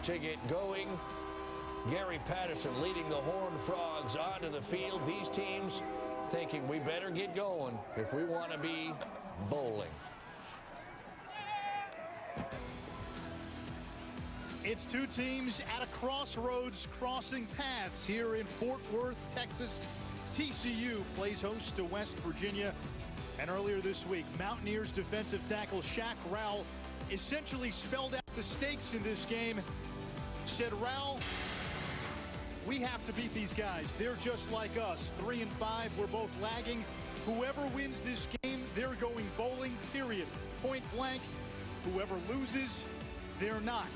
to get going. Gary Patterson leading the Horned Frogs onto the field. These teams thinking we better get going if we want to be bowling. It's two teams at a crossroads, crossing paths here in Fort Worth, Texas. TCU plays host to West Virginia. And earlier this week, Mountaineers defensive tackle Shaq Rowell essentially spelled out the stakes in this game. Said, Rowell, we have to beat these guys. They're just like us. 3-5, we're both lagging. Whoever wins this game, they're going bowling, period. Point blank. Whoever loses, they're not.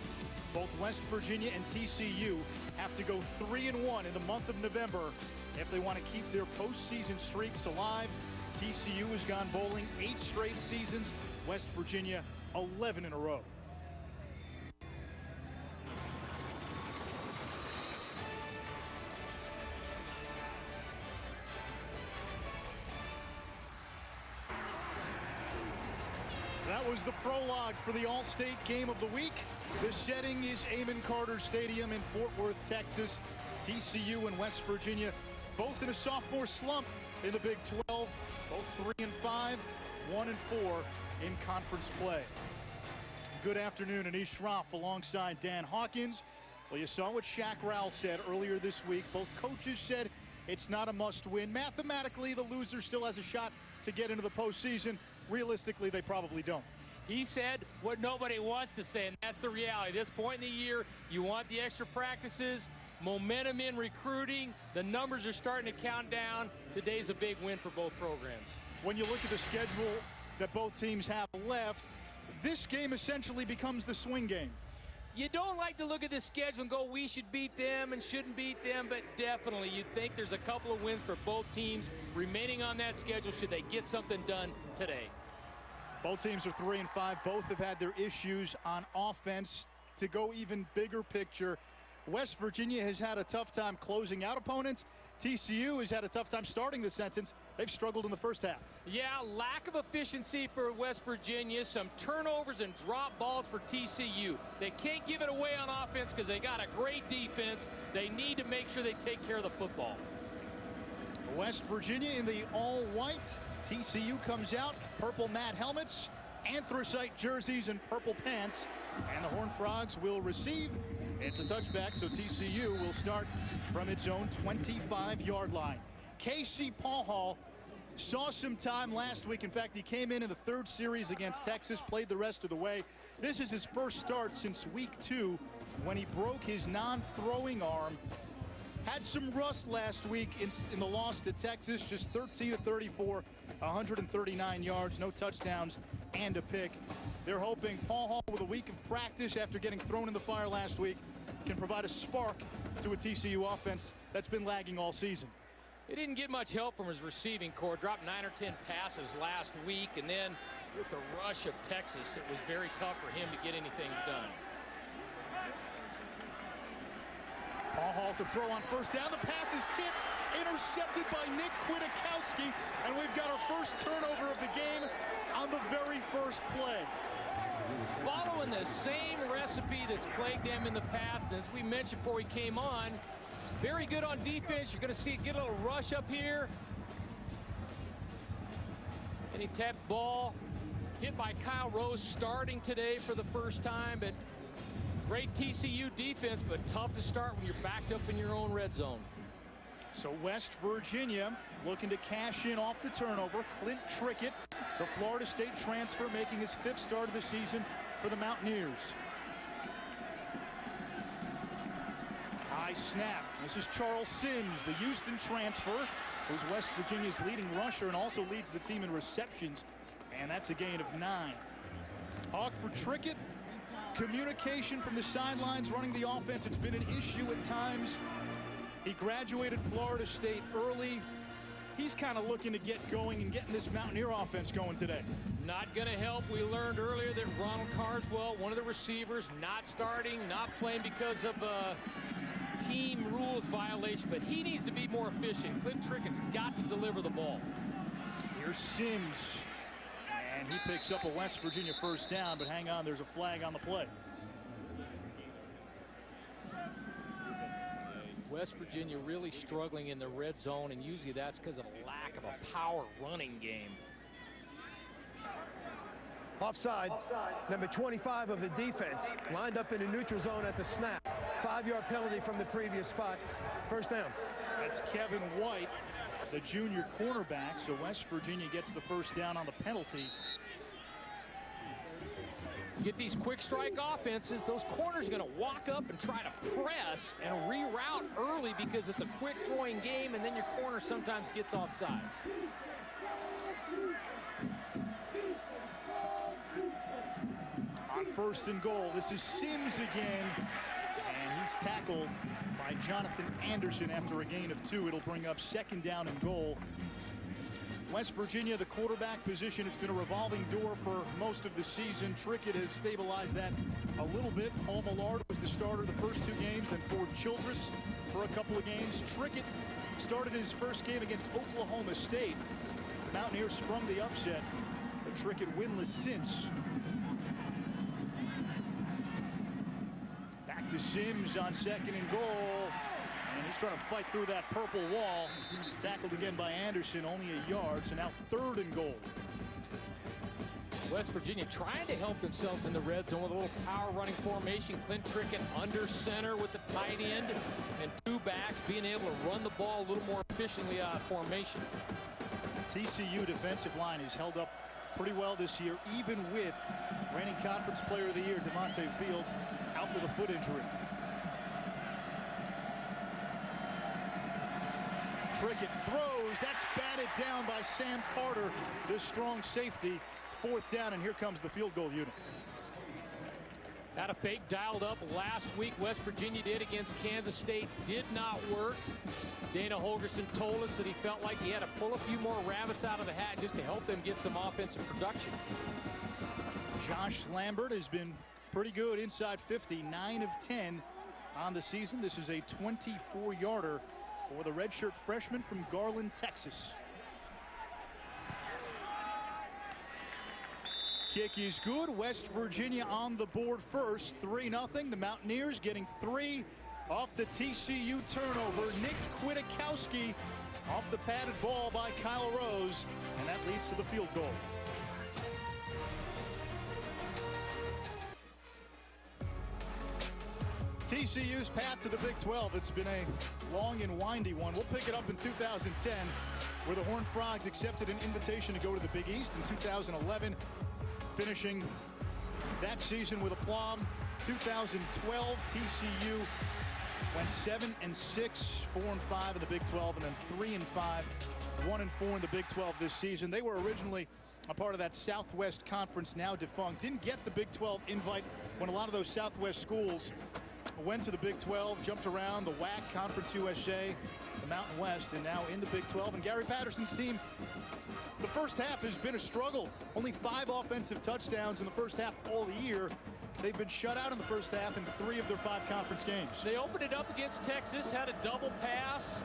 Both West Virginia and TCU have to go 3-1 in the month of November if they want to keep their postseason streaks alive. TCU has gone bowling 8 straight seasons. West Virginia, 11 in a row. That was the prologue for the All-State Game of the Week. The setting is Amon Carter Stadium in Fort Worth, Texas. TCU and West Virginia, both in a sophomore slump in the Big 12. Both 3-5, 1-4 in conference play. Good afternoon, Anish Shroff alongside Dan Hawkins. Well, you saw what Shaq Rowell said earlier this week. Both coaches said it's not a must-win. Mathematically, the loser still has a shot to get into the postseason. Realistically, they probably don't. He said what nobody wants to say, and that's the reality. At this point in the year, you want the extra practices, momentum in recruiting. The numbers are starting to count down. Today's a big win for both programs. When you look at the schedule that both teams have left, this game essentially becomes the swing game. You don't like to look at the schedule and go, we should beat them and shouldn't beat them, but definitely you think there's a couple of wins for both teams remaining on that schedule should they get something done today. Both teams are 3-5. Both have had their issues on offense. To go even bigger picture, West Virginia has had a tough time closing out opponents. TCU has had a tough time starting the sentence. They've struggled in the first half. Yeah, lack of efficiency for West Virginia. Some turnovers and drop balls for TCU. They can't give it away on offense because they got a great defense. They need to make sure they take care of the football. West Virginia in the all-white. TCU comes out, purple mat helmets, anthracite jerseys, and purple pants. And the Horned Frogs will receive. It's a touchback, so TCU will start from its own 25-yard line. Casey Paul saw some time last week. In fact, he came in the third series against Texas, played the rest of the way. This is his first start since week 2 when he broke his non-throwing arm. Had some rust last week in the loss to Texas, just 13 of 34, 139 yards, no touchdowns, and a pick. They're hoping Paul Hall, with a week of practice after getting thrown in the fire last week, can provide a spark to a TCU offense that's been lagging all season. He didn't get much help from his receiving corps. Dropped 9 or 10 passes last week, and then with the rush of Texas, it was very tough for him to get anything done. Paul Hall to throw on first down. The pass is tipped, intercepted by Nick Kwiatkowski, and we've got our first turnover of the game on the very first play. Following the same recipe that's plagued them in the past, as we mentioned before we came on, very good on defense. You're going to see it get a little rush up here. And he tapped ball, hit by Kyle Rose starting today for the first time, but great TCU defense, but tough to start when you're backed up in your own red zone. So West Virginia looking to cash in off the turnover. Clint Trickett, the Florida State transfer, making his 5th start of the season for the Mountaineers. High snap. This is Charles Sims, the Houston transfer, who's West Virginia's leading rusher and also leads the team in receptions. And that's a gain of 9. Hawk for Trickett. Communication from the sidelines running the offense. It's been an issue at times. He graduated Florida State early. He's kind of looking to get going and getting this Mountaineer offense going today. Not going to help. We learned earlier that Ronald Carswell, one of the receivers, not starting, not playing because of a team rules violation, but he needs to be more efficient. Clint Trickett's got to deliver the ball. Here's Sims. And he picks up a West Virginia first down, but hang on, there's a flag on the play. West Virginia really struggling in the red zone, and usually that's because of a lack of a power running game. Offside, number 25 of the defense, lined up in the neutral zone at the snap. 5-yard penalty from the previous spot. First down. That's Kevin White, the junior cornerback. So West Virginia gets the first down on the penalty. You get these quick strike offenses, those corners are going to walk up and try to press and reroute early because it's a quick throwing game, and then your corner sometimes gets offsides. On 1st and goal, this is Sims again, and he's tackled by Jonathan Anderson after a gain of 2. It'll bring up 2nd down and goal. West Virginia, the quarterback position, it's been a revolving door for most of the season. Trickett has stabilized that a little bit. Paul Millard was the starter the first 2 games, then Ford Childress for a couple of games. Trickett started his first game against Oklahoma State. The Mountaineers sprung the upset, but Trickett winless since. Back to Sims on 2nd and goal. And he's trying to fight through that purple wall. Tackled again by Anderson, only a yard. So now 3rd and goal. West Virginia trying to help themselves in the red zone with a little power running formation. Clint Trickett under center with the tight end and 2 backs, being able to run the ball a little more efficiently out of formation. TCU defensive line has held up pretty well this year, even with reigning Conference Player of the Year DeMonte Fields out with a foot injury. Trickett throws. That's batted down by Sam Carter, this strong safety. 4th down, and here comes the field goal unit. Had a fake dialed up last week. West Virginia did against Kansas State. Did not work. Dana Holgerson told us that he felt like he had to pull a few more rabbits out of the hat just to help them get some offensive production. Josh Lambert has been pretty good inside 50, 9 of 10 on the season. This is a 24-yarder for the redshirt freshman from Garland, Texas. Kick is good. West Virginia on the board first, 3-0. The Mountaineers getting 3 off the TCU turnover. Nick Kwiatkowski off the padded ball by Kyle Rose, and that leads to the field goal. TCU's path to the Big 12. It's been a long and windy one. We'll pick it up in 2010, where the Horned Frogs accepted an invitation to go to the Big East. In 2011, finishing that season with aplomb. 2012, TCU went 7-6, 4-5 in the Big 12, and then 3-5, 1-4 in the Big 12 this season. They were originally a part of that Southwest Conference, now defunct. Didn't get the Big 12 invite when a lot of those Southwest schools went to the Big 12, jumped around the WAC, Conference USA, the Mountain West, and now in the Big 12. And Gary Patterson's team, the first half has been a struggle. Only 5 offensive touchdowns in the first half all year. They've been shut out in the first half in 3 of their 5 conference games. They opened it up against Texas, had a double pass,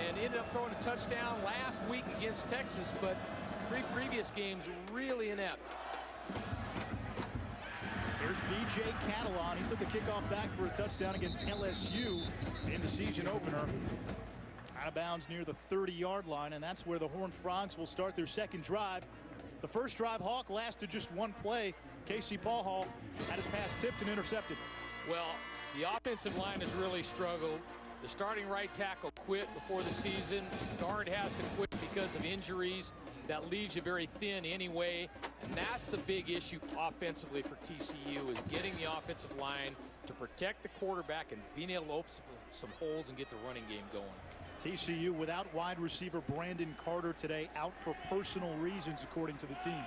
and ended up throwing a touchdown last week against Texas, but 3 previous games really inept. Here's B.J. Catalon. He took a kickoff back for a touchdown against LSU in the season opener. Out of bounds near the 30-yard line, and that's where the Horned Frogs will start their second drive. The first drive, Hawk, lasted just 1 play. Casey Paul had his pass tipped and intercepted. Well, the offensive line has really struggled. The starting right tackle quit before the season. Guard has to quit because of injuries. That leaves you very thin anyway, and that's the big issue offensively for TCU, is getting the offensive line to protect the quarterback and being able to open some holes and get the running game going. TCU without wide receiver Brandon Carter today, out for personal reasons according to the team.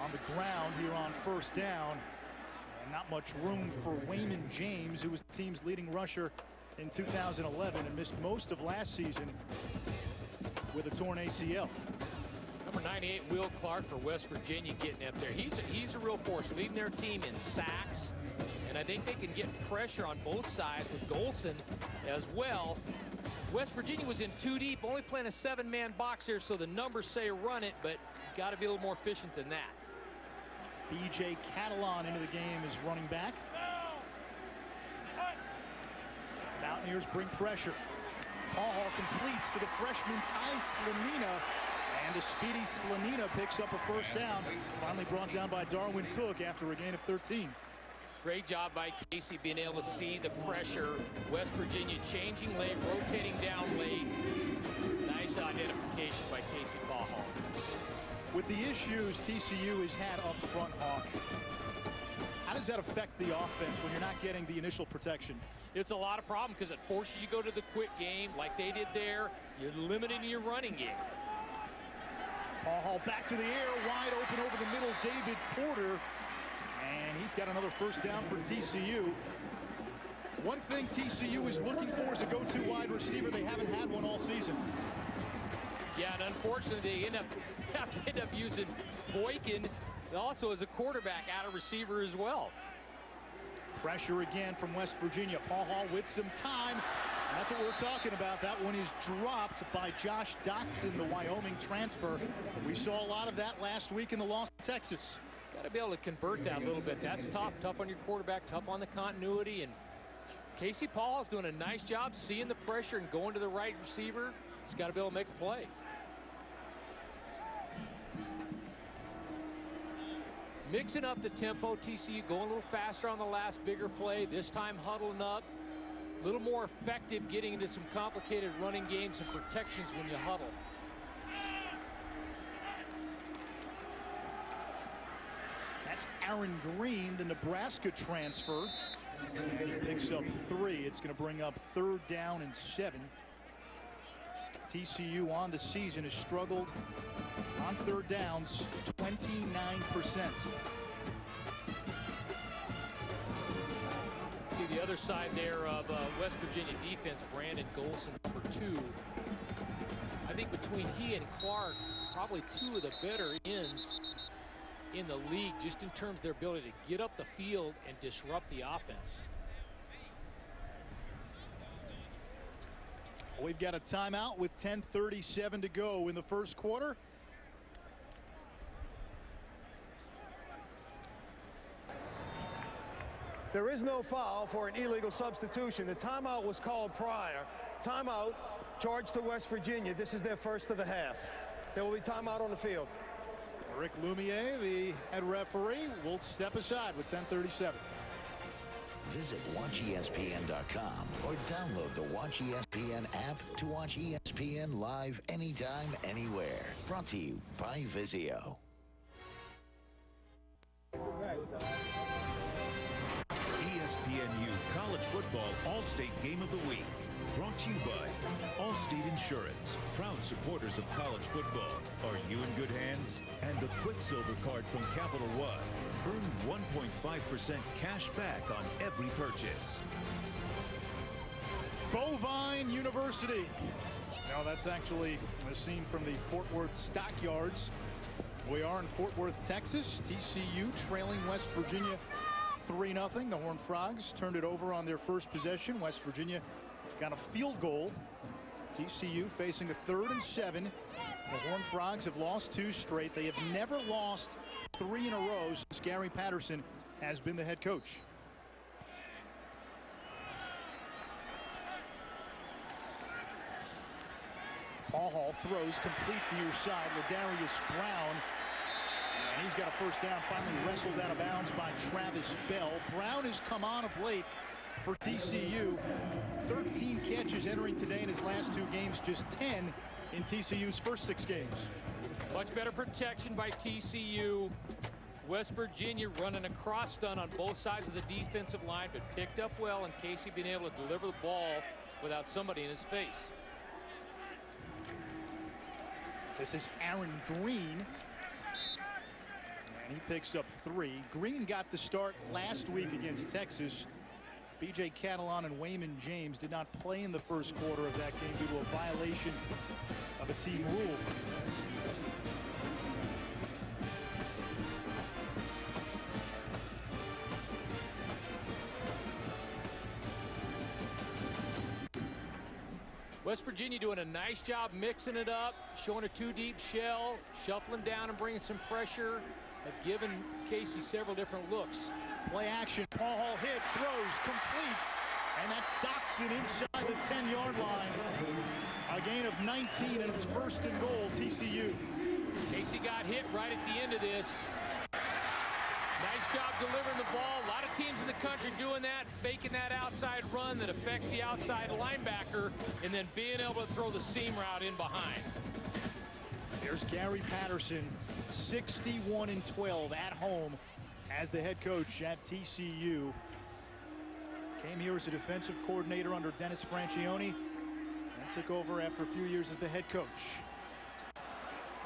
On the ground here on first down, and not much room for Wayman James, who was the team's leading rusher in 2011 and missed most of last season with a torn ACL. Number 98, Will Clark for West Virginia, getting up there. He's a real force, leading their team in sacks, and I think they can get pressure on both sides with Golson as well. West Virginia was in 2 deep, only playing a 7-man box here, so the numbers say run it, but you got to be a little more efficient than that. B.J. Catalon into the game is running back. Mountaineers bring pressure. Paul Hall completes to the freshman Ty Slanina, and a speedy Slanina picks up a first down. Finally brought down by Darwin Cook after a gain of 13. Great job by Casey being able to see the pressure. West Virginia changing late, rotating down late. Nice identification by Casey Paul Hall. With the issues TCU has had up front, Hawk, how does that affect the offense when you're not getting the initial protection? It's a lot of problem because it forces you to go to the quick game like they did there. You're limiting your running game. Paul Hall back to the air, wide open over the middle, David Porter. And he's got another first down for TCU. One thing TCU is looking for is a go-to wide receiver. They haven't had one all season. Yeah, and unfortunately, they have to end up using Boykin also as a quarterback out of receiver as well. Pressure again from West Virginia. Paul Hall with some time. And that's what we're talking about. That one is dropped by Josh Doxson, the Wyoming transfer. We saw a lot of that last week in the loss to Texas. Got to be able to convert that a little bit. That's tough. Tough on your quarterback, tough on the continuity. And Casey Paul is doing a nice job seeing the pressure and going to the right receiver. He's got to be able to make a play. Mixing up the tempo. TCU going a little faster on the last bigger play. This time huddling up. A little more effective getting into some complicated running games and protections when you huddle. That's Aaron Green, the Nebraska transfer. And he picks up 3. It's going to bring up 3rd down and 7. TCU on the season has struggled on 3rd downs 29%. See the other side there of West Virginia defense, Brandon Golson, number 2. I think between he and Clark, probably 2 of the better ends in the league just in terms of their ability to get up the field and disrupt the offense. We've got a timeout with 10:37 to go in the first quarter. There is no foul for an illegal substitution. The timeout was called prior. Timeout charged to West Virginia. This is their first of the half. There will be timeout on the field. Rick Lumiere, the head referee, will step aside with 10:37. Visit WatchESPN.com or download the Watch ESPN app to watch ESPN live anytime, anywhere. Brought to you by Vizio. ESPNU College Football All-State Game of the Week. Brought to you by Allstate Insurance, proud supporters of college football. Are you in good hands? And the Quicksilver Card from Capital One. Earn 1.5% cash back on every purchase. Bovine University. Now that's actually a scene from the Fort Worth Stockyards. We are in Fort Worth, Texas. TCU trailing West Virginia 3-0. The Horned Frogs turned it over on their first possession. West Virginia got a field goal. TCU facing a 3rd and 7. The Horned Frogs have lost 2 straight. They have never lost 3 in a row since Gary Patterson has been the head coach. Paul Hall throws, completes near side. Ladarius Brown. And he's got a first down, finally wrestled out of bounds by Travis Bell. Brown has come on of late for TCU. 13 catches entering today in his last 2 games, just 10 in TCU's first 6 games. Much better protection by TCU. West Virginia running a cross stun on both sides of the defensive line, but picked up well, and Casey being able to deliver the ball without somebody in his face. This is Aaron Green. And he picks up 3. Green got the start last week against Texas. B.J. Catalon and Wayman James did not play in the first quarter of that game due to a violation of a team rule. West Virginia doing a nice job mixing it up, showing a 2-deep shell, shuffling down and bringing some pressure. Have given Casey several different looks. Play action. Paul Hall hit, throws, completes And that's Doxson inside the 10-yard line. A gain of 19, and it's 1st and goal, TCU. Casey got hit right at the end of this. Nice job delivering the ball. A lot of teams in the country doing that, faking that outside run that affects the outside linebacker, and then being able to throw the seam route in behind. There's Gary Patterson, 61-12 at home as the head coach at TCU. Came here as a defensive coordinator under Dennis Franchione and took over after a few years as the head coach.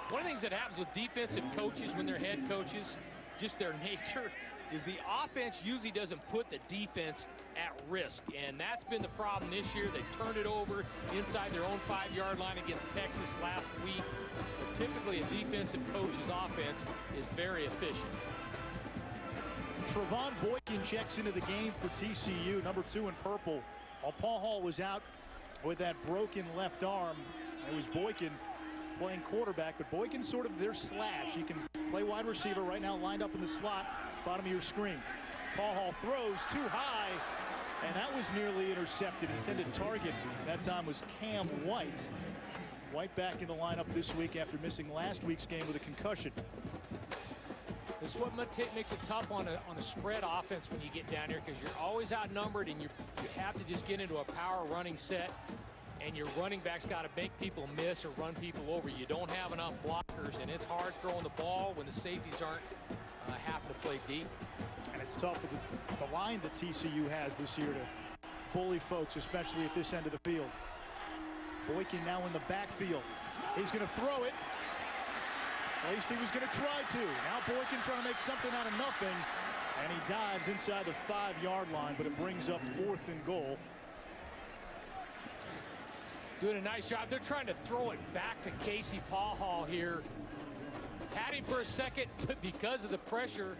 One of the things that happens with defensive coaches when they're head coaches, just their nature, is the offense usually doesn't put the defense at risk. And that's been the problem this year. They turned it over inside their own 5-yard line against Texas last week. But typically a defensive coach's offense is very efficient. Trevon Boykin checks into the game for TCU, number 2 in purple. While Paul Hall was out with that broken left arm, it was Boykin playing quarterback, but Boykin's sort of their slash. He can play wide receiver right now, lined up in the slot, bottom of your screen. Paul Hall throws too high, and that was nearly intercepted. Intended target that time was Cam White. White back in the lineup this week after missing last week's game with a concussion. This is what makes it tough on a spread offense when you get down here, because you're always outnumbered and you have to just get into a power running set, and your running back's got to make people miss or run people over. You don't have enough blockers, and it's hard throwing the ball when the safeties aren't having to play deep. And it's tough for the line that TCU has this year to bully folks, especially at this end of the field. Boykin now in the backfield. He's going to throw it. At least he was going to try to. Now Boykin trying to make something out of nothing. And he dives inside the 5-yard line, but it brings up 4th and goal. Doing a nice job. They're trying to throw it back to Casey Paul Hall here. Had him for a second, but because of the pressure,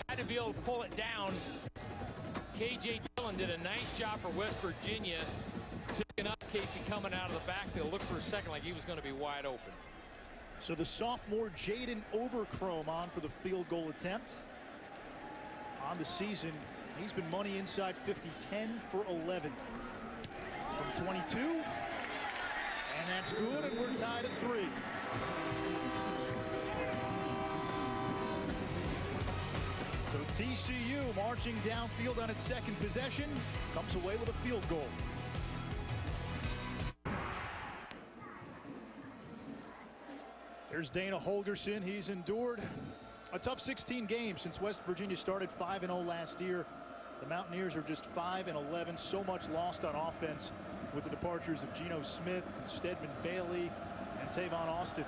had to be able to pull it down. KJ Dillon did a nice job for West Virginia, picking up Casey coming out of the backfield. Looked for a second like he was going to be wide open. So the sophomore Jaden Oberchrome on for the field goal attempt. On the season, he's been money inside 50, 10 for 11. From 22, and that's good, and we're tied at 3. So TCU marching downfield on its second possession, comes away with a field goal. Here's Dana Holgerson. He's endured a tough 16 games since West Virginia started 5-0 last year. The Mountaineers are just 5-11. So much lost on offense with the departures of Geno Smith, and Stedman Bailey, and Tavon Austin.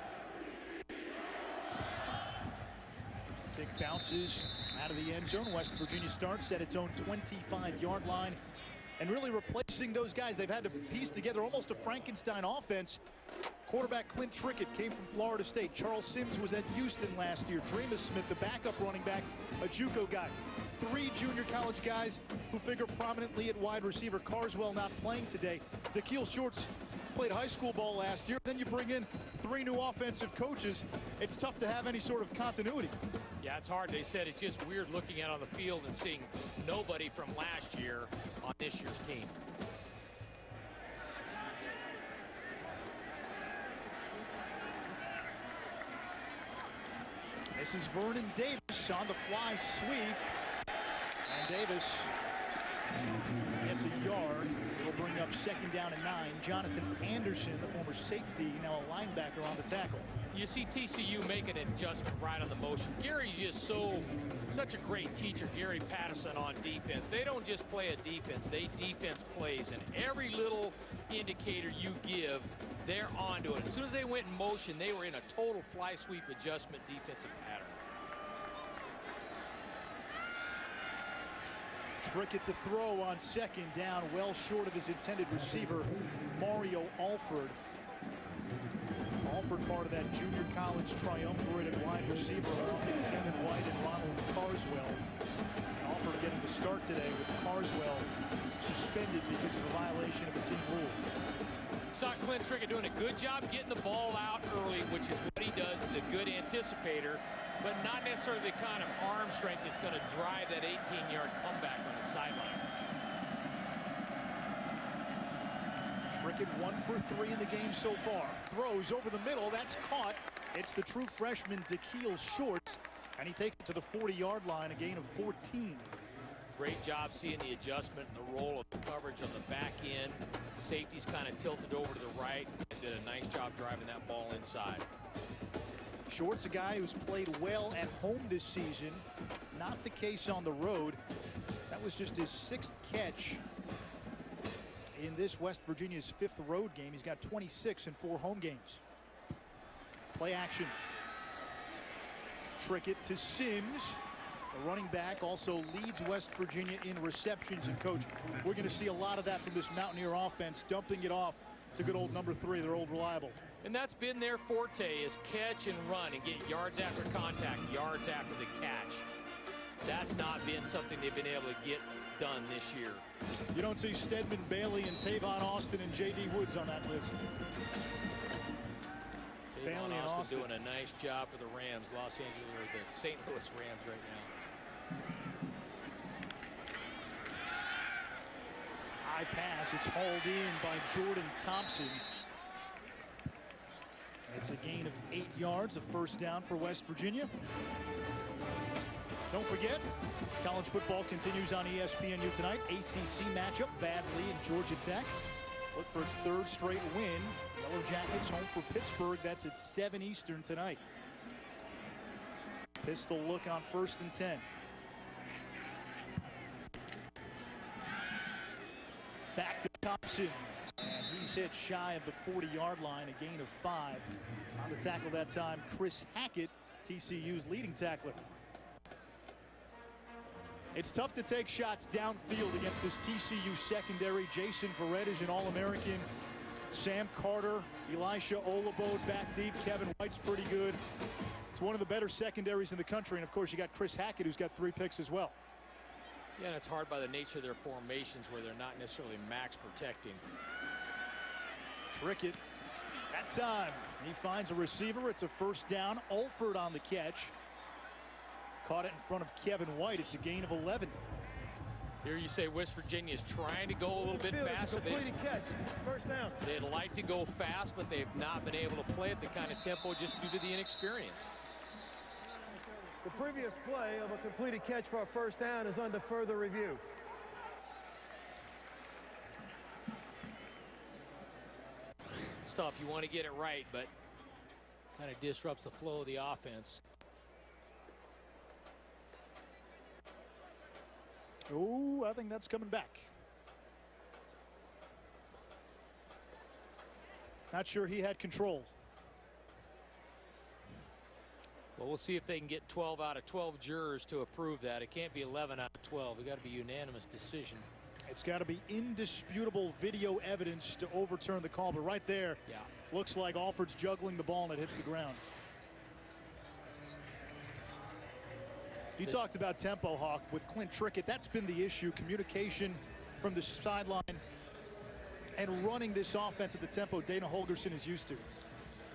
Kick bounces out of the end zone. West Virginia starts at its own 25-yard line. And really replacing those guys, they've had to piece together almost a Frankenstein offense. Quarterback Clint Trickett came from Florida State. Charles Sims was at Houston last year. Dreamus Smith, the backup running back, a JUCO guy. 3 junior college guys who figure prominently at wide receiver. Carswell not playing today. Dakeil Shorts played high school ball last year. Then you bring in 3 new offensive coaches. It's tough to have any sort of continuity. Yeah, it's hard. They said it's just weird looking out on the field and seeing nobody from last year on this year's team. This is Vernon Davis on the fly sweep. And Davis gets a yard. It'll bring up 2nd down and 9. Jonathan Anderson, the former safety, now a linebacker on the tackle. You see TCU making an adjustment right on the motion. Gary's just such a great teacher, Gary Patterson, on defense. They don't just play a defense, they defense plays. And every little indicator you give, they're onto it. As soon as they went in motion, they were in a total fly sweep adjustment defensive pattern. Trickett to throw on 2nd down, well short of his intended receiver, Mario Alford. Alford part of that junior college triumvirate at wide receiver along with Kevin White and Ronald Carswell. Alford getting the start today with Carswell suspended because of a violation of a team rule. Saw Clint Trickett doing a good job getting the ball out early, which is what he does. He's a good anticipator, but not necessarily the kind of arm strength that's going to drive that 18-yard comeback on the sideline. Trickett 1 for 3 in the game so far. Throws over the middle. That's caught. It's the true freshman, Da'Keil Shorts, and he takes it to the 40-yard line, a gain of 14. Great job seeing the adjustment and the roll of the coverage on the back end. Safety's kind of tilted over to the right and did a nice job driving that ball inside. Shorts, a guy who's played well at home this season. Not the case on the road. That was just his 6th catch in this West Virginia's 5th road game. He's got 26 in 4 home games. Play action. Trickett to Sims. The running back also leads West Virginia in receptions. And coach, we're going to see a lot of that from this Mountaineer offense, dumping it off to good old number 3, their old reliable. And that's been their forte, is catch and run and get yards after contact, yards after the catch. That's not been something they've been able to get done this year. You don't see Stedman Bailey and Tavon Austin and J.D. Woods on that list. Tavon Austin doing a nice job for the Rams, Los Angeles, or the St. Louis Rams right now. High pass. It's hauled in by Jordan Thompson. It's a gain of 8 yards, a first down for West Virginia. Don't forget, college football continues on ESPNU tonight. ACC matchup, Vadley and Georgia Tech. Look for its 3rd straight win. Yellow Jackets home for Pittsburgh. That's at 7 Eastern tonight. Pistol look on 1st and 10. Back to Thompson. And he's hit shy of the 40-yard line, a gain of 5. On the tackle that time, Chris Hackett, TCU's leading tackler. It's tough to take shots downfield against this TCU secondary. Jason Verrett is an All-American. Sam Carter, Elisha Olabode back deep. Kevin White's pretty good. It's one of the better secondaries in the country. And, of course, you got Chris Hackett, who's got 3 picks as well. Yeah, and it's hard by the nature of their formations where they're not necessarily max protecting. Trickett, that time, he finds a receiver. It's a first down. Alford on the catch. Caught it in front of Kevin White. It's a gain of 11. Here you say West Virginia is trying to go a little bit faster. Completed catch, first down. They'd like to go fast, but they've not been able to play at the kind of tempo just due to the inexperience. The previous play of a completed catch for a first down is under further review. It's tough. You want to get it right, but kind of disrupts the flow of the offense. Oh, I think that's coming back. Not sure he had control. Well, we'll see if they can get 12 out of 12 jurors to approve that. It can't be 11 out of 12. It's got to be a unanimous decision. It's got to be indisputable video evidence to overturn the call. But right there, yeah, looks like Alford's juggling the ball and it hits the ground. You talked about tempo, Hawk, with Clint Trickett. That's been the issue, communication from the sideline and running this offense at the tempo Dana Holgorsen is used to.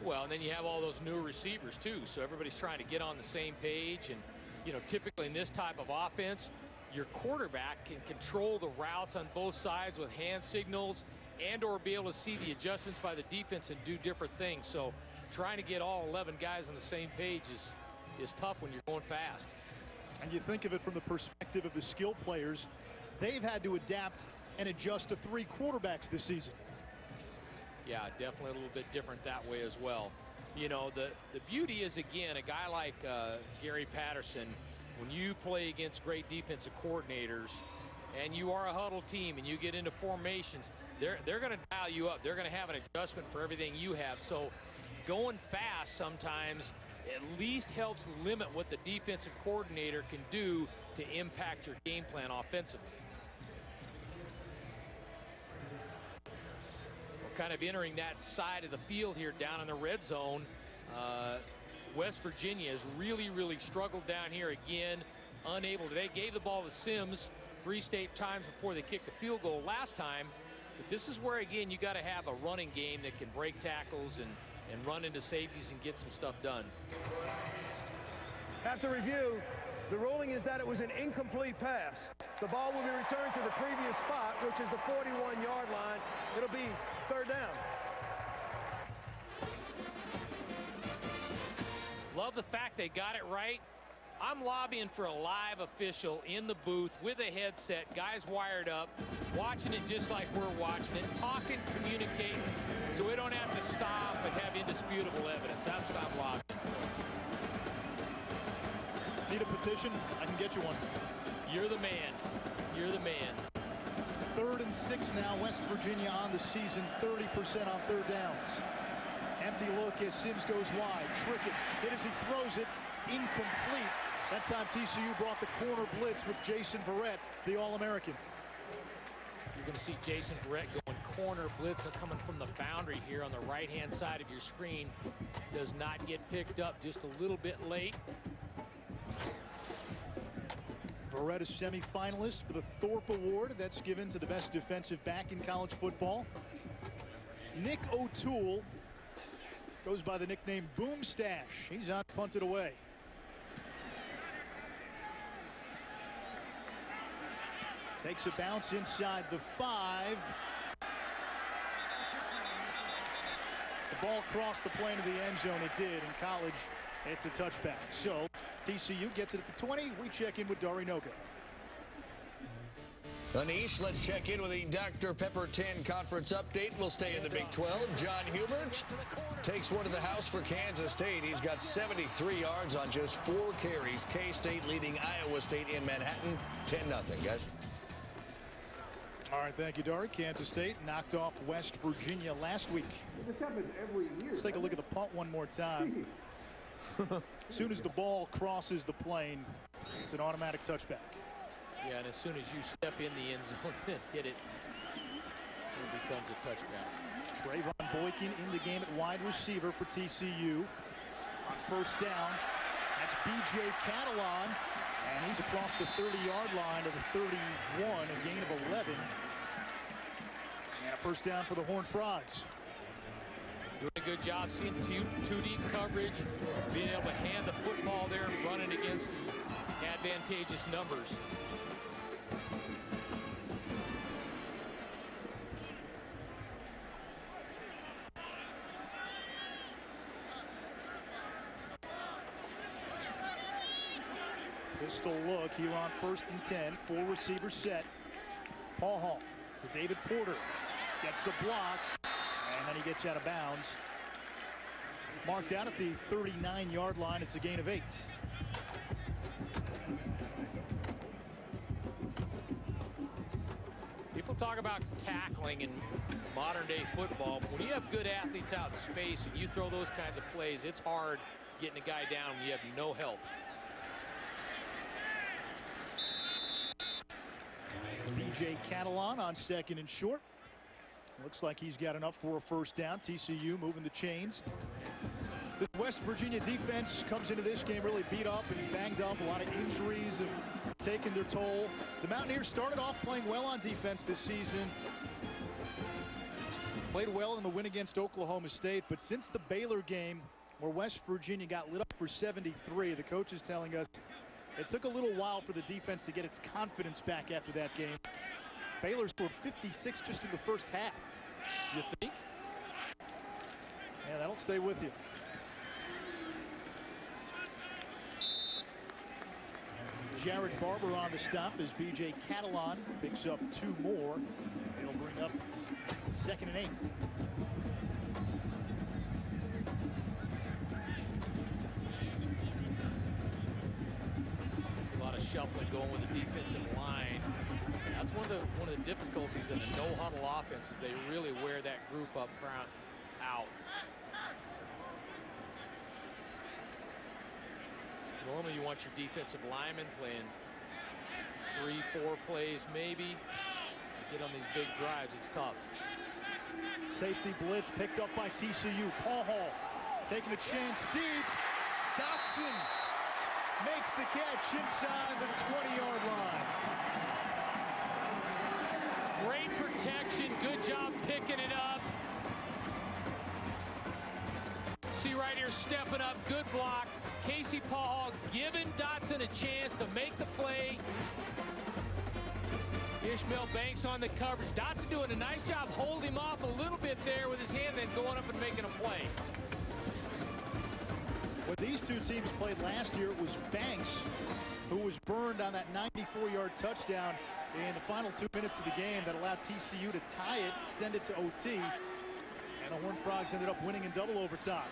Well, and then you have all those new receivers, too. So everybody's trying to get on the same page. And, you know, typically in this type of offense, your quarterback can control the routes on both sides with hand signals and or be able to see the adjustments by the defense and do different things. So trying to get all 11 guys on the same page is tough when you're going fast. And you think of it from the perspective of the skill players. They've had to adapt and adjust to 3 quarterbacks this season. Yeah, definitely a little bit different that way as well. You know, the beauty is, again, a guy like Gary Patterson, when you play against great defensive coordinators and you are a huddle team and you get into formations, they're going to dial you up. They're going to have an adjustment for everything you have. So going fast sometimes at least helps limit what the defensive coordinator can do to impact your game plan offensively. We're kind of entering that side of the field here down in the red zone. West Virginia has really struggled down here again. Unable. They gave the ball to Sims 3 straight times before they kicked the field goal last time. But this is where, again, you got to have a running game that can break tackles and run into safeties and get some stuff done. After review, the ruling is that it was an incomplete pass. The ball will be returned to the previous spot, which is the 41-yard line It'll be third down. Love the fact they got it right. I'm lobbying for a live official in the booth with a headset, guys wired up, watching it just like we're watching it, talking, communicating, so we don't have to stop and have indisputable evidence. That's what I'm lobbying for. Need a petition? I can get you one. You're the man. You're the man. 3rd and 6 now. West Virginia on the season, 30% on third downs. Empty look as Sims goes wide. Trickett hit as he throws it. Incomplete. That time TCU brought the corner blitz with Jason Verrett, the All-American. You're going to see Jason Verrett going corner blitz coming from the boundary here on the right-hand side of your screen. Does not get picked up, just a little bit late. Verrett is semifinalist for the Thorpe Award. That's given to the best defensive back in college football. Nick O'Toole goes by the nickname Boomstash. He's on punted away. Takes a bounce inside the 5. The ball crossed the plane of the end zone. It did. In college, it's a touchback. So TCU gets it at the 20. We check in with Dari Noga. Anish, let's check in with the Dr. Pepper 10 conference update. We'll stay in the Big 12. John Hubert takes one to the house for Kansas State. He's got 73 yards on just 4 carries. K-State leading Iowa State in Manhattan 10-0, guys. All right, thank you, Dari. Kansas State knocked off West Virginia last week. This happens every year. Let's take a look at the punt one more time. As soon as the ball crosses the plane, it's an automatic touchback. Yeah, and as soon as you step in the end zone and hit it, it becomes a touchback. Trayvon Boykin in the game at wide receiver for TCU. On first down, that's B.J. Catalon, and he's across the 30-yard line to the 31, a gain of 11. And a first down for the Horned Frogs. Doing a good job seeing two deep coverage, being able to hand the football there and running against advantageous numbers. Pistol look here on 1st and 10. 4 receiver set. Paul Hall to David Porter. Gets a block. And then he gets out of bounds. Marked out at the 39-yard line. It's a gain of 8. People talk about tackling in modern-day football. When you have good athletes out in space and you throw those kinds of plays, it's hard getting a guy down when you have no help. B.J. Catalon on 2nd and short. Looks like he's got enough for a first down. TCU moving the chains. The West Virginia defense comes into this game really beat up and banged up. A lot of injuries have taken their toll. The Mountaineers started off playing well on defense this season. Played well in the win against Oklahoma State, but since the Baylor game where West Virginia got lit up for 73, the coach is telling us it took a little while for the defense to get its confidence back after that game. Baylor scored 56 just in the first half. You think? Yeah, that'll stay with you. Jared Barber on the stop as B.J. Catalon picks up 2 more. It'll bring up 2nd and 8. Shuffling going with the defensive line. That's one of the difficulties in the no-huddle offense is they really wear that group up front out. Normally you want your defensive linemen playing 3-4 plays maybe. Get on these big drives, it's tough. Safety blitz picked up by TCU. Paul Hall taking a chance deep. Doxson makes the catch inside the 20-yard line. Great protection, good job picking it up. See right here, stepping up, good block. Casey Paul giving Dotson a chance to make the play. You Ishmael Banks on the coverage. Dotson doing a nice job holding him off a little bit there with his hand, then going up and making a play. When these two teams played last year, it was Banks who was burned on that 94-yard touchdown in the final 2 minutes of the game that allowed TCU to tie it, send it to OT, and the Horned Frogs ended up winning in double overtime.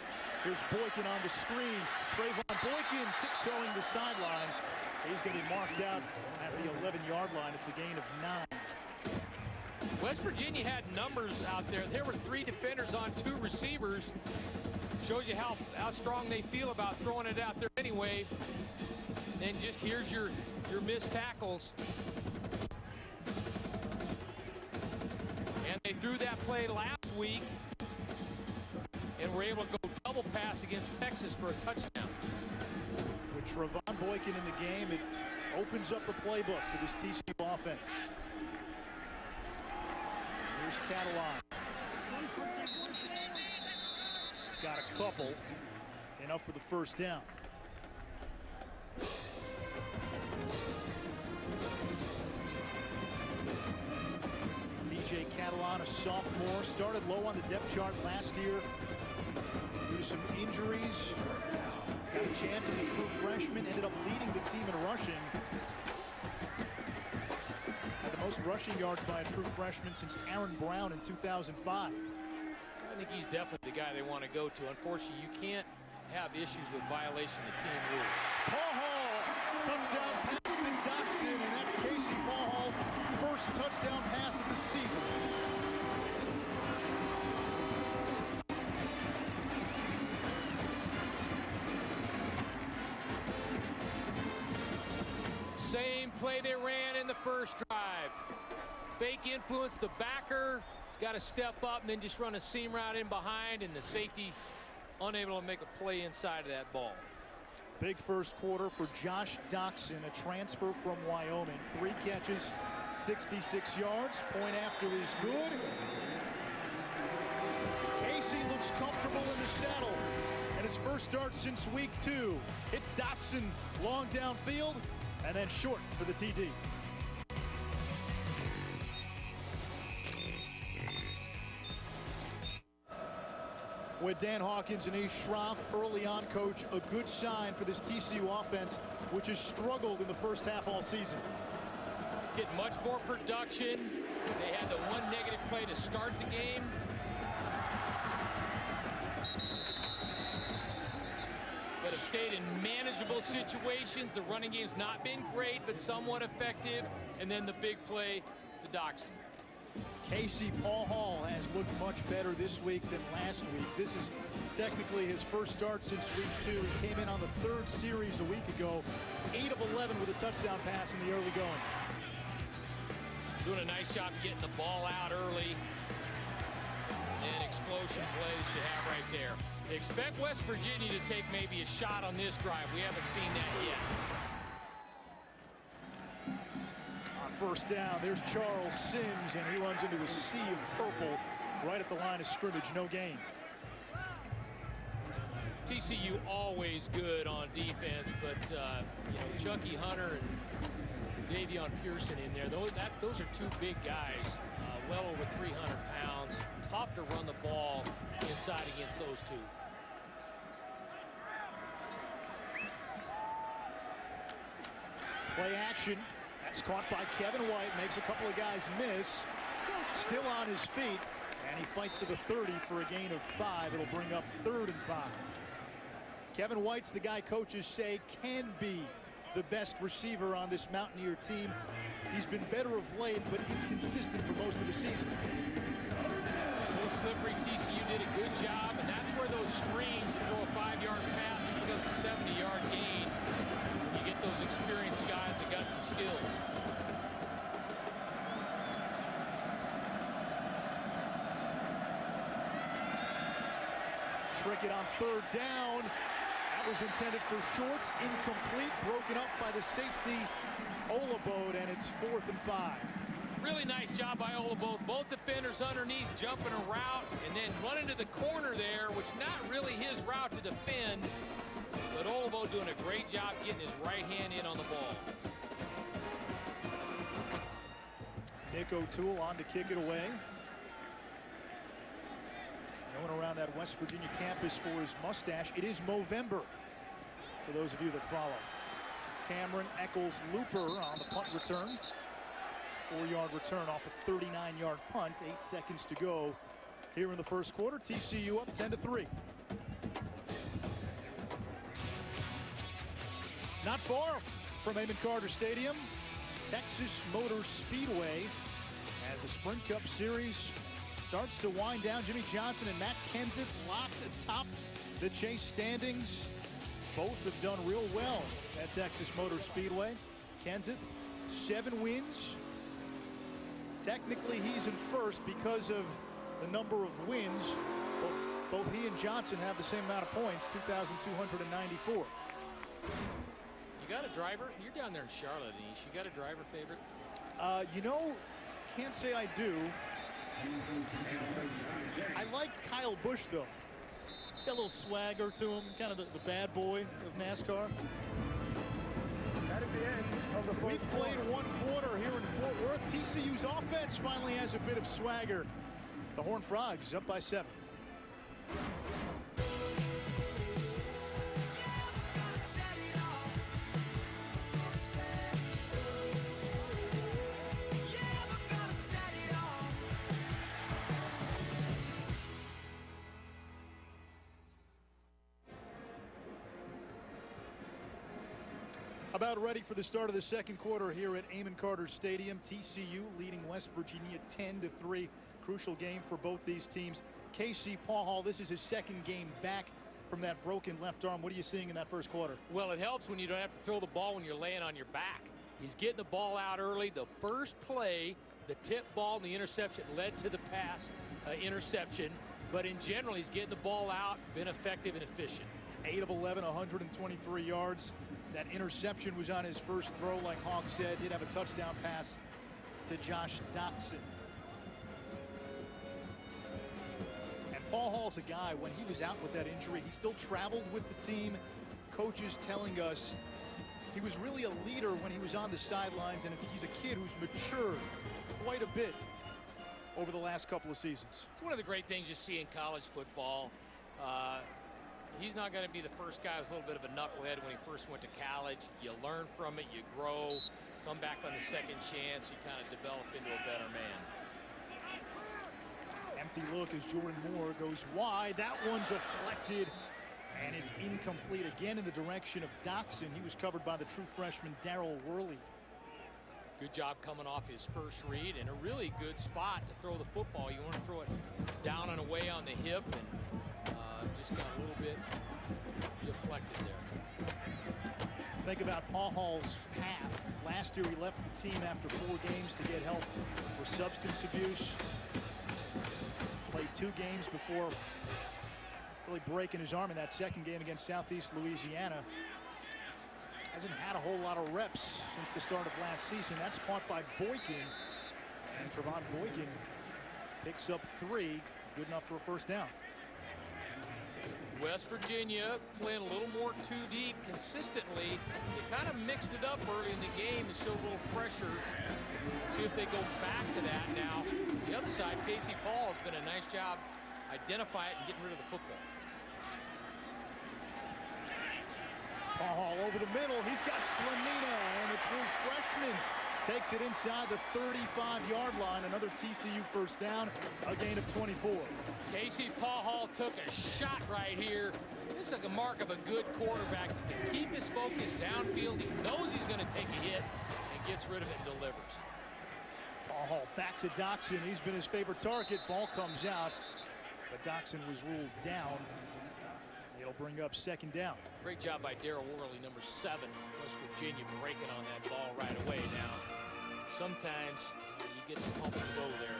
Here's Boykin on the screen. Trayvon Boykin tiptoeing the sideline. He's going to be marked out at the 11-yard line. It's a gain of 9. West Virginia had numbers out there. There were 3 defenders on 2 receivers. Shows you how strong they feel about throwing it out there anyway. And just here's your missed tackles. And they threw that play last week and were able to go double pass against Texas for a touchdown. With Trayvon Boykin in the game, it opens up the playbook for this TCU offense. Here's Catalan. Got a couple, enough for the first down. BJ Catalan, a sophomore, started low on the depth chart last year due to some injuries. Got a chance as a true freshman, ended up leading the team in rushing. Had the most rushing yards by a true freshman since Aaron Brown in 2005. I think he's definitely the guy they want to go to. Unfortunately, you can't have issues with violation of team rule. Paul Hall, touchdown pass to Dotson, and that's Casey Paul Hall's first touchdown pass of the season. Same play they ran in the first drive. Fake influence the backer. He's got to step up and then just run a seam route in behind, and the safety unable to make a play inside of that ball. Big first quarter for Josh Dotson, a transfer from Wyoming. 3 catches, 66 yards. Point after is good. Casey looks comfortable in the saddle. And his first start since week 2. It's Dotson long downfield and then short for the TD. With Dan Hawkins and Ish Schroff early on, coach, a good sign for this TCU offense, which has struggled in the first half all season. Get much more production. They had the 1 negative play to start the game. But have stayed in manageable situations. The running game's not been great, but somewhat effective. And then the big play to Dotson. Casey Paul Hall has looked much better this week than last week. This is technically his first start since week 2. He came in on the 3rd series a week ago. 8 of 11 with a touchdown pass in the early going. Doing a nice job getting the ball out early. And explosion plays you have right there. Expect West Virginia to take maybe a shot on this drive. We haven't seen that yet. First down, there's Charles Sims, and he runs into a sea of purple right at the line of scrimmage. No gain. TCU always good on defense, but you know, Chucky Hunter and Davion Pearson in there. Those are 2 big guys, well over 300 pounds. Tough to run the ball inside against those 2. Play action. That's caught by Kevin White, makes a couple of guys miss. Still on his feet, and he fights to the 30 for a gain of 5. It'll bring up 3rd and 5. Kevin White's the guy coaches say can be the best receiver on this Mountaineer team. He's been better of late, but inconsistent for most of the season. A little slippery. TCU did a good job, and that's where those screens to throw a 5-yard pass and you get the 70-yard gain. You get those experienced guys that got some skills. Trick it on 3rd down. That was intended for shorts. Incomplete. Broken up by the safety, Olabode, and it's 4th and 5. Really nice job by Olabode. Both defenders underneath jumping a route and then running to the corner there, which not really his route to defend. But Olabode doing a great job getting his right hand in on the ball. Nick O'Toole on to kick it away. Going around that West Virginia campus for his mustache. It is Movember, for those of you that follow. Cameron Eccles-Looper on the punt return. 4-yard return off a 39-yard punt. 8 seconds to go here in the first quarter. TCU up 10-3. Not far from Amon Carter Stadium, Texas Motor Speedway, as the Sprint Cup Series starts to wind down. Jimmy Johnson and Matt Kenseth locked atop the chase standings. Both have done real well at Texas Motor Speedway. Kenseth, 7 wins. Technically, he's in first because of the number of wins. Both he and Johnson have the same amount of points, 2,294. You got a driver? You're down there in Charlotte, Anish. You got a driver favorite? You know, can't say I do. I like Kyle Busch, though. He's got a little swagger to him, kind of the bad boy of NASCAR. That is the end of the first We've played quarter. 1 quarter here in Fort Worth. TCU's offense finally has a bit of swagger. The Horned Frogs up by 7. About ready for the start of the second quarter here at Amon Carter Stadium. TCU leading West Virginia 10-3. Crucial game for both these teams. Casey Paul, this is his second game back from that broken left arm. What are you seeing in that first quarter? Well, it helps when you don't have to throw the ball when you're laying on your back. He's getting the ball out early. The first play, the tip ball and the interception led to the pass interception. But in general, he's getting the ball out, been effective and efficient. 8 of 11, 123 yards. That interception was on his first throw, like Hawk said. Did have a touchdown pass to Josh Doxson. And Paul Hall's a guy, when he was out with that injury, he still traveled with the team. Coaches telling us he was really a leader when he was on the sidelines, and he's a kid who's matured quite a bit over the last couple of seasons. It's one of the great things you see in college football. He's not going to be the first guy who's a little bit of a knucklehead when he first went to college. You learn from it, you grow, come back on the second chance, you kind of develop into a better man. Empty look as Jordan Moore goes wide. That one deflected, and it's incomplete again in the direction of Doxson. He was covered by the true freshman Darrell Worley. Good job coming off his first read, and a really good spot to throw the football. You want to throw it down and away on the hip, and just got a little bit deflected there. Think about Paul Hall's path. Last year he left the team after 4 games to get help for substance abuse. Played 2 games before really breaking his arm in that second game against Southeast Louisiana. Hasn't had a whole lot of reps since the start of last season. That's caught by Boykin. And Trevon Boykin picks up 3. Good enough for a first down. West Virginia playing a little more too deep consistently. They kind of mixed it up early in the game and showed a little pressure. See if they go back to that now. The other side, Casey Paul has been a nice job identifying it and getting rid of the football. Paul Hall over the middle. He's got Slanina, and the true freshman takes it inside the 35-yard line. Another TCU first down, a gain of 24. Casey Paul Hall took a shot right here. This is like a mark of a good quarterback that can keep his focus downfield. He knows he's going to take a hit and gets rid of it and delivers. Paul Hall back to Doxson. He's been his favorite target. Ball comes out, but Doxson was ruled down. It'll bring up second down. Great job by Darrell Worley, number 7. West Virginia breaking on that ball right away. Now, sometimes you get the pump and go there.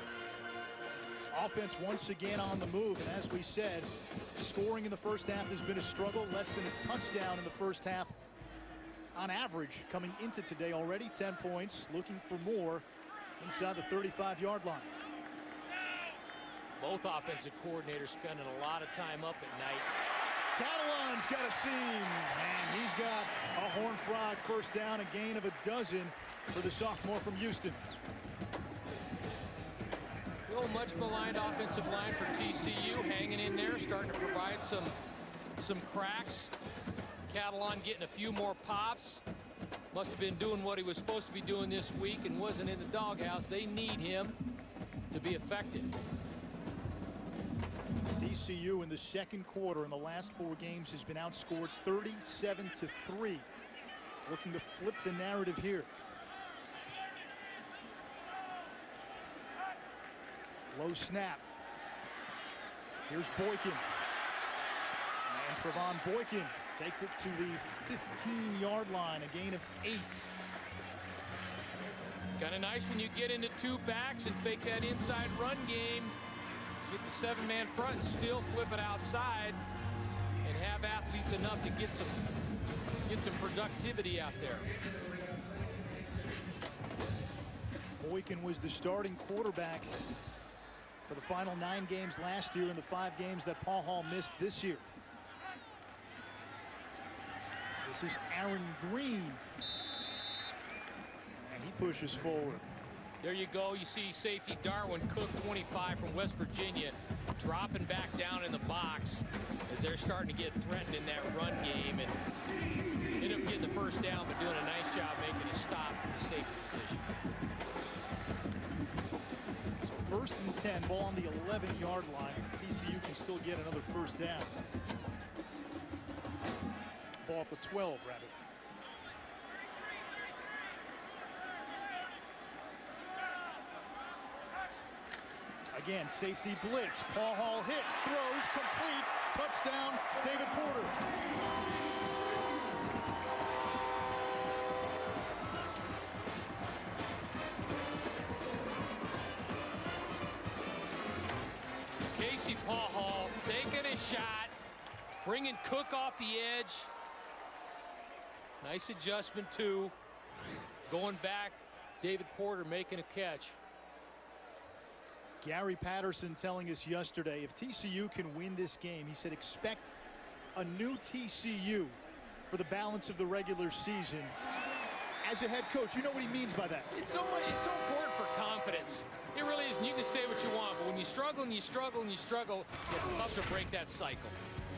Offense once again on the move, and as we said, scoring in the first half has been a struggle. Less than a touchdown in the first half on average coming into today. Already 10 points, looking for more inside the 35-yard line. Both offensive coordinators spending a lot of time up at night. Catalan's got a seam, and he's got a Horned Frog first down, a gain of 12 for the sophomore from Houston. The old much maligned offensive line for TCU hanging in there, starting to provide some cracks. Catalan getting a few more pops. Must have been doing what he was supposed to be doing this week and wasn't in the doghouse. They need him to be effective. TCU in the second quarter in the last 4 games has been outscored 37-3. Looking to flip the narrative here. Low snap. Here's Boykin. And Trevon Boykin takes it to the 15-yard line, a gain of 8. Kind of nice when you get into 2 backs and fake that inside run game. Gets a 7-man front and still flip it outside and have athletes enough to get some productivity out there. Boykin was the starting quarterback for the final 9 games last year and the 5 games that Paul Hall missed this year. This is Aaron Green. And he pushes forward. There you go. You see safety Darwin Cook, 25 from West Virginia, dropping back down in the box as they're starting to get threatened in that run game, and ended up getting the first down, but doing a nice job making a stop from the safety position. So 1st and 10, ball on the 11-yard line. TCU can still get another first down. Ball at the 12, rather. Again, safety blitz. Paul Hall hit, throws, complete, touchdown, David Porter. Casey Paul Hall taking a shot, bringing Cook off the edge. Nice adjustment too. Going back, David Porter making a catch. Gary Patterson telling us yesterday, if TCU can win this game, he said expect a new TCU for the balance of the regular season. As a head coach, you know what he means by that. It's so important for confidence. It really is. And you can say what you want, but when you struggle and you struggle and you struggle, it's tough to break that cycle.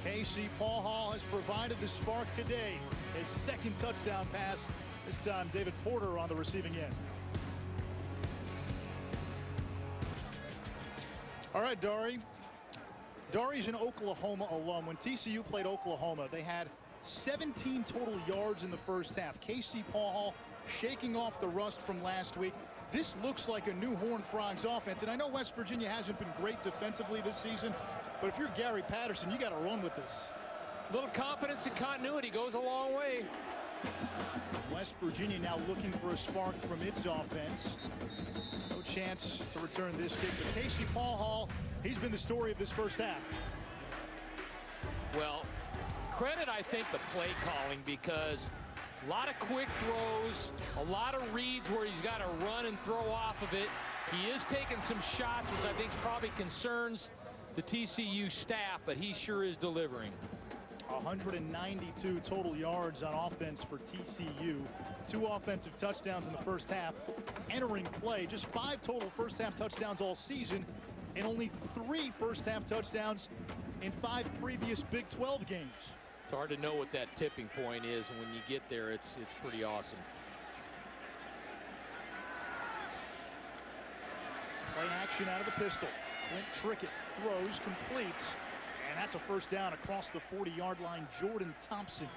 KC Paul Hall has provided the spark today. His 2nd touchdown pass. This time, David Porter on the receiving end. All right, Dari. Dari's an Oklahoma alum. When TCU played Oklahoma, they had 17 total yards in the first half. KC Paul Hall shaking off the rust from last week. This looks like a new Horned Frogs offense. And I know West Virginia hasn't been great defensively this season, but if you're Gary Patterson, you got to run with this. A little confidence and continuity goes a long way. West Virginia now looking for a spark from its offense. No chance to return this kick, but Casey Paul Hall, he's been the story of this first half. Well, credit, I think, the play calling, because a lot of quick throws, a lot of reads where he's got to run and throw off of it. He is taking some shots, which I think probably concerns the TCU staff, but he sure is delivering. 192 total yards on offense for TCU. 2 offensive touchdowns in the first half. Entering play, just 5 total first half touchdowns all season, and only 3 first half touchdowns in 5 previous Big 12 games. It's hard to know what that tipping point is, and when you get there, it's pretty awesome. Play action out of the pistol. Clint Trickett throws, completes, and that's a first down across the 40-yard line. Jordan Thompson.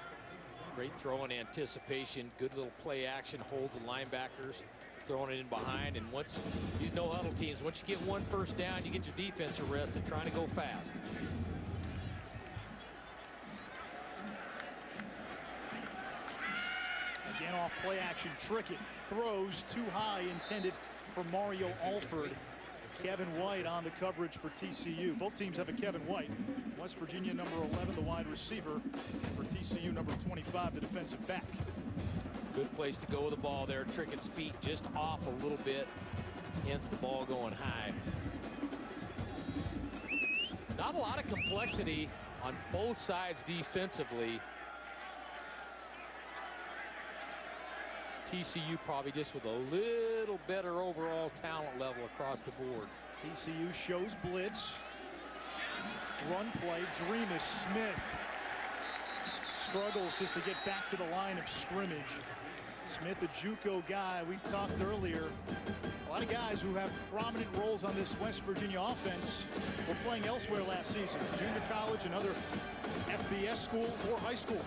Great throw in anticipation. Good little play action, holds the linebackers, throwing it in behind. And once these no-huddle teams, once you get 1 first down, you get your defense arrested trying to go fast. Again off play action, Trickett throws too high, intended for Mario Alford. Kevin White on the coverage for TCU. Both teams have a Kevin White. West Virginia number 11, the wide receiver. For TCU number 25, the defensive back. Good place to go with the ball there. Trickett's feet just off a little bit, hence the ball going high. Not a lot of complexity on both sides defensively. TCU probably just with a little better overall talent level across the board. TCU shows blitz. Run play. Dreamus Smith struggles just to get back to the line of scrimmage. Smith, a JUCO guy. We talked earlier. A lot of guys who have prominent roles on this West Virginia offense were playing elsewhere last season. Junior college, another FBS school, or high school.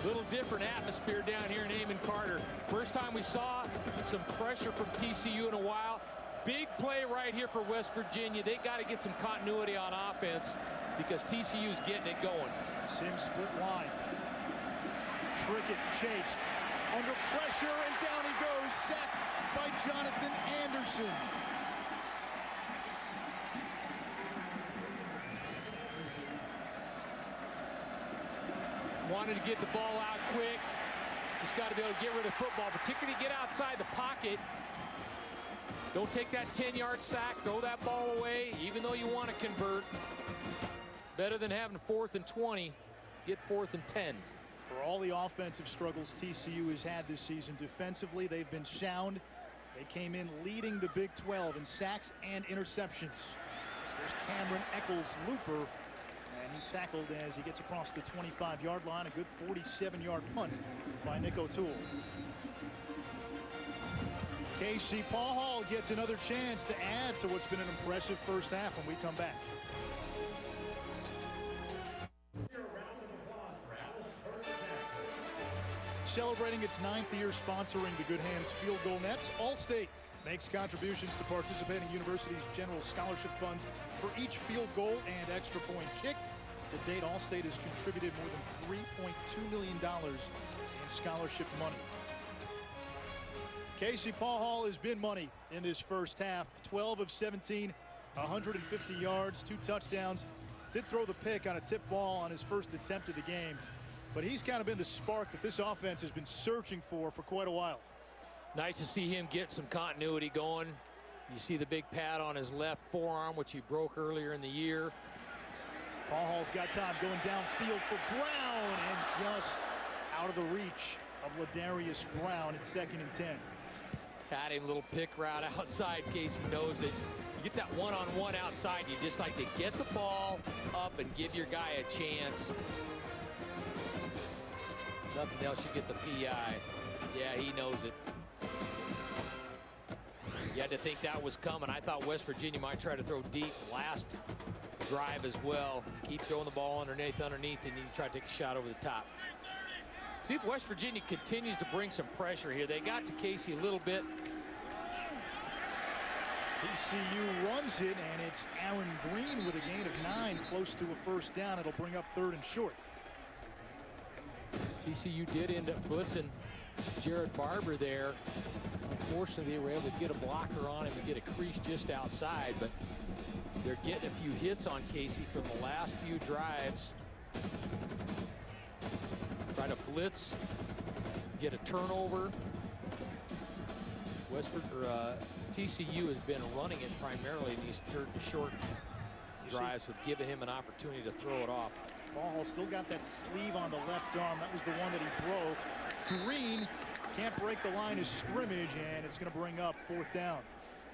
Little different atmosphere down here in Amon Carter. First time we saw some pressure from TCU in a while. Big play right here for West Virginia. They got to get some continuity on offense because TCU's getting it going. Sims split wide. Trickett chased. Under pressure, and down he goes, sacked by Jonathan Anderson. Wanted to get the ball out quick. Just got to be able to get rid of the football, particularly get outside the pocket. Don't take that 10-yard sack. Throw that ball away, even though you want to convert. Better than having 4th and 20. Get 4th and 10. For all the offensive struggles TCU has had this season, defensively they've been sound. They came in leading the Big 12 in sacks and interceptions. There's Cameron Eccles, looper, and he's tackled as he gets across the 25-yard line. A good 47-yard punt by Nick O'Toole. Casey Paul gets another chance to add to what's been an impressive first half when we come back. Celebrating its 9th year sponsoring the Good Hands Field Goal Nets, Allstate makes contributions to participating universities' general scholarship funds for each field goal and extra point kicked. To date, Allstate has contributed more than $3.2 million in scholarship money. Casey Paul has been money in this first half. 12 of 17, 150 yards, 2 touchdowns. Did throw the pick on a tip ball on his first attempt of the game. But he's kind of been the spark that this offense has been searching for quite a while. Nice to see him get some continuity going. You see the big pad on his left forearm, which he broke earlier in the year. Paul Hall's got time going downfield for Brown, and just out of the reach of Ladarius Brown at 2nd and 10. Had him a little pick route outside. Casey knows it. You get that one-on-one outside, you just like to get the ball up and give your guy a chance. Nothing else, you get the PI. Yeah, he knows it. You had to think that was coming. I thought West Virginia might try to throw deep last drive as well. You keep throwing the ball underneath, and then you try to take a shot over the top. See if West Virginia continues to bring some pressure here. They got to Casey a little bit. TCU runs it, and it's Aaron Green with a gain of 9, close to a first down. It'll bring up 3rd and short. TCU did end up blitzing Jared Barber there. Unfortunately, they were able to get a blocker on him and get a crease just outside, but they're getting a few hits on Casey from the last few drives. Try to blitz, get a turnover. TCU has been running it primarily in these 3rd and short drives, with giving him an opportunity to throw it off. Paul still got that sleeve on the left arm. That was the one that he broke. Green can't break the line of scrimmage, and it's going to bring up 4th down.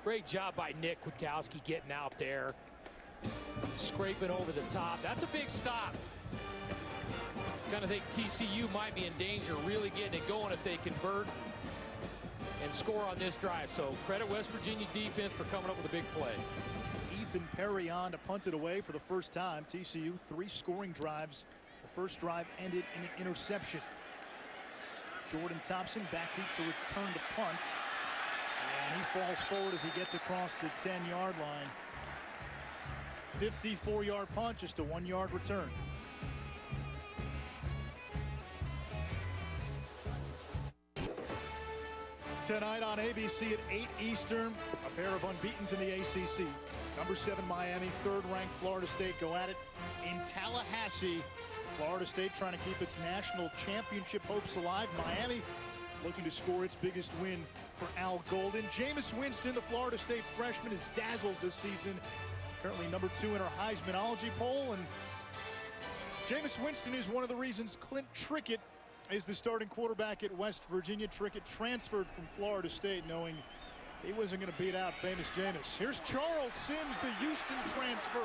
Great job by Nick Kwiatkowski getting out there, scraping over the top. That's a big stop. Kind of think TCU might be in danger really getting it going if they convert and score on this drive. So credit West Virginia defense for coming up with a big play. Ethan Perry on to punt it away for the first time. TCU 3 scoring drives. The first drive ended in an interception. Jordan Thompson back deep to return the punt. And he falls forward as he gets across the 10-yard line. 54-yard punt, just a 1-yard return. Tonight on ABC at 8 Eastern, a pair of unbeatens in the ACC. Number 7 Miami, 3rd ranked Florida State go at it in Tallahassee. Florida State trying to keep its national championship hopes alive. Miami looking to score its biggest win for Al Golden. Jameis Winston, the Florida State freshman, is dazzled this season. Currently number 2 in our Heismanology poll. And Jameis Winston is one of the reasons Clint Trickett is the starting quarterback at West Virginia. Trickett transferred from Florida State knowing he wasn't going to beat out famous Jameis. Here's Charles Sims, the Houston transfer.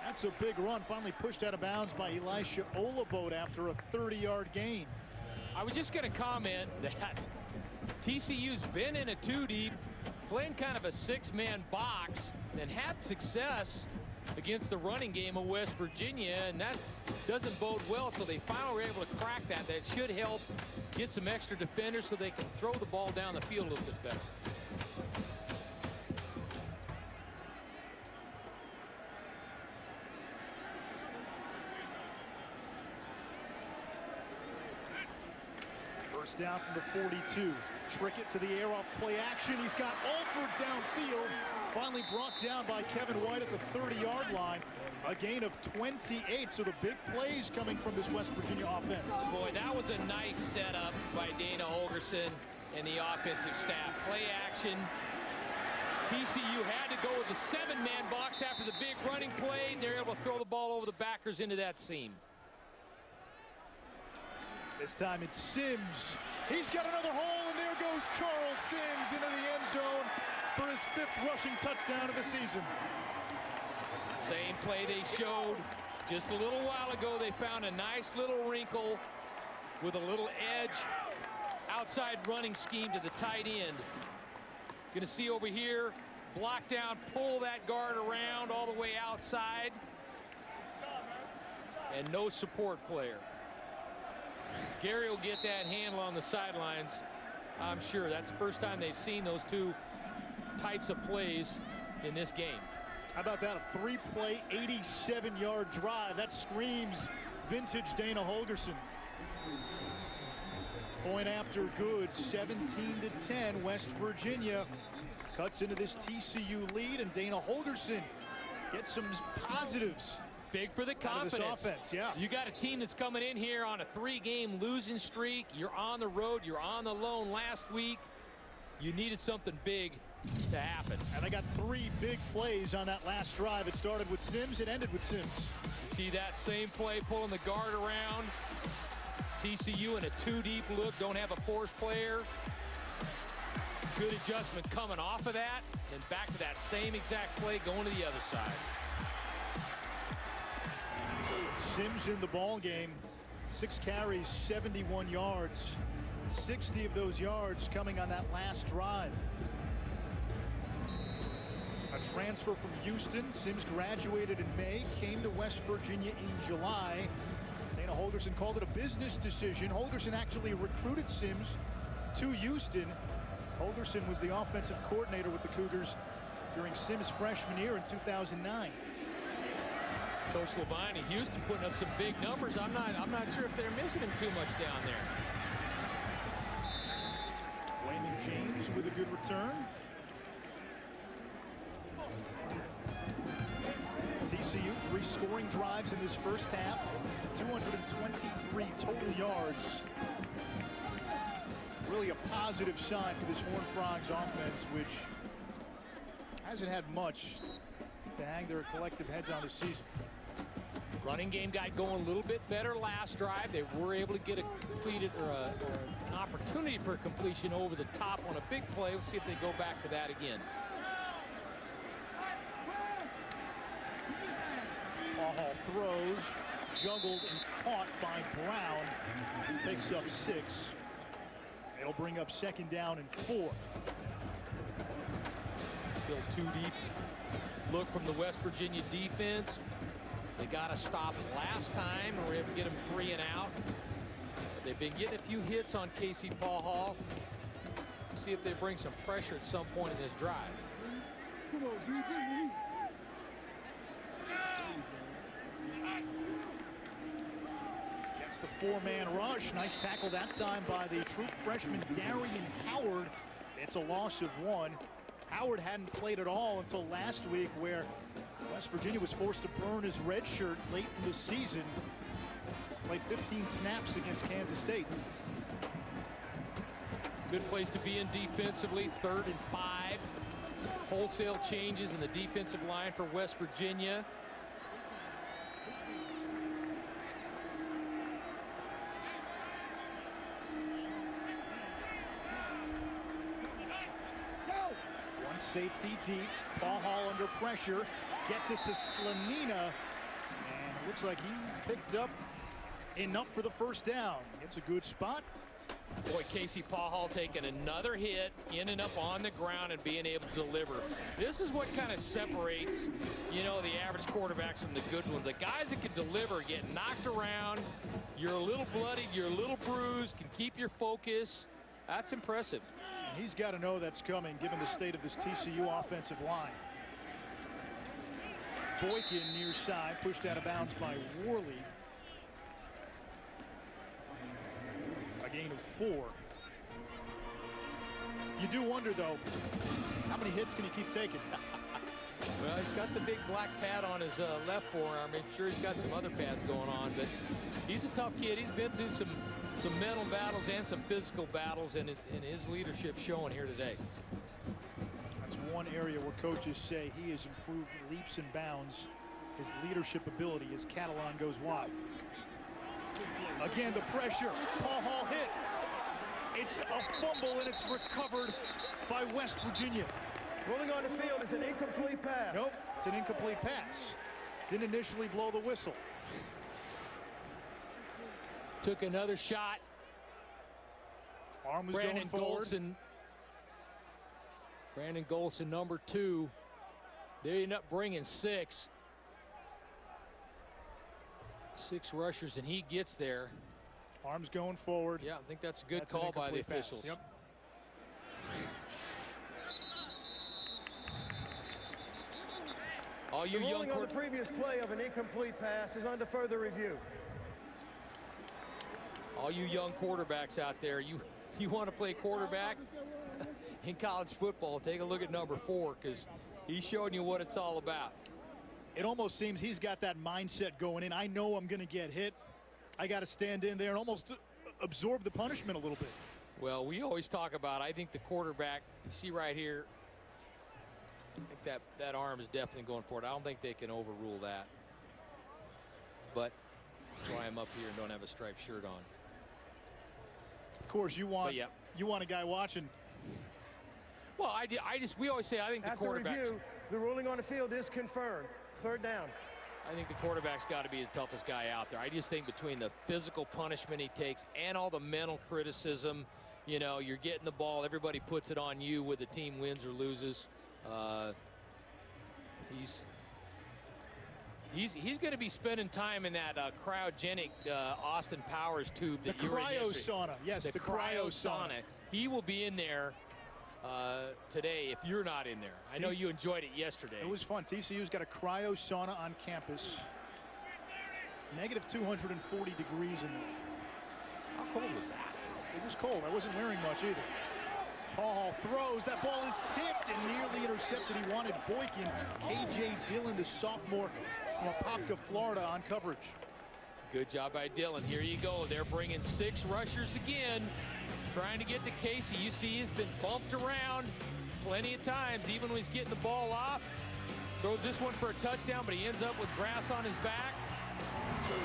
That's a big run, finally pushed out of bounds by Elisha Olabote after a 30-yard gain. I was just going to comment that TCU's been in a two-deep, playing kind of a six-man box, and had success against the running game of West Virginia, and that doesn't bode well, so they finally were able to crack that. That should help get some extra defenders so they can throw the ball down the field a little bit better. First down from the 42. Trickett to the air off play action. He's got Alford downfield. Finally brought down by Kevin White at the 30-yard line. A gain of 28. So the big plays coming from this West Virginia offense. Boy, that was a nice setup by Dana Holgorsen and the offensive staff. Play action. TCU had to go with the seven-man box after the big running play. They're able to throw the ball over the backers into that seam. This time it's Sims. He's got another hole, and there goes Charles Sims into the end zone for his 5th rushing touchdown of the season. Same play they showed just a little while ago. They found a nice little wrinkle with a little edge outside running scheme to the tight end. Going to see over here, block down, pull that guard around all the way outside, and no support player. Gary will get that handle on the sidelines, I'm sure. That's the first time they've seen those two types of plays in this game. How about that? A 3-play, 87-yard drive. That screams vintage Dana Holgorsen. Point after good, 17-10. West Virginia cuts into this TCU lead, and Dana Holgorsen gets some positives. Big for the confidence. Out of this offense, yeah. You got a team that's coming in here on a 3-game losing streak. You're on the road. You're on the loan last week. You needed something big to happen. And they got 3 big plays on that last drive. It started with Sims. It ended with Sims. You see that same play, pulling the guard around. TCU in a 2-deep look. Don't have a force player. Good adjustment coming off of that. Then back to that same exact play going to the other side. Sims in the ball game, 6 carries, 71 yards. 60 of those yards coming on that last drive. A transfer from Houston. Sims graduated in May, came to West Virginia in July. Dana Holgorsen called it a business decision. Holgorsen actually recruited Sims to Houston. Holgorsen was the offensive coordinator with the Cougars during Sims' freshman year in 2009. Coach Levine, Houston putting up some big numbers. I'm not sure if they're missing him too much down there. Wayman James with a good return. TCU 3 scoring drives in this first half. 223 total yards. Really a positive sign for this Horned Frogs offense, which hasn't had much to hang their collective heads on this season. Running game got going a little bit better last drive. They were able to get a completed or an opportunity for completion over the top on a big play. We'll see if they go back to that again. Hall throws, juggled and caught by Brown, who picks up 6. It'll bring up 2nd down and 4. Still 2 deep. Look from the West Virginia defense. They got a stop last time and were able to get them 3 and out. But they've been getting a few hits on Casey Paul Hall. See if they bring some pressure at some point in this drive. Gets the 4-man rush. Nice tackle that time by the true freshman Darian Howard. It's a loss of 1. Howard hadn't played at all until last week, where West Virginia was forced to burn his red shirt late in the season. Played 15 snaps against Kansas State. Good place to be in defensively. 3rd and 5. Wholesale changes in the defensive line for West Virginia. safety deep. Paul Hall under pressure. Gets it to Slanina. And it looks like he picked up enough for the first down. It's a good spot. Boy, Casey Paul Hall taking another hit in and up on the ground and being able to deliver. This is what kind of separates, you know, the average quarterbacks from the good ones. The guys that can deliver, get knocked around, you're a little bloodied, you're a little bruised, can keep your focus. That's impressive. And he's got to know that's coming given the state of this TCU offensive line. Boykin near side, pushed out of bounds by Worley. A gain of 4. You do wonder, though, how many hits can he keep taking? Well, he's got the big black pad on his left forearm. I'm sure he's got some other pads going on, but he's a tough kid. He's been through some mental battles and some physical battles, and his leadership showing here today. That's one area where coaches say he has improved leaps and bounds. His leadership ability as Catalan goes wide. Again, the pressure. Paul Hall hit. It's a fumble, and it's recovered by West Virginia. Rolling on the field is an incomplete pass. Nope, it's an incomplete pass. Didn't initially blow the whistle. Took another shot. Arm was going forward. Brandon Golson, number 2. They end up bringing 6. 6 rushers, and he gets there. Arms going forward. Yeah, I think that's a good call by the officials. Yep. All you young on the previous play of an incomplete pass is under further review. All you young quarterbacks out there, you want to play quarterback in college football, take a look at number 4, because he's showing you what it's all about. It almost seems he's got that mindset going in. I know I'm going to get hit. I got to stand in there and almost absorb the punishment a little bit. Well, we always talk about, I think the quarterback, you see right here, I think that arm is definitely going for it. I don't think they can overrule that. But that's why I'm up here and don't have a striped shirt on. Of course, you want a guy watching. Well, we always say I think the quarterback. After review, the ruling on the field is confirmed. 3rd down. I think the quarterback's got to be the toughest guy out there. I just think between the physical punishment he takes and all the mental criticism, you know, you're getting the ball, everybody puts it on you whether the team wins or loses. He's going to be spending time in that cryogenic Austin Powers tube. That the cryo sauna. Yes, the cryo sauna. He will be in there today if you're not in there. I know you enjoyed it yesterday. It was fun. TCU's got a cryo sauna on campus. Negative 240 degrees in there. How cold was that? It was cold. I wasn't wearing much either. Paul Hall throws. That ball is tipped and nearly intercepted. He wanted Boykin. KJ Dillon, the sophomore from Apopka, Florida, on coverage. Good job by Dillon. Here you go. They're bringing 6 rushers again. Trying to get to Casey. You see he's been bumped around plenty of times, even when he's getting the ball off. Throws this one for a touchdown, but he ends up with grass on his back.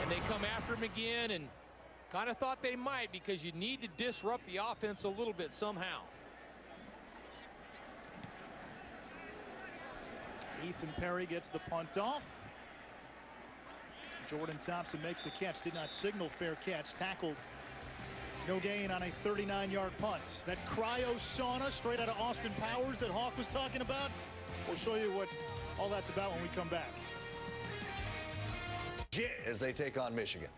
And they come after him again, and kind of thought they might, because you need to disrupt the offense a little bit somehow. Ethan Perry gets the punt off. Jordan Thompson makes the catch. Did not signal fair catch. Tackled. No gain on a 39-yard punt. That cryo sauna straight out of Austin Powers that Hawk was talking about. We'll show you what all that's about when we come back. As they take on Michigan.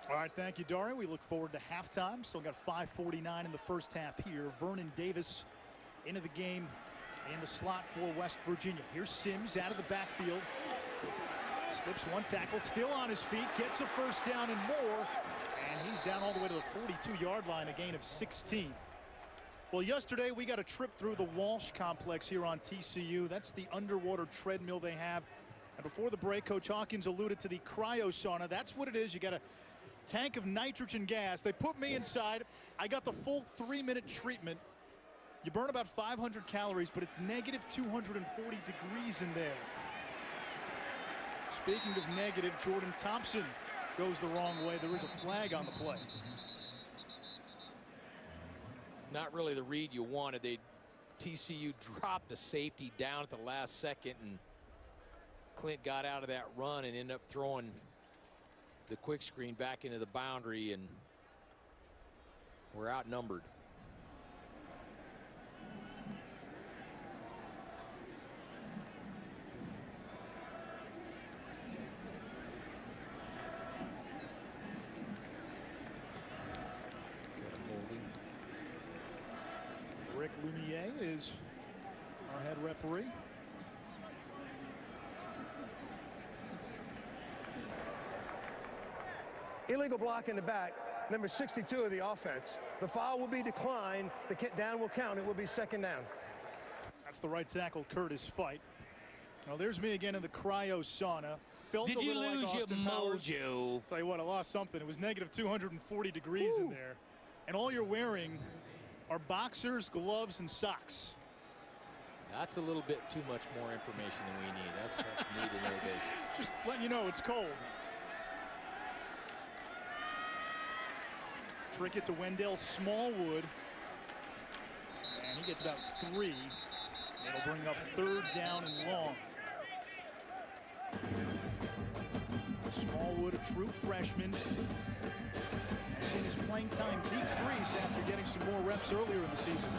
All right, thank you, Dari. We look forward to halftime. Still got 5:49 in the first half here. Vernon Davis into the game in the slot for West Virginia. Here's Sims out of the backfield. Slips one tackle, still on his feet, gets a first down and more, and he's down all the way to the 42-yard line, a gain of 16. Well, yesterday we got a trip through the Walsh complex here on TCU. That's the underwater treadmill they have. And before the break, Coach Hawkins alluded to the cryo sauna. That's what it is. You got a tank of nitrogen gas. They put me inside. I got the full 3-minute treatment. You burn about 500 calories, but it's negative 240 degrees in there. Speaking of negative, Jordan Thompson goes the wrong way. There is a flag on the play. Not really the read you wanted. TCU dropped the safety down at the last second, and Clint got out of that run and ended up throwing the quick screen back into the boundary, and we're outnumbered. Rick Lumiere is our head referee. Illegal block in the back, number 62 of the offense. The foul will be declined. The down will count. It will be second down. That's the right tackle, Curtis Fight. Now there's me again in the cryo sauna. Felt Did a you little lose like Austin your Powers. mojo? Tell you what, I lost something. It was negative 240 degrees in there. And all you're wearing are boxers, gloves, and socks. That's a little bit too much more information than we need. That's need to know this. Just letting you know it's cold. Trick it to Wendell Smallwood. And he gets about 3. It'll bring up third down and long. Smallwood, a true freshman. Seen his playing time decrease after getting some more reps earlier in the season.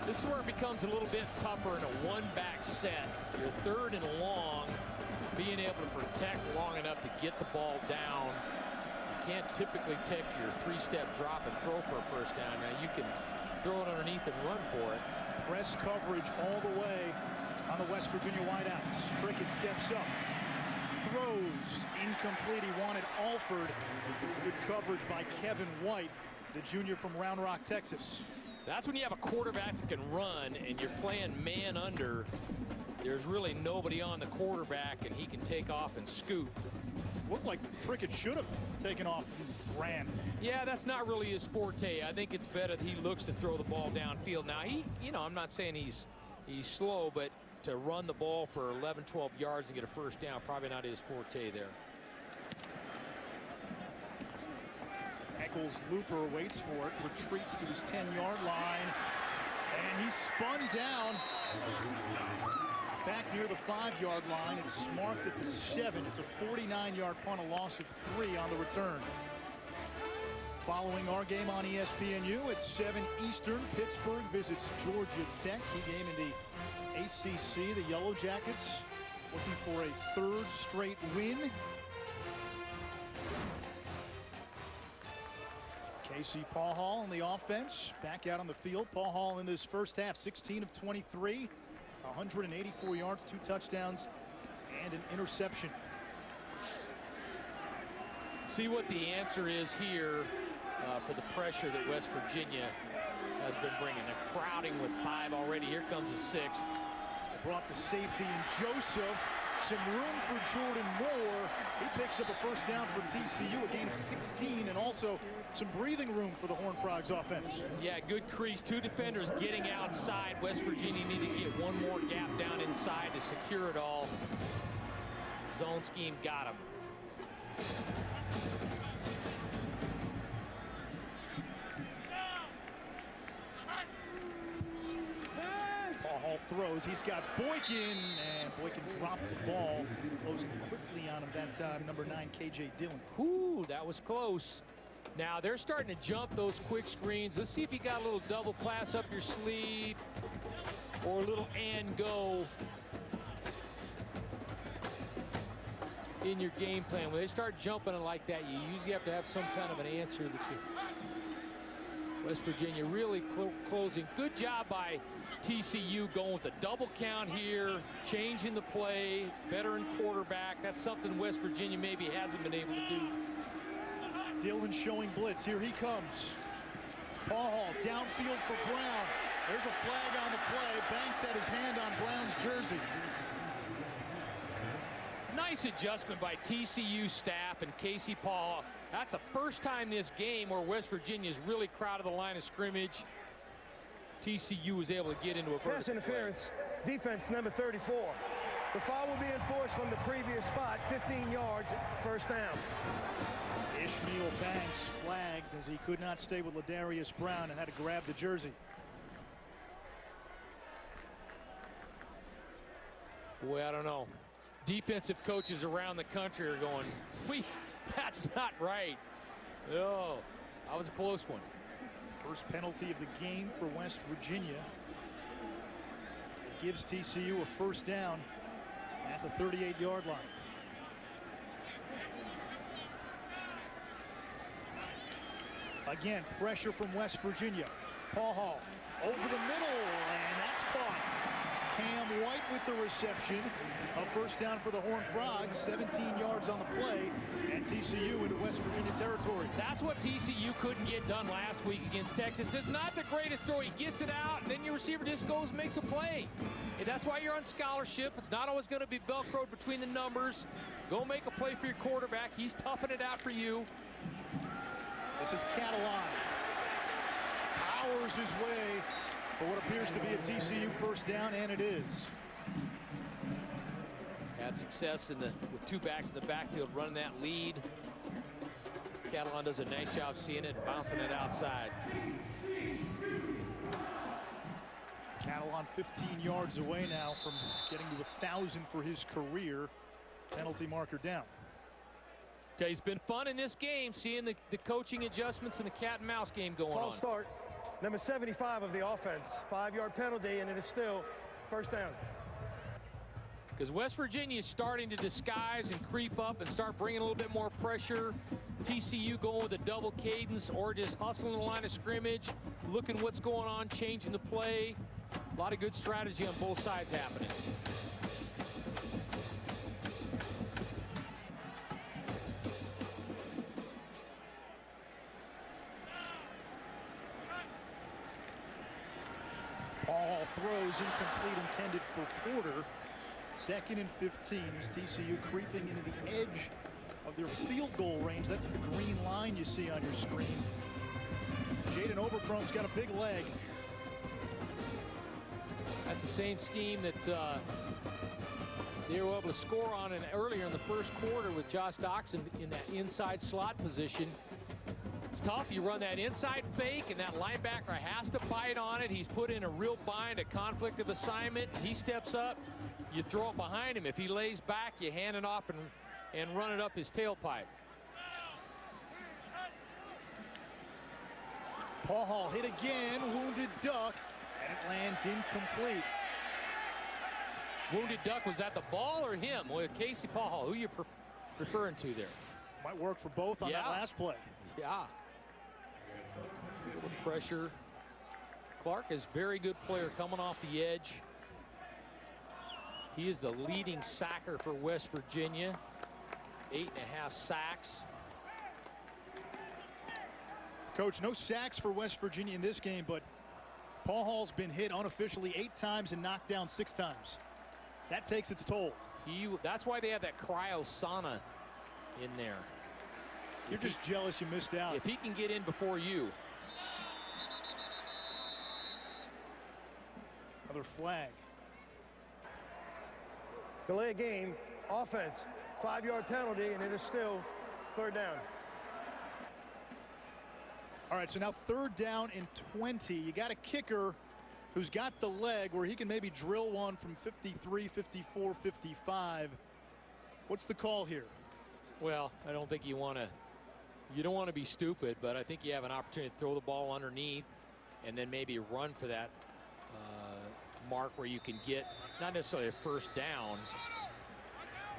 This is where it becomes a little bit tougher in a one-back set. Your third and long, being able to protect long enough to get the ball down. You can't typically take your 3-step drop and throw for a first down. Now you can throw it underneath and run for it. Press coverage all the way on the West Virginia wideouts. Trickett steps up. Throws incomplete. He wanted Alford. Good coverage by Kevin White, the junior from Round Rock, Texas. That's when you have a quarterback that can run and you're playing man under. There's really nobody on the quarterback and he can take off and scoot. Looked like Trickett should have taken off and ran. Yeah, that's not really his forte. I think it's better that he looks to throw the ball downfield. Now I'm not saying he's slow, but to run the ball for 11, 12 yards and get a first down, probably not his forte there. Eccles Looper waits for it, retreats to his 10-yard line, and he's spun down back near the 5-yard line. It's marked at the 7. It's a 49-yard punt, a loss of 3 on the return. Following our game on ESPNU at 7 Eastern, Pittsburgh visits Georgia Tech. Key game in the ACC. The Yellow Jackets looking for a 3rd straight win. Casey Paul Hall on the offense, back out on the field. Paul Hall in this first half, 16 of 23, 184 yards, 2 touchdowns, and an interception. See what the answer is here for the pressure that West Virginia has been bringing. They're crowding with 5 already. Here comes a 6th. Brought the safety in Joseph. Some room for Jordan Moore. He picks up a first down for TCU, a gain of 16, and also some breathing room for the Horned Frogs offense. Yeah, good crease. 2 defenders getting outside. West Virginia need to get one more gap down inside to secure it all. Zone scheme got him. Hall throws. He's got Boykin, and Boykin dropped the ball. Closing quickly on him that time, number 9, KJ Dillon. Ooh, that was close. Now they're starting to jump those quick screens. Let's see if you got a little double pass up your sleeve or a little and go in your game plan. When they start jumping it like that, you usually have to have some kind of an answer. That's West Virginia really closing. Good job by TCU going with a double count here, changing the play, veteran quarterback. That's something West Virginia maybe hasn't been able to do. Dillon showing blitz. Here he comes. Paul Hall downfield for Brown. There's a flag on the play. Banks had his hand on Brown's jersey. Nice adjustment by TCU staff and Casey Paul. That's the first time this game where West Virginia's really crowded the line of scrimmage. TCU was able to get into a pass interference. Defense number 34. The foul will be enforced from the previous spot, 15 yards, first down. Ishmael Banks flagged as he could not stay with Ladarius Brown and had to grab the jersey. Boy, I don't know. Defensive coaches around the country are going, that's not right. Oh, that was a close one. First penalty of the game for West Virginia. It gives TCU a first down at the 38-yard line. Again, pressure from West Virginia. Paul Hall over the middle, and that's caught. Cam White with the reception. A first down for the Horned Frogs, 17 yards on the play, and TCU into West Virginia territory. That's what TCU couldn't get done last week against Texas. It's not the greatest throw. He gets it out, and then your receiver just goes and makes a play. And that's why you're on scholarship. It's not always going to be Velcroed between the numbers. Go make a play for your quarterback. He's toughing it out for you. This is Catalan. Powers his way for what appears to be a TCU first down, and it is. Had success with two backs in the backfield running that lead. Catalan does a nice job seeing it and bouncing it outside. Catalan 15 yards away now from getting to 1,000 for his career. Penalty marker down. It's been fun in this game seeing the coaching adjustments and the cat and mouse game going on. False start. Number 75 of the offense. 5-yard penalty, and it is still first down. Because West Virginia is starting to disguise and creep up and start bringing a little bit more pressure. TCU going with a double cadence or just hustling the line of scrimmage, looking what's going on, changing the play. A lot of good strategy on both sides happening. Paul throws incomplete, intended for Porter. 2nd and 15 as TCU creeping into the edge of their field goal range. That's the green line you see on your screen. Jaden Overcrome's got a big leg. That's the same scheme that they were able to score on earlier in the first quarter with Josh Doxson in that inside slot position. It's tough. You run that inside fake, and that linebacker has to bite on it. He's put in a real bind, a conflict of assignment. He steps up. You throw it behind him. If he lays back, you hand it off and run it up his tailpipe. Paul Hall hit again, wounded duck, and it lands incomplete. Wounded duck, was that the ball or him? Well, Casey Paul Hall, who you referring to there? Might work for both on that last play. Yeah. Good pressure. Clark is a very good player coming off the edge. He is the leading sacker for West Virginia. 8.5 sacks. Coach, no sacks for West Virginia in this game, but Paul Hall's been hit unofficially 8 times and knocked down 6 times. That takes its toll. That's why they have that cryo sauna in there. You're just jealous you missed out. If he can get in before you. Another flag. Delay game, offense, 5-yard penalty, and it is still third down. All right, so now 3rd down and 20. You got a kicker who's got the leg where he can maybe drill one from 53, 54, 55. What's the call here? Well, I don't think you don't want to be stupid, but I think you have an opportunity to throw the ball underneath and then maybe run for that mark where you can get not necessarily a first down,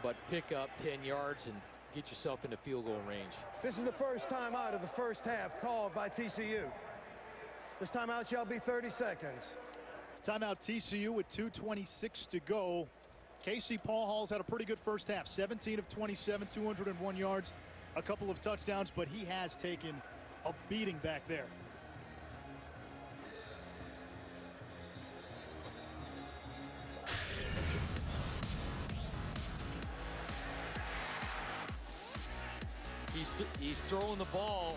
but pick up 10 yards and get yourself into field goal range. This is the first timeout of the first half called by TCU. This timeout shall be 30 seconds. Timeout TCU with 2:26 to go. Casey Paul Hall's had a pretty good first half. 17 of 27, 201 yards, a couple of touchdowns, but he has taken a beating back there. He's throwing the ball,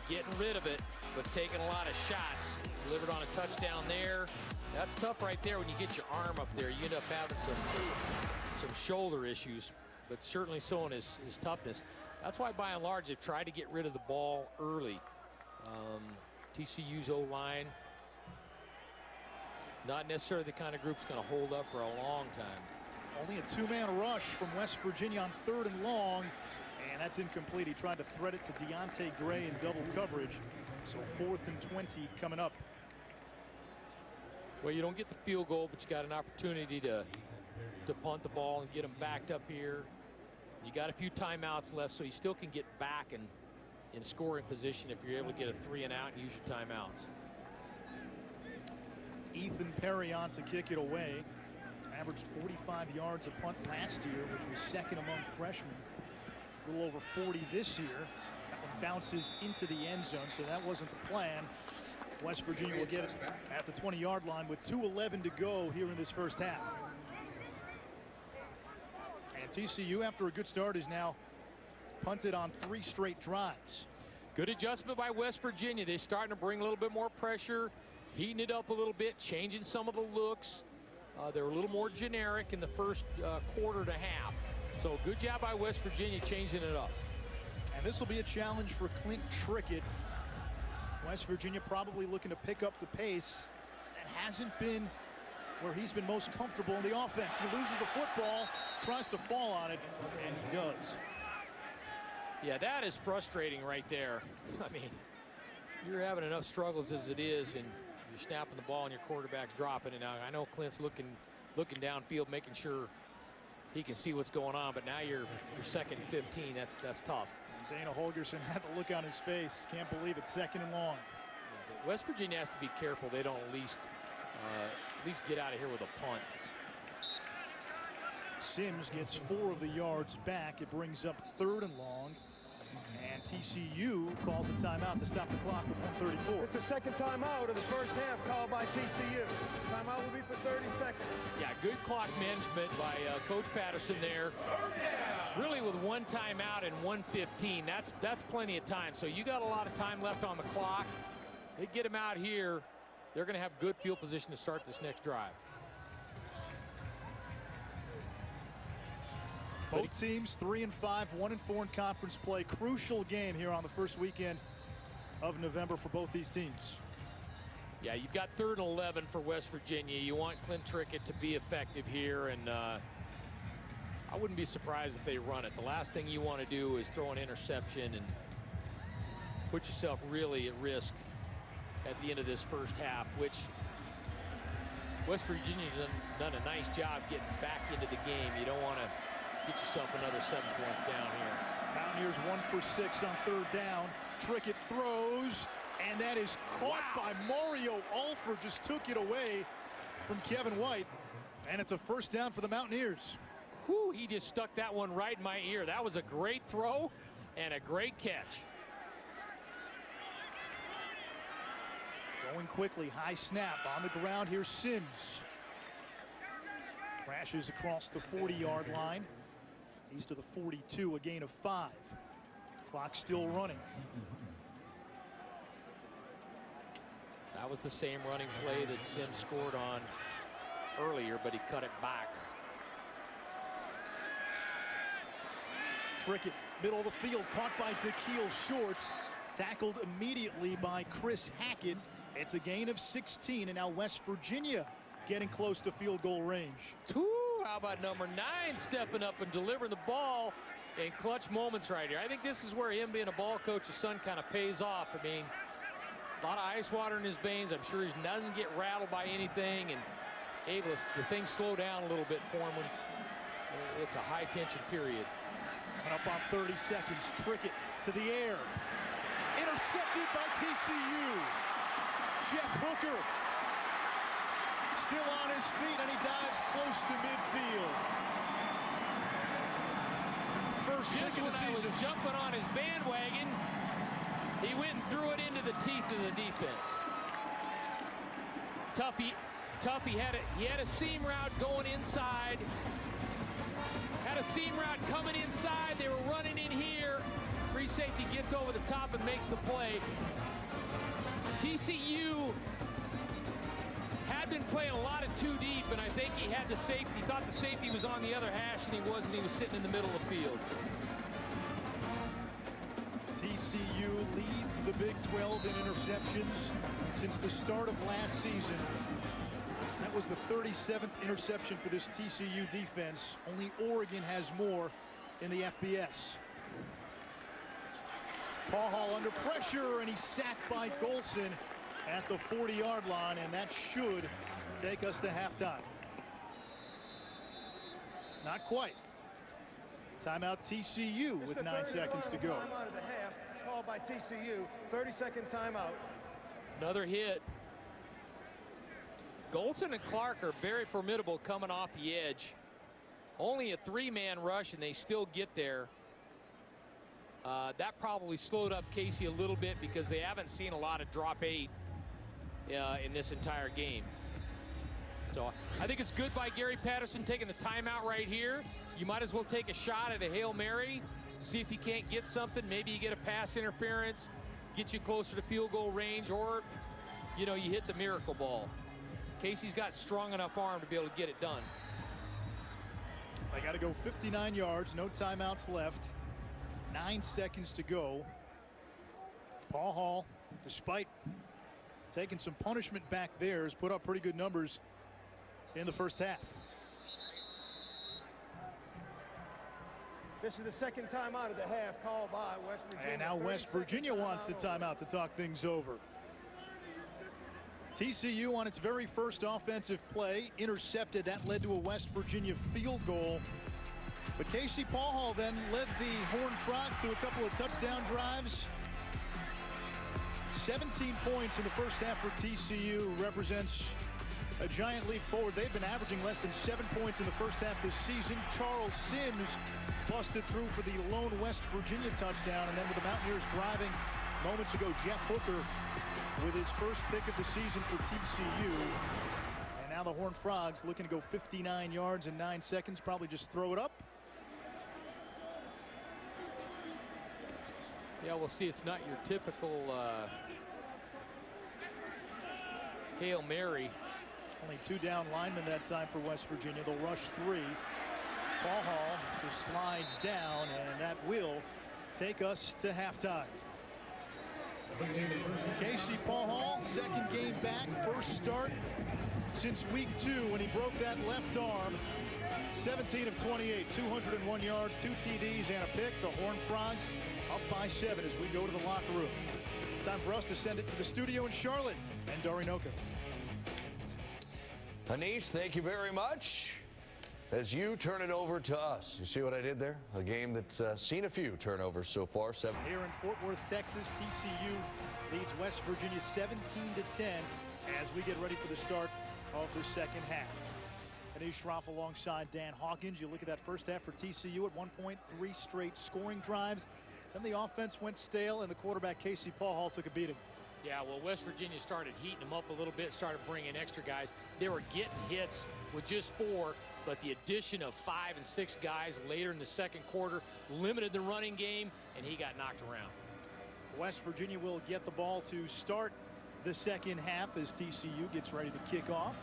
getting rid of it, but taking a lot of shots. Delivered on a touchdown there. That's tough right there when you get your arm up there. You end up having some shoulder issues, but certainly so in his toughness. That's why, by and large, they've tried to get rid of the ball early. TCU's O-line, not necessarily the kind of group's going to hold up for a long time. Only a two-man rush from West Virginia on 3rd and long, and that's incomplete. He tried to thread it to Deontay Gray in double coverage. So 4th and 20 coming up. Well, you don't get the field goal, but you got an opportunity to punt the ball and get them backed up here. You got a few timeouts left, so you still can get back and in scoring position if you're able to get a 3 and out and use your timeouts. Ethan Perry on to kick it away. Averaged 45 yards a punt last year, which was 2nd among freshmen. A little over 40 this year. That one bounces into the end zone, so that wasn't the plan. West Virginia will get it at the 20-yard line with 2:11 to go here in this first half. And TCU, after a good start, is now punted on 3 straight drives. Good adjustment by West Virginia. They're starting to bring a little bit more pressure, heating it up a little bit, changing some of the looks. They're a little more generic in the first quarter to half. So good job by West Virginia changing it up. And this will be a challenge for Clint Trickett. West Virginia probably looking to pick up the pace. That hasn't been where he's been most comfortable in the offense. He loses the football, tries to fall on it, and he does. Yeah, that is frustrating right there. I mean, you're having enough struggles as it is, and you're snapping the ball and your quarterback's dropping it. Now, I know Clint's looking downfield, making sure he can see what's going on, but now you're 2nd and 15. That's tough. And Dana Holgerson had the look on his face. Can't believe it's 2nd and long. Yeah, West Virginia has to be careful they don't at least get out of here with a punt. Sims gets 4 of the yards back. It brings up 3rd and long. And TCU calls a timeout to stop the clock with 1:34. It's the 2nd timeout of the first half called by TCU. Timeout will be for 30 seconds. Yeah, good clock management by Coach Patterson there. Really, with 1 timeout and 1:15, that's plenty of time. So you got a lot of time left on the clock. They get them out here, they're going to have good field position to start this next drive. Both teams 3-5, 1-4 in conference play. Crucial game here on the first weekend of November for both these teams. Yeah, you've got 3rd and 11 for West Virginia. You want Clint Trickett to be effective here, and I wouldn't be surprised if they run it. The last thing you want to do is throw an interception and put yourself really at risk at the end of this first half, which West Virginia done a nice job getting back into the game. You don't want to get yourself another 7 points down here. Mountaineers 1 for 6 on 3rd down. Trickett throws, and that is caught by Mario Alford. Just took it away from Kevin White, and it's a 1st down for the Mountaineers. Whew, he just stuck that one right in my ear. That was a great throw and a great catch. Going quickly, high snap on the ground. Here's Sims. Crashes across the 40-yard line. He's to the 42, a gain of 5. Clock still running. That was the same running play that Sims scored on earlier, but he cut it back. Trickett, middle of the field, caught by Dakeil Shorts. Tackled immediately by Chris Hackett. It's a gain of 16, and now West Virginia getting close to field goal range. How about number 9 stepping up and delivering the ball in clutch moments right here? I think this is where him being a ball coach's son kind of pays off. I mean, a lot of ice water in his veins. I'm sure he doesn't get rattled by anything and able to the things slow down a little bit for him when it's a high tension period. Coming up on 30 seconds, Trickett to the air. Intercepted by TCU. Jeff Hooker still on his feet, and he dives close to midfield. First pick of the season. Was jumping on his bandwagon, he went and threw it into the teeth of the defense. Tuffy had a seam route going inside. Had a seam route coming inside. They were running in here. Free safety gets over the top and makes the play. TCU had been playing a lot of 2 deep, and I think he had the safety. Thought the safety was on the other hash, and he wasn't. He was sitting in the middle of the field. TCU leads the Big 12 in interceptions since the start of last season. That was the 37th interception for this TCU defense. Only Oregon has more in the FBS. Paul Hall under pressure, and he's sacked by Golson at the 40-yard line, and that should take us to halftime. Not quite. Timeout TCU with 9 seconds to go. Timeout of the half called by TCU. 30-second timeout. Another hit. Golson and Clark are very formidable coming off the edge. Only a 3-man rush, and they still get there. That probably slowed up Casey a little bit because they haven't seen a lot of drop 8 in this entire game. So I think it's good by Gary Patterson taking the timeout right here. You might as well take a shot at a Hail Mary, see if you can't get something. Maybe you get a pass interference, get you closer to field goal range, or you hit the miracle ball. Casey's got strong enough arm to be able to get it done. I got to go 59 yards, no timeouts left. 9 seconds to go. Paul Hall, despite taking some punishment back there, has put up pretty good numbers in the first half. This is the second timeout of the half called by West Virginia. And now West Virginia wants the timeout to talk things over. TCU on its very first offensive play intercepted. That led to a West Virginia field goal. But Casey Paul Hall then led the Horned Frogs to a couple of touchdown drives. 17 points in the first half for TCU represents a giant leap forward. They've been averaging less than 7 points in the first half this season. Charles Sims busted through for the lone West Virginia touchdown. And then with the Mountaineers driving moments ago, Jeff Hooker with his first pick of the season for TCU. And now the Horned Frogs looking to go 59 yards in 9 seconds. Probably just throw it up. Yeah, we'll see. It's not your typical Hail Mary. Only 2 down linemen that time for West Virginia. They'll rush 3. Paul Hall just slides down, and that will take us to halftime. Casey Paul Hall, second game back, first start since week 2 when he broke that left arm. 17 of 28, 201 yards, 2 TDs, and a pick. The Horned Frogs up by 7 as we go to the locker room. Time for us to send it to the studio in Charlotte and Dorinoka. Anish, thank you very much. As you turn it over to us. You see what I did there? A game that's seen a few turnovers so far. Here in Fort Worth, Texas, TCU leads West Virginia 17-10 as we get ready for the start of the second half. Anish Shroff alongside Dan Hawkins. You look at that first half for TCU at 1 point, 3 straight scoring drives. Then the offense went stale, and the quarterback, Casey Paul Hall, took a beating. Yeah, well, West Virginia started heating them up a little bit, started bringing extra guys. They were getting hits with just 4, but the addition of 5 and 6 guys later in the second quarter limited the running game, and he got knocked around. West Virginia will get the ball to start the second half as TCU gets ready to kick off.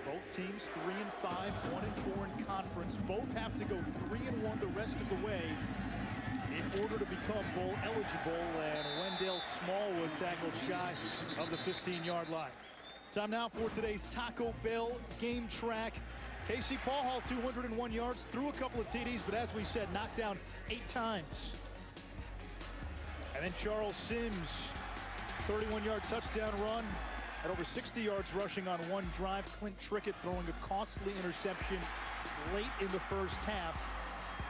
Both teams 3-5, 1-4 in conference. Both have to go 3-1 the rest of the way in order to become bowl eligible. And Wendell Smallwood tackled shy of the 15-yard line. Time now for today's Taco Bell game track. Casey Paul Hall, 201 yards, threw a couple of TDs, but as we said, knocked down 8 times. And then Charles Sims, 31-yard touchdown run. At over 60 yards rushing on 1 drive. Clint Trickett throwing a costly interception late in the first half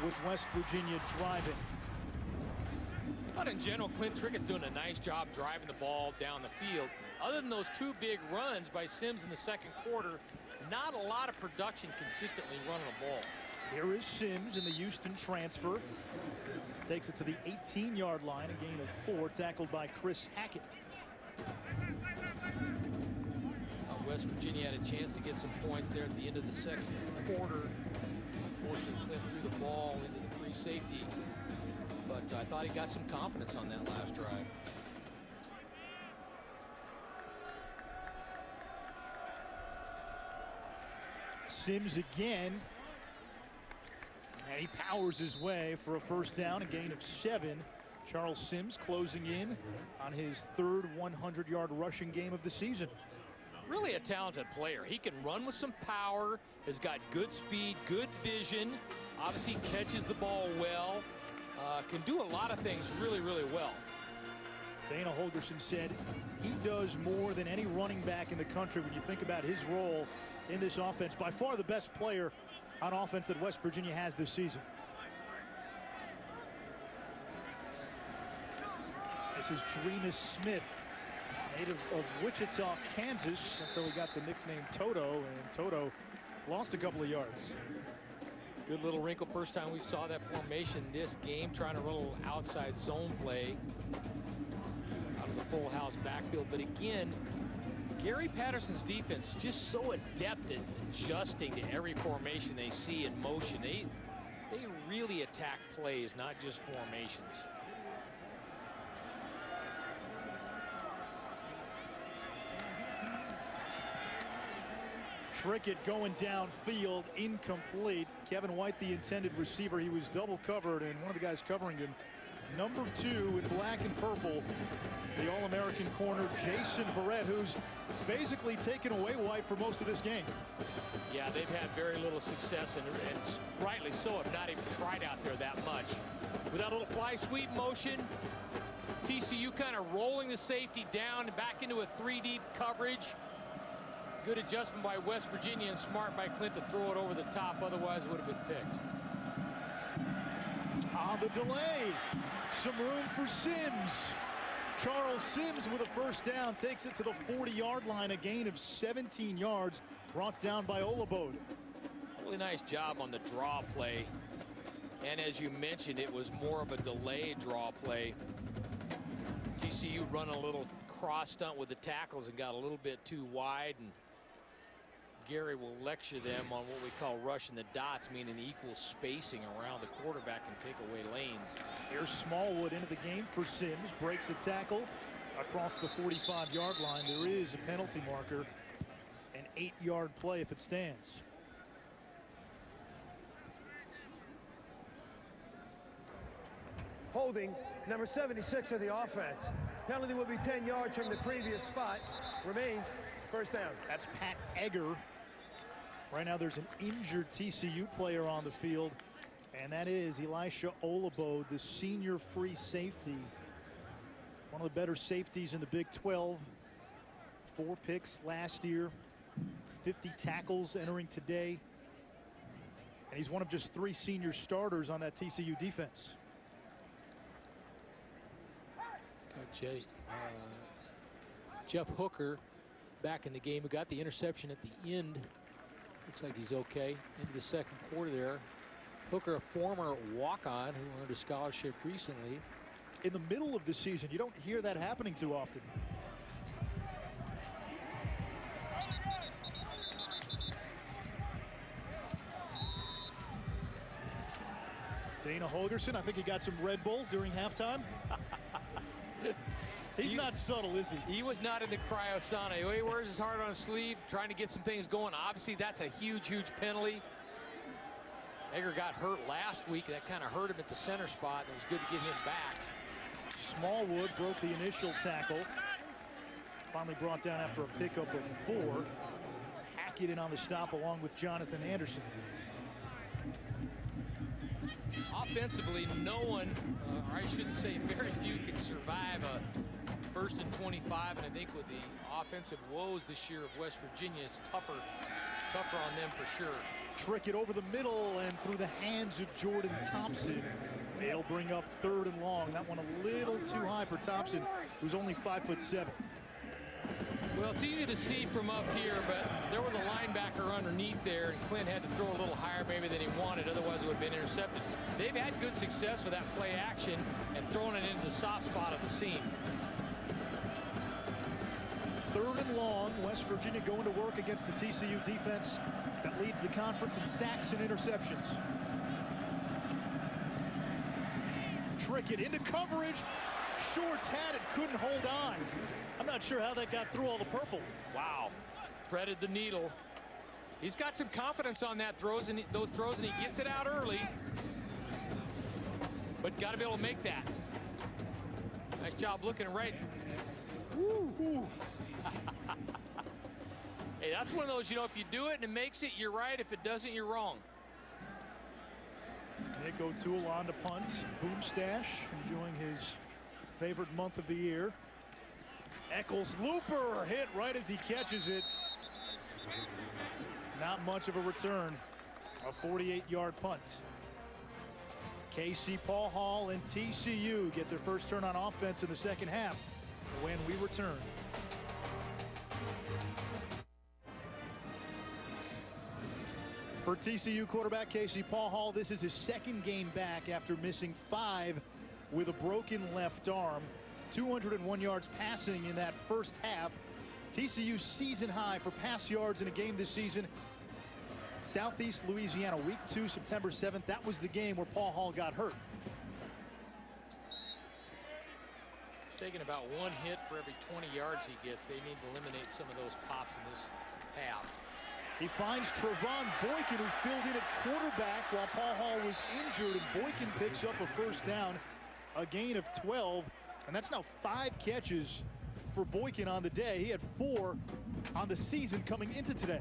with West Virginia driving. But in general, Clint Trickett's doing a nice job driving the ball down the field. Other than those 2 big runs by Sims in the second quarter, not a lot of production consistently running the ball. Here is Sims in the Houston transfer. Takes it to the 18-yard line, a gain of 4, tackled by Chris Hackett. West Virginia had a chance to get some points there at the end of the second quarter. Unfortunately, Clint threw the ball into the free safety, but I thought he got some confidence on that last drive. Sims again. And he powers his way for a first down, a gain of 7. Charles Sims closing in on his third 100-yard rushing game of the season. Really a talented player. He can run with some power, has got good speed, good vision, obviously catches the ball well, can do a lot of things really, really well. Dana Holgorsen said he does more than any running back in the country when you think about his role in this offense. By far the best player on offense that West Virginia has this season. This is Dreamus Smith, native of Wichita, Kansas. That's how he got the nickname Toto, and Toto lost a couple of yards. Good little wrinkle. First time we saw that formation this game, trying to run a little outside zone play out of the full house backfield. But again, Gary Patterson's defense just so adept at adjusting to every formation they see in motion. They really attack plays, not just formations. Trickett going downfield, incomplete. Kevin White, the intended receiver, he was double covered, and one of the guys covering him, number 2 in black and purple, the All-American corner, Jason Verrett, who's basically taken away White for most of this game. Yeah, they've had very little success, and rightly so, have not even tried out there that much. With that little fly sweep motion, TCU kind of rolling the safety down and back into a 3-deep coverage. Good adjustment by West Virginia and smart by Clint to throw it over the top. Otherwise, it would have been picked. On the delay, some room for Sims. Charles Sims with a first down takes it to the 40-yard line, a gain of 17 yards, brought down by Olabode. Really nice job on the draw play. And as you mentioned, it was more of a delayed draw play. TCU run a little cross stunt with the tackles and got a little bit too wide, and Gary will lecture them on what we call rushing the dots, meaning equal spacing around the quarterback and take away lanes. Here's Smallwood into the game for Sims, breaks a tackle across the 45-yard line. There is a penalty marker, an 8-yard play if it stands. Holding number 76 of the offense. Penalty will be 10 yards from the previous spot. Remains first down. That's Pat Egger. Right now there's an injured TCU player on the field, and that is Elisha Olabode, the senior free safety. One of the better safeties in the Big 12. 4 picks last year, 50 tackles entering today. And he's one of just 3 senior starters on that TCU defense. Jeff Hooker back in the game, who got the interception at the end. Looks like he's okay into the second quarter there. Hooker, a former walk-on who earned a scholarship recently. In the middle of the season, you don't hear that happening too often. Dana Holgorsen, I think he got some Red Bull during halftime. He's not subtle, is he? He was not in the cryosauna. He wears his heart on his sleeve, trying to get some things going. Obviously, that's a huge, huge penalty. Egger got hurt last week. That kind of hurt him at the center spot. It was good to get him back. Smallwood broke the initial tackle. Finally brought down after a pickup of 4. Hackett in on the stop along with Jonathan Anderson. Offensively, no one, or I shouldn't say very few, can survive a 1st and 25, and I think with the offensive woes this year of West Virginia, it's tougher on them for sure. Trickett over the middle and through the hands of Jordan Thompson. They'll bring up 3rd and long. That one a little too high for Thompson, who's only 5'7". Well, it's easy to see from up here, but there was a linebacker underneath there, and Clint had to throw a little higher maybe than he wanted, otherwise it would have been intercepted. They've had good success with that play action and throwing it into the soft spot of the seam. 3rd and long. West Virginia going to work against the TCU defense that leads the conference in sacks and interceptions. Trickett into coverage. Shorts had it, couldn't hold on. I'm not sure how that got through all the purple. Wow. Threaded the needle. He's got some confidence on those throws, and he gets it out early. But got to be able to make that. Nice job looking right. Woo. Hey, that's one of those, if you do it and it makes it, you're right. If it doesn't, you're wrong. Nick O'Toole on to punt. Boomstash enjoying his favorite month of the year. Eccles looper hit right as he catches it. Not much of a return. A 48-yard punt. KC Paul Hall and TCU get their first turn on offense in the second half when we return. For TCU quarterback Casey Paul Hall, this is his second game back after missing 5 with a broken left arm. 201 yards passing in that first half. TCU's season high for pass yards in a game this season. Southeast Louisiana, week 2, September 7th. That was the game where Paul Hall got hurt. Taking about 1 hit for every 20 yards he gets. They need to eliminate some of those pops in this half. He finds Trevon Boykin, who filled in at quarterback while Paul Hall was injured, and Boykin picks up a first down, a gain of 12, and that's now 5 catches for Boykin on the day. He had 4 on the season coming into today.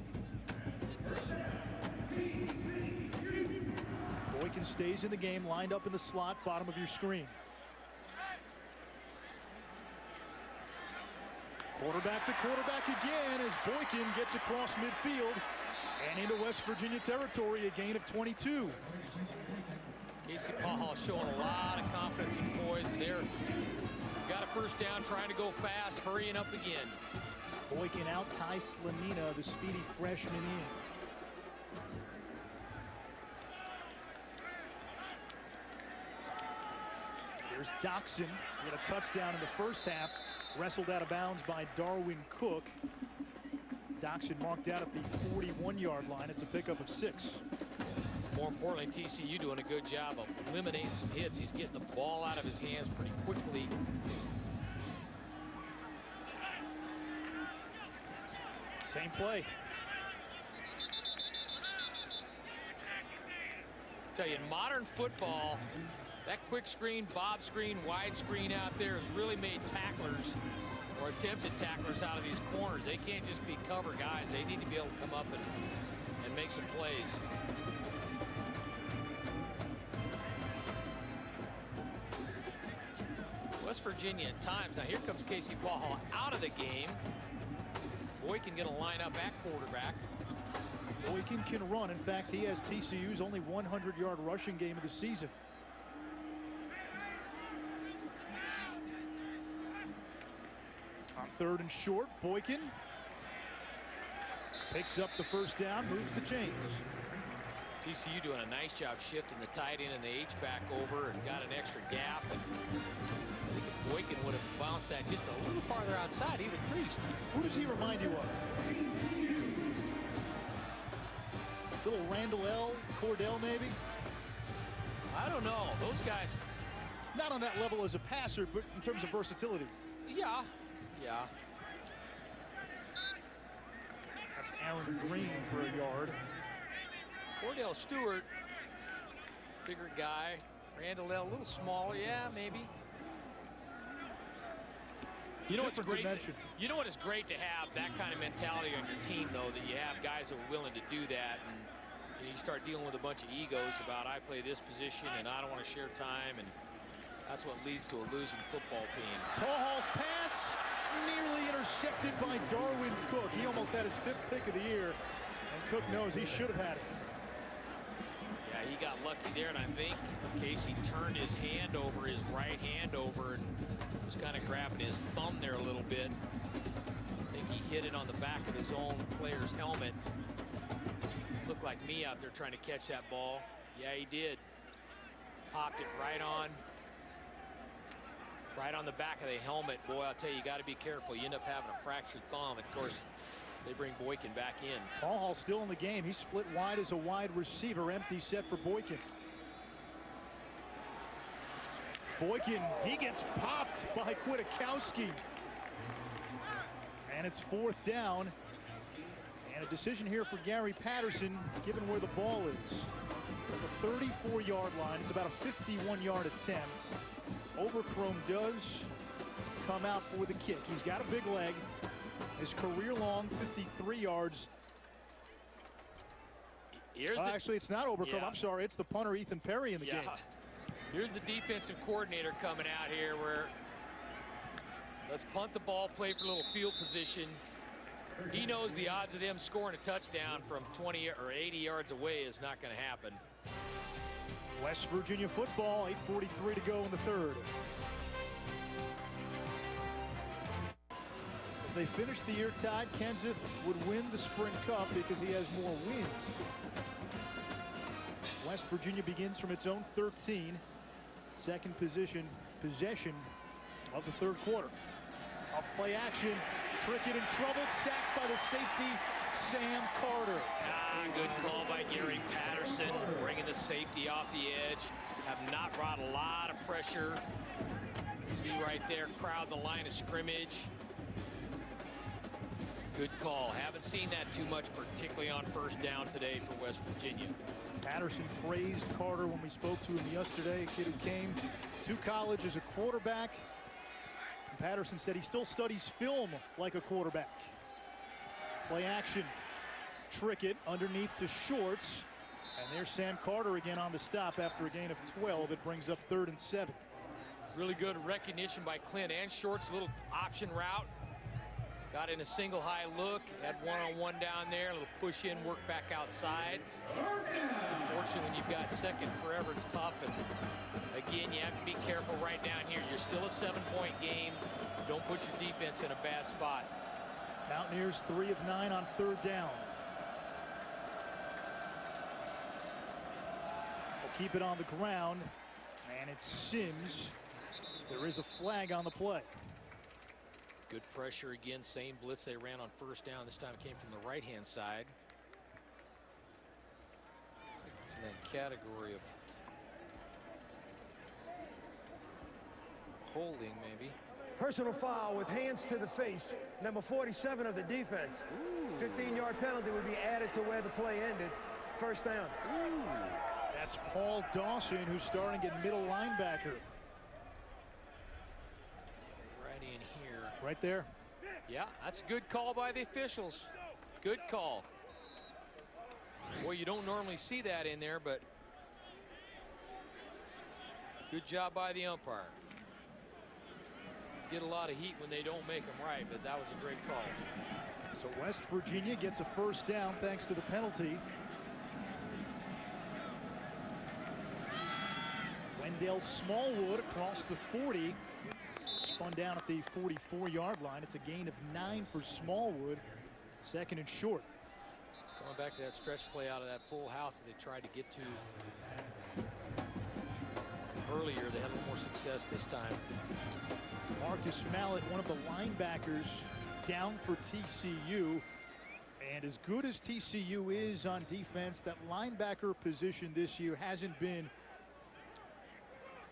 Boykin stays in the game, lined up in the slot, bottom of your screen. Quarterback to quarterback again as Boykin gets across midfield and into West Virginia territory, a gain of 22. Casey Paul Hall showing a lot of confidence and poise there. Got a first down, trying to go fast, hurrying up again. Boykin out, Ty Slanina, the speedy freshman in. Here's Doxson. He had a touchdown in the first half. Wrestled out of bounds by Darwin Cook. Doxson marked out at the 41-yard line. It's a pickup of 6. More importantly, TCU doing a good job of eliminating some hits. He's getting the ball out of his hands pretty quickly. Same play. Tell you, in modern football, that quick screen, bob screen, wide screen out there has really made tacklers or attempted tacklers out of these corners. They can't just be cover guys. They need to be able to come up and make some plays. West Virginia at times. Now here comes Casey Paul Hall out of the game. Boykin going to line up at quarterback. Boykin can run. In fact, he has TCU's only 100-yard rushing game of the season. On 3rd and short, Boykin picks up the first down, moves the chains. TCU doing a nice job shifting the tight end and the H-back over and got an extra gap. And I think if Boykin would have bounced that just a little farther outside, he'd have creased. Who does he remind you of? Little Randall L. Cordell, maybe? I don't know. Those guys. Not on that level as a passer, but in terms of versatility. Yeah. Yeah. That's Aaron Green for a yard. Cordell Stewart, bigger guy. Randall L, a little smaller. Yeah, maybe. You know what's great? You know what is great to have that kind of mentality on your team, though, that you have guys who are willing to do that, and you start dealing with a bunch of egos about I play this position and I don't want to share time, and that's what leads to a losing football team. Paul Hall's pass nearly intercepted by Darwin Cook. He almost had his 5th pick of the year, and Cook knows he should have had it. Yeah, he got lucky there, and I think Casey turned his hand over, his right hand over, and was kind of grabbing his thumb there a little bit. I think he hit it on the back of his own player's helmet. Looked like me out there trying to catch that ball. Yeah, he did. Popped it right on the back of the helmet. Boy, I'll tell you, you got to be careful. You end up having a fractured thumb. Of course, they bring Boykin back in. Paul Hall still in the game. He split wide as a wide receiver. Empty set for Boykin. Boykin, he gets popped by Kwiatkowski. And it's 4th down. And a decision here for Gary Patterson, given where the ball is. At the 34-yard line, it's about a 51-yard attempt. Overchrome does come out for the kick. He's got a big leg. His career long 53 yards. Actually, it's not Overchrome. Yeah. I'm sorry. It's the punter, Ethan Perry, in the game. Here's the defensive coordinator coming out here where let's punt the ball, play for a little field position. He knows the odds of them scoring a touchdown from 20 or 80 yards away is not going to happen. West Virginia football, 8:43 to go in the third. If they finish the year tied, Kenseth would win the Spring Cup because he has more wins. West Virginia begins from its own 13. Second possession of the third quarter. Off play action, Trickett in trouble, sacked by the safety, Sam Carter. Good call by Gary Patterson, bringing the safety off the edge. Have not brought a lot of pressure. See right there, crowd the line of scrimmage. Good call. Haven't seen that too much, particularly on first down today for West Virginia. Patterson praised Carter when we spoke to him yesterday, a kid who came to college as a quarterback. And Patterson said he still studies film like a quarterback. Play action. Trickett underneath to Shorts. And there's Sam Carter again on the stop after a gain of 12. It brings up 3rd and 7. Really good recognition by Clint and Shorts. A little option route. Got in a single high look. Had one-on-one down there. A little push in, work back outside. Unfortunately, when you've got second forever, it's tough. And again, you have to be careful right down here. You're still a 7-point game. Don't put your defense in a bad spot. Mountaineers 3 of 9 on 3rd down. We'll keep it on the ground. And it's Sims. There is a flag on the play. Good pressure again. Same blitz they ran on first down. This time it came from the right-hand side. It's in that category of holding, maybe. Personal foul with hands to the face. Number 47 of the defense. 15-yard penalty would be added to where the play ended. First down. That's Paul Dawson, who's starting at middle linebacker. Right in here. Right there. Yeah, that's a good call by the officials. Good call. Boy, you don't normally see that in there, but good job by the umpire. Get a lot of heat when they don't make them right, but that was a great call. So West Virginia gets a first down thanks to the penalty. Wendell Smallwood across the 40. Spun down at the 44-yard line. It's a gain of 9 for Smallwood. 2nd and short. Going back to that stretch play out of that full house that they tried to get to earlier. They had a little more success this time. Marcus Mallett, one of the linebackers, down for TCU. And as good as TCU is on defense, that linebacker position this year hasn't been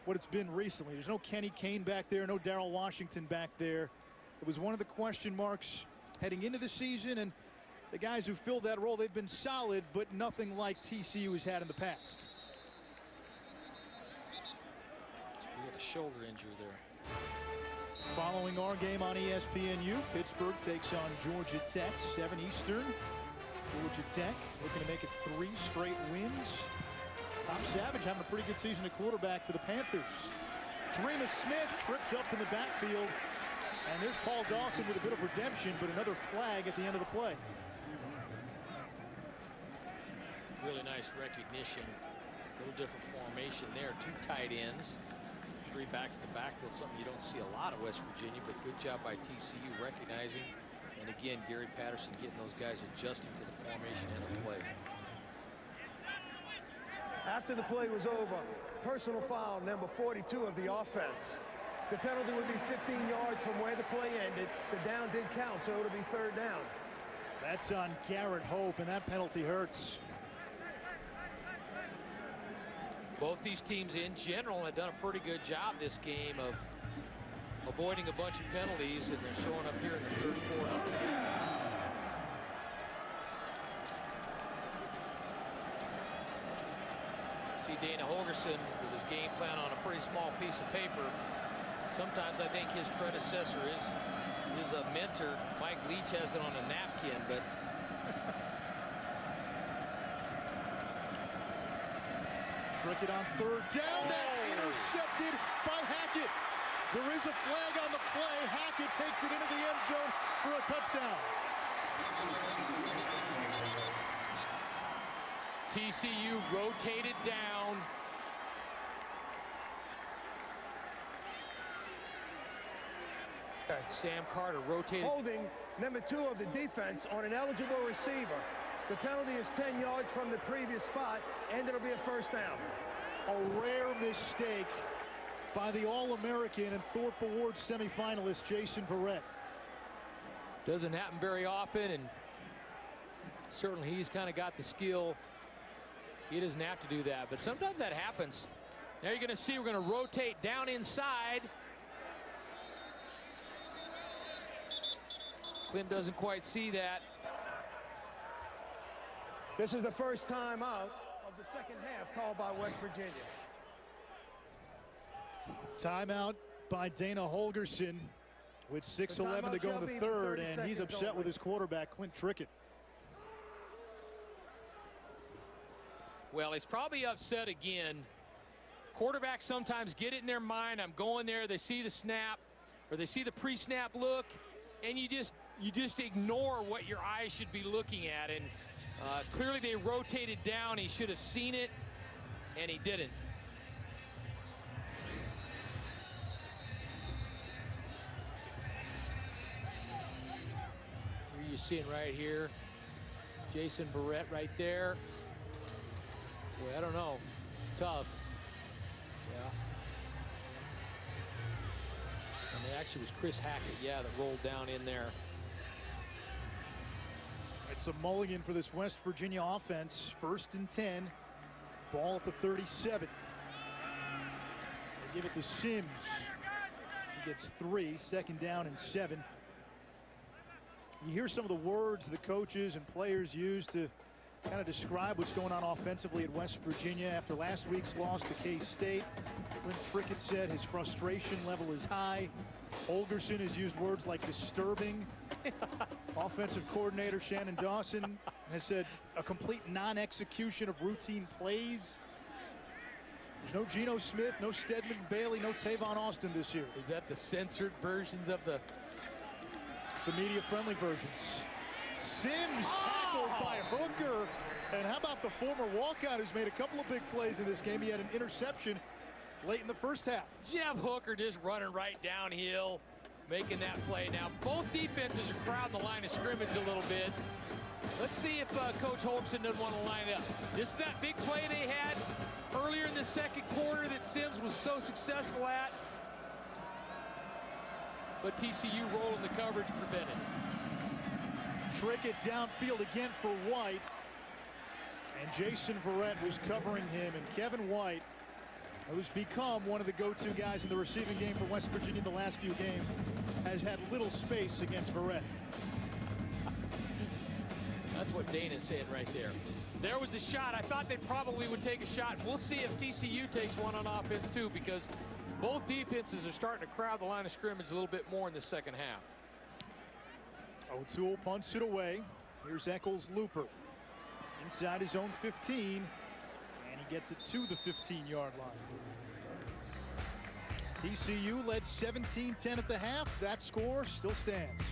what it's been recently. There's no Kenny Kane back there, no Darrell Washington back there. It was one of the question marks heading into the season, and the guys who filled that role, they've been solid, but nothing like TCU has had in the past. He had a shoulder injury there. Following our game on ESPNU, Pittsburgh takes on Georgia Tech, 7 Eastern. Georgia Tech looking to make it 3 straight wins. Tom Savage having a pretty good season at quarterback for the Panthers. Drema Smith tripped up in the backfield. And there's Paul Dawson with a bit of redemption, but another flag at the end of the play. Really nice recognition. A little different formation there. 2 tight ends. 3 backs in the backfield, something you don't see a lot of West Virginia, but good job by TCU recognizing. And again, Gary Patterson getting those guys adjusting to the formation and the play. After the play was over, personal foul, number 42 of the offense. The penalty would be 15 yards from where the play ended. The down did count, so it'll be 3rd down. That's on Garrett Hope, and that penalty hurts. Both these teams in general have done a pretty good job this game of avoiding a bunch of penalties, and they're showing up here in the 3rd quarter. Dana Holgorsen with his game plan on a pretty small piece of paper. Sometimes I think his predecessor is a mentor. Mike Leach has it on a napkin, but Trickett on third down. That's intercepted by Hackett. There is a flag on the play. Hackett takes it into the end zone for a touchdown. TCU rotated down. Sam Carter rotated. Holding number 2 of the defense on an eligible receiver. The penalty is 10 yards from the previous spot, and it'll be a first down. A rare mistake by the All-American and Thorpe Award semifinalist Jason Verrett. Doesn't happen very often, and certainly he's kind of got the skill. He doesn't have to do that, but sometimes that happens. Now you're going to see we're going to rotate down inside. Clint doesn't quite see that. This is the first time out of the second half called by West Virginia. Timeout by Dana Holgorsen with 6:11 to go in the third, and he's upset with his quarterback, Clint Trickett. Well, he's probably upset again. Quarterbacks sometimes get it in their mind. I'm going there. They see the snap, or they see the pre-snap look, and you just ignore what your eyes should be looking at. And clearly they rotated down. He should have seen it, and he didn't. Here you're seeing right here, Jason Verrett right there. Boy, I don't know. It's tough. Yeah. And it actually was Chris Hackett, yeah, that rolled down in there. It's a mulligan for this West Virginia offense. 1st and 10. Ball at the 37. They give it to Sims. He gets 3. 2nd down and 7. You hear some of the words the coaches and players use to kind of describe what's going on offensively at West Virginia after last week's loss to K-State. Clint Trickett said his frustration level is high. Holgorsen has used words like disturbing. Offensive coordinator Shannon Dawson has said a complete non-execution of routine plays. There's no Geno Smith, no Stedman Bailey, no Tavon Austin this year. Is that the censored versions of the media-friendly versions? Sims tackled by Hooker. And how about the former walkout who's made a couple of big plays in this game? He had an interception late in the first half. Jeff Hooker just running right downhill, making that play. Now, both defenses are crowding the line of scrimmage a little bit. Let's see if Coach Holgorsen doesn't want to line it up. This is that big play they had earlier in the second quarter that Sims was so successful at. But TCU rolling the coverage prevented. Trickett downfield again for White. And Jason Verrett was covering him. And Kevin White, who's become one of the go-to guys in the receiving game for West Virginia the last few games, has had little space against Verrett. That's what Dana's saying right there. There was the shot. I thought they probably would take a shot. We'll see if TCU takes one on offense too, because both defenses are starting to crowd the line of scrimmage a little bit more in the second half. O'Toole punts it away. Here's Eccles Looper inside his own 15, and he gets it to the 15-yard line. TCU led 17-10 at the half. That score still stands.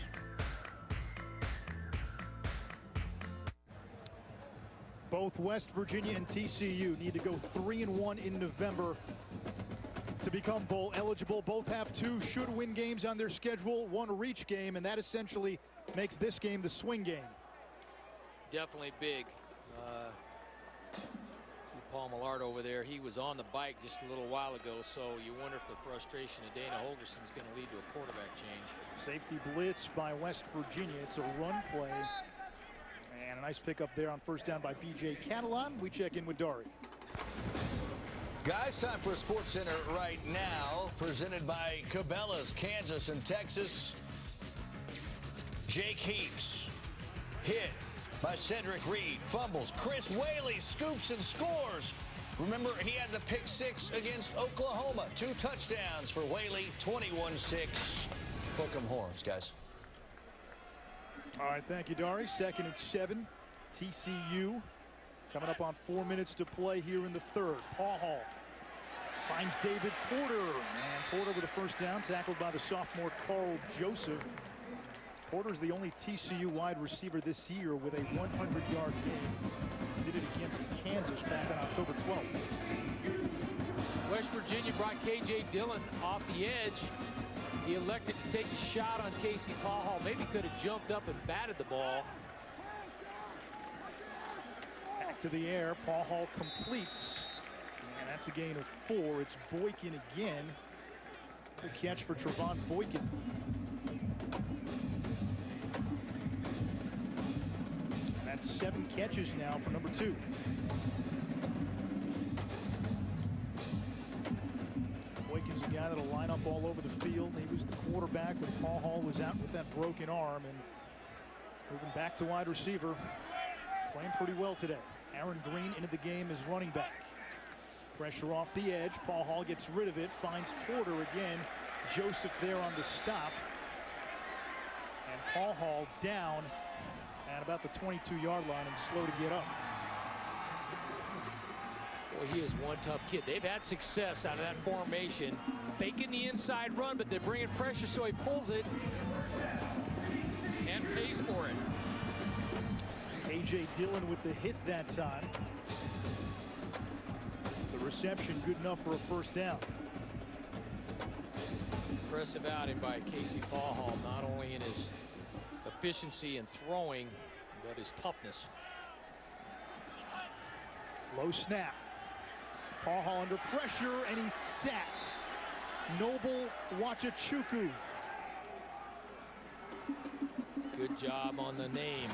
Both West Virginia and TCU need to go 3-1 in November to become bowl eligible. Both have 2 should-win games on their schedule, 1 reach game, and that essentially makes this game the swing game. Definitely big. See Paul Millard over there. He was on the bike just a little while ago, so you wonder if the frustration of Dana Holgorsen is going to lead to a quarterback change. Safety blitz by West Virginia. It's a run play. And a nice pickup there on first down by B.J. Catalan. We check in with Dari. Guys, time for Sports Center right now, presented by Cabela's, Kansas and Texas. Jake Heaps, hit by Cedric Reed, fumbles. Chris Whaley scoops and scores. Remember, he had the pick 6 against Oklahoma. 2 touchdowns for Whaley, 21-6. Hook 'em horns, guys. All right, thank you, Dari. 2nd and 7. TCU coming up on 4 minutes to play here in the 3rd. Paul Hall finds David Porter. And Porter with a first down, tackled by the sophomore Carl Joseph. Porter's the only TCU wide receiver this year with a 100-yard game. Did it against Kansas back on October 12th. West Virginia brought K.J. Dillon off the edge. He elected to take a shot on Casey Paul Hall. Maybe could have jumped up and batted the ball. Back to the air. Paul Hall completes. And that's a gain of 4. It's Boykin again. The catch for Trevon Boykin. And that's 7 catches now for number 2. Boykin's a guy that'll line up all over the field. He was the quarterback when Paul Hall was out with that broken arm, and moving back to wide receiver. Playing pretty well today. Aaron Green into the game as running back. Pressure off the edge. Paul Hall gets rid of it. Finds Porter again. Joseph there on the stop. And Paul Hall down at about the 22-yard line and slow to get up. Boy, he is one tough kid. They've had success out of that formation. Faking the inside run, but they're bringing pressure, so he pulls it and pays for it. A.J. Dillon with the hit that time. The reception good enough for a first down. Impressive outing by Casey Paul Hall, not only in his efficiency in throwing, but his toughness. Low snap. Paul Hall under pressure, and he's sacked. Noble Wachachukwu. Good job on the name.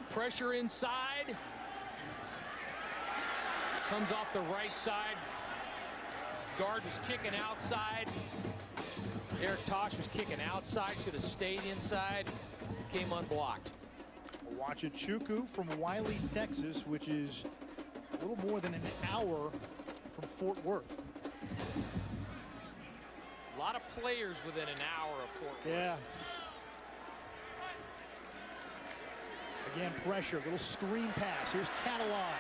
Pressure inside. Comes off the right side. Guard was kicking outside. Eric Tosh was kicking outside. Should have stayed inside. Came unblocked. Wachachukwu from Wiley, Texas, which is a little more than an hour from Fort Worth. A lot of players within an hour of Fort Worth. Yeah. Again, pressure, little screen pass. Here's Catalan.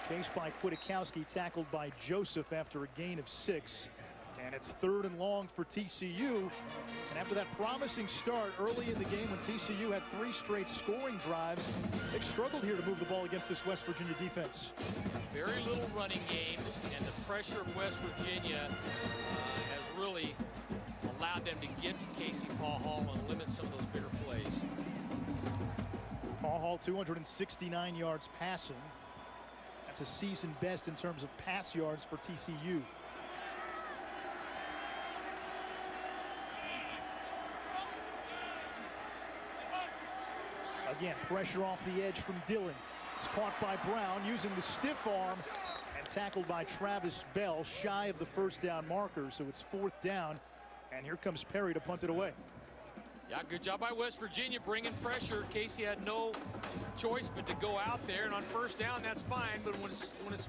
Chased by Kwiatkowski, tackled by Joseph after a gain of 6. And it's 3rd and long for TCU. And after that promising start early in the game when TCU had 3 straight scoring drives, they've struggled here to move the ball against this West Virginia defense. Very little running game, and the pressure of West Virginia has really allowed them to get to Casey Paul Hall and limit some of those bigger plays. Paul Hall 269 yards passing. That's a season best in terms of pass yards for TCU. Again, pressure off the edge from Dillon. It's caught by Brown using the stiff arm and tackled by Travis Bell, shy of the first down marker. So it's 4th down, and here comes Perry to punt it away. Yeah, good job by West Virginia bringing pressure. Casey had no choice but to go out there, and on first down, that's fine. But when it's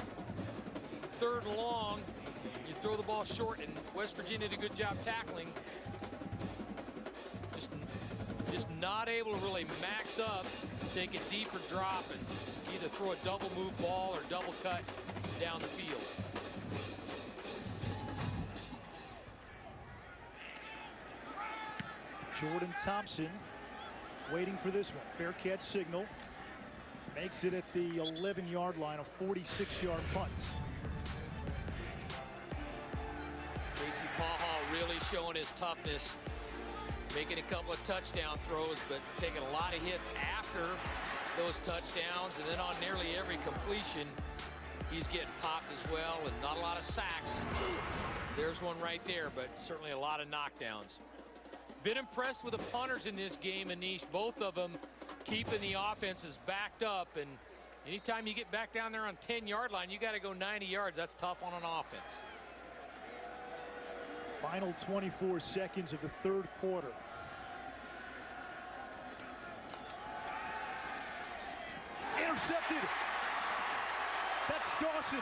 3rd and long, you throw the ball short, and West Virginia did a good job tackling. Just not able to really max up, take a deeper drop, and either throw a double move ball or double cut down the field. Jordan Thompson waiting for this one. Fair catch signal. Makes it at the 11-yard line, a 46-yard punt. Casey Paul Hall really showing his toughness, making a couple of touchdown throws, but taking a lot of hits after those touchdowns, and then on nearly every completion, he's getting popped as well, and not a lot of sacks. There's one right there, but certainly a lot of knockdowns. Been impressed with the punters in this game, Anish. Both of them keeping the offenses backed up, and anytime you get back down there on 10-yard line, you got to go 90 yards. That's tough on an offense. Final 24 seconds of the 3rd quarter. Intercepted. That's Dawson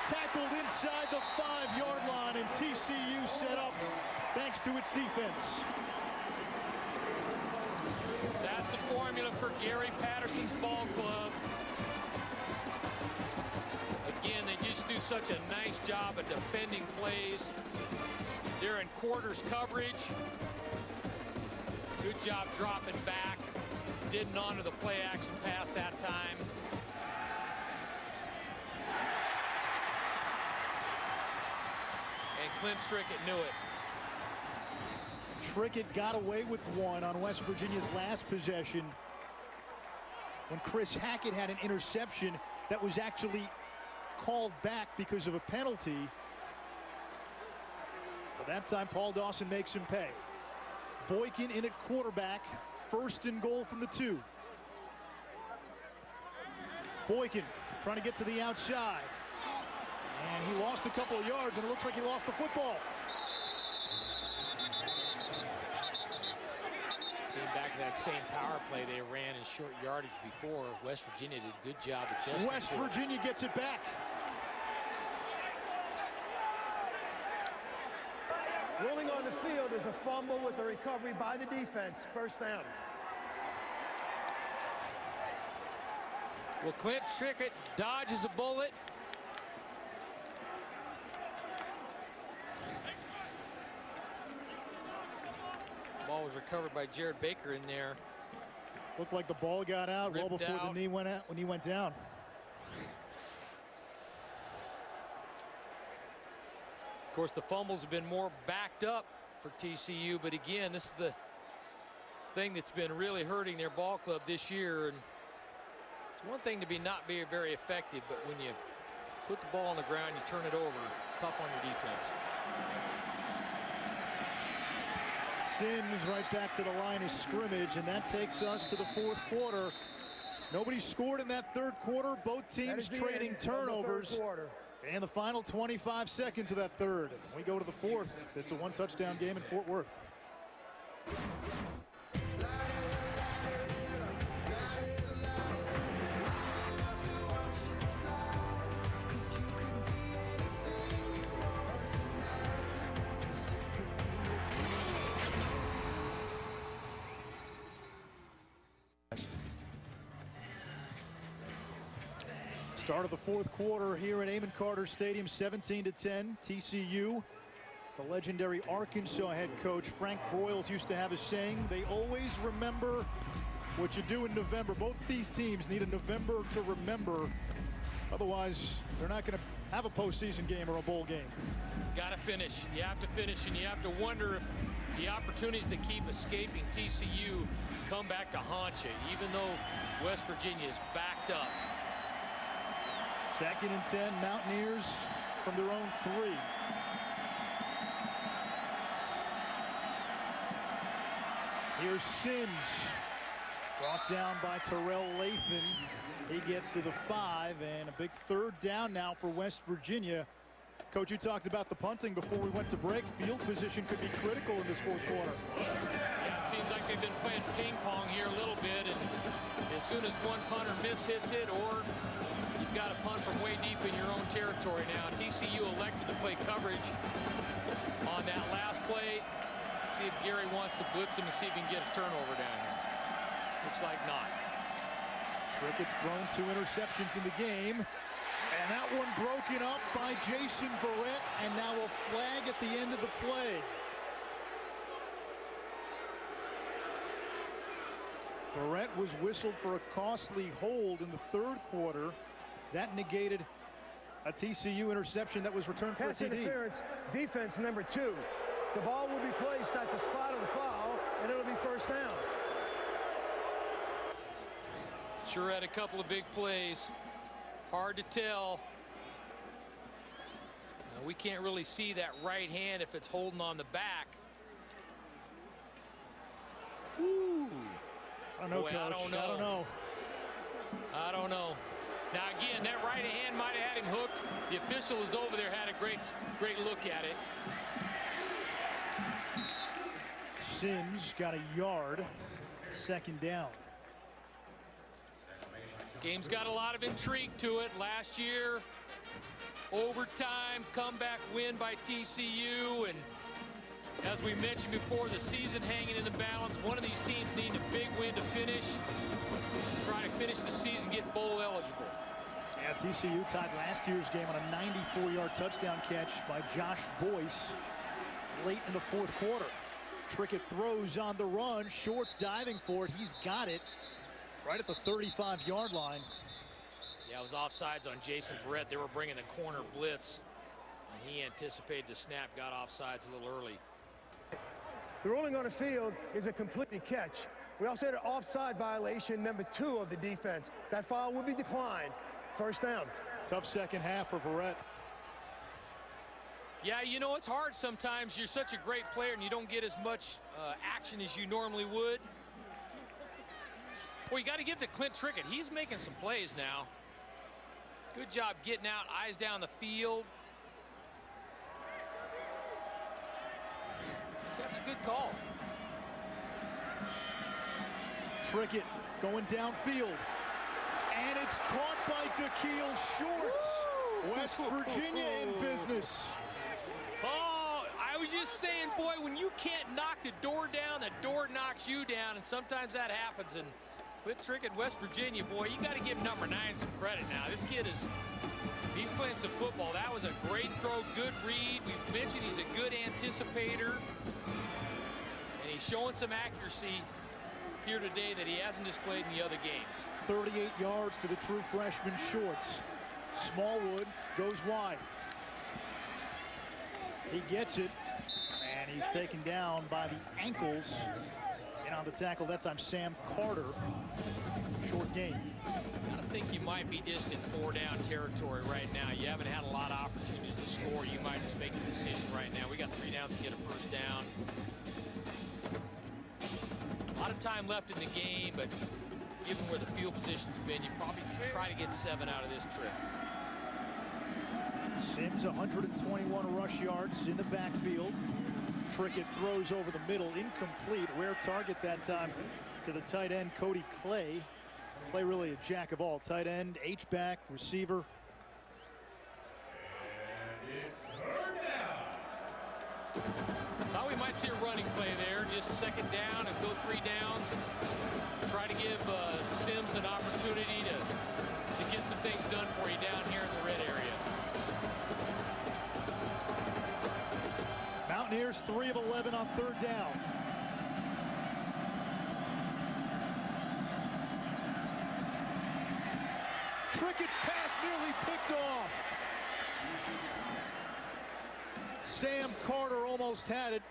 tackled inside the 5-yard line, and TCU set up thanks to its defense. That's the formula for Gary Patterson's ball club. Again, they just do such a nice job of defending plays. They're in quarters coverage. Good job dropping back. Didn't honor the play action pass that time. And Clint Trickett knew it. Trickett got away with one on West Virginia's last possession when Chris Hackett had an interception that was actually called back because of a penalty. But that time, Paul Dawson makes him pay. Boykin in at quarterback, 1st and goal from the 2. Boykin trying to get to the outside. And he lost a couple of yards, and it looks like he lost the football. Getting back to that same power play they ran in short yardage before. West Virginia did a good job adjusting. West Virginia gets it back. Rolling on the field is a fumble with a recovery by the defense. 1st down. Well, Clint Trickett dodges a bullet. Ball was recovered by Jared Baker in there. Looked like the ball got out well before the knee went out when he went down. Of course, the fumbles have been more backed up for TCU, but again, this is the thing that's been really hurting their ball club this year. And it's one thing to not be very effective, but when you put the ball on the ground, you turn it over, it's tough on your defense. Sims right back to the line of scrimmage, and that takes us to the 4th quarter. Nobody scored in that 3rd quarter. Both teams trading turnovers. And the final 25 seconds of that 3rd. We go to the 4th. It's a 1-touchdown game in Fort Worth. Start of the 4th quarter here at Amon Carter Stadium, 17-10, TCU. The legendary Arkansas head coach Frank Broyles used to have a saying, they always remember what you do in November. Both these teams need a November to remember. Otherwise, they're not going to have a postseason game or a bowl game. Got to finish. You have to finish, and you have to wonder if the opportunities that keep escaping TCU come back to haunt you, even though West Virginia is backed up. 2nd and 10, Mountaineers from their own 3. Here's Sims, brought down by Terrell Lathan. He gets to the 5, and a big 3rd down now for West Virginia. Coach, you talked about the punting before we went to break. Field position could be critical in this 4th quarter. Yeah, it seems like they've been playing ping pong here a little bit, and as soon as one punter mishits it, or you've got a punt from way deep in your own territory now. TCU elected to play coverage on that last play. See if Gary wants to blitz him and see if he can get a turnover down here. Looks like not. Trickett's thrown 2 interceptions in the game. And that one broken up by Jason Verrett, and now a flag at the end of the play. Verrett was whistled for a costly hold in the 3rd quarter. That negated a TCU interception that was returned for a TD. Interference, defense number 2. The ball will be placed at the spot of the foul, and it'll be 1st down. Sure had a couple of big plays. Hard to tell. We can't really see that right hand if it's holding on the back. Ooh. I don't know, Boy, Coach. I don't know. I don't know. Now again, that right hand might have had him hooked. The official was over there, had a great look at it. Sims got a yard. 2nd down. Game's got a lot of intrigue to it. Last year, overtime, comeback win by TCU. And as we mentioned before, the season hanging in the balance. One of these teams needs a big win to finish. Try to finish the season, get bowl eligible. Yeah, TCU tied last year's game on a 94-yard touchdown catch by Josh Boyce late in the fourth quarter. Trickett throws on the run. Shorts diving for it. He's got it right at the 35-yard line. Yeah, it was offsides on Jason Verrett. They were bringing the corner blitz, and he anticipated the snap, got offsides a little early. The ruling on the field is a completed catch. We also had an offside violation, number 2 of the defense. That foul will be declined. First down. Tough second half for Verrett. Yeah, you know, it's hard sometimes. You're such a great player and you don't get as much action as you normally would. Well, you got to give to Clint Trickett. He's making some plays now. Good job getting out, eyes down the field. That's a good call. Trickett going downfield. And it's caught by Da'Keil Shorts. West Virginia in business. Oh, I was just saying, boy, when you can't knock the door down, the door knocks you down, and sometimes that happens. And Clint Trickett, West Virginia, boy, you got to give number 9 some credit now. This kid he's playing some football. That was a great throw, good read. We've mentioned he's a good anticipator. And he's showing some accuracy here today that he hasn't displayed in the other games. 38 yards to the true freshman Shorts. Smallwood goes wide. He gets it, and he's taken down by the ankles. And on the tackle, that time Sam Carter. Short gain. I think you might be just in 4-down territory right now. You haven't had a lot of opportunities to score. You might just make a decision right now. We got 3 downs to get a first down. A lot of time left in the game, but given where the field position's been, you probably try to get 7 out of this trip. Sims 121 rush yards in the backfield. Trickett throws over the middle, incomplete. Rare target that time to the tight end, Cody Clay. Clay really a jack of all. Tight end, H-back, receiver. Thought we might see a running play there. Just second down and go 3 downs. Try to give Sims an opportunity to get some things done for you down here in the red area. Mountaineers 3 of 11 on 3rd down. Trickett's pass nearly picked off. Sam Carter almost had it,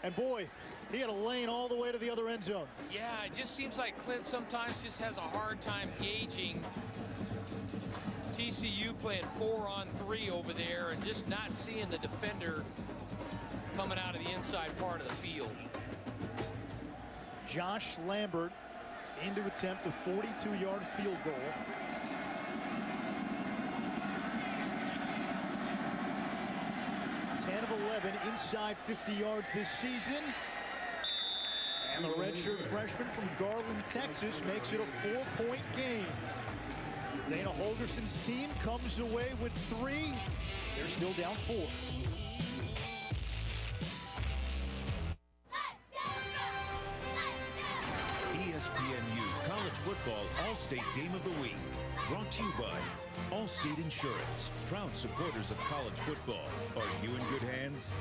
and boy, he had a lane all the way to the other end zone. Yeah, it just seems like Clint sometimes just has a hard time gauging TCU playing 4-on-3 over there and just not seeing the defender coming out of the inside part of the field. Josh Lambert in to attempt a 42-yard field goal. 10 of 11 inside 50 yards this season. And the redshirt freshman from Garland, Texas makes it a 4-point game. So Dana Holgerson's team comes away with 3. They're still down 4. ESPNU College Football All-State Game of the Week. Brought to you by Allstate Insurance, proud supporters of college football. Are you in good hands?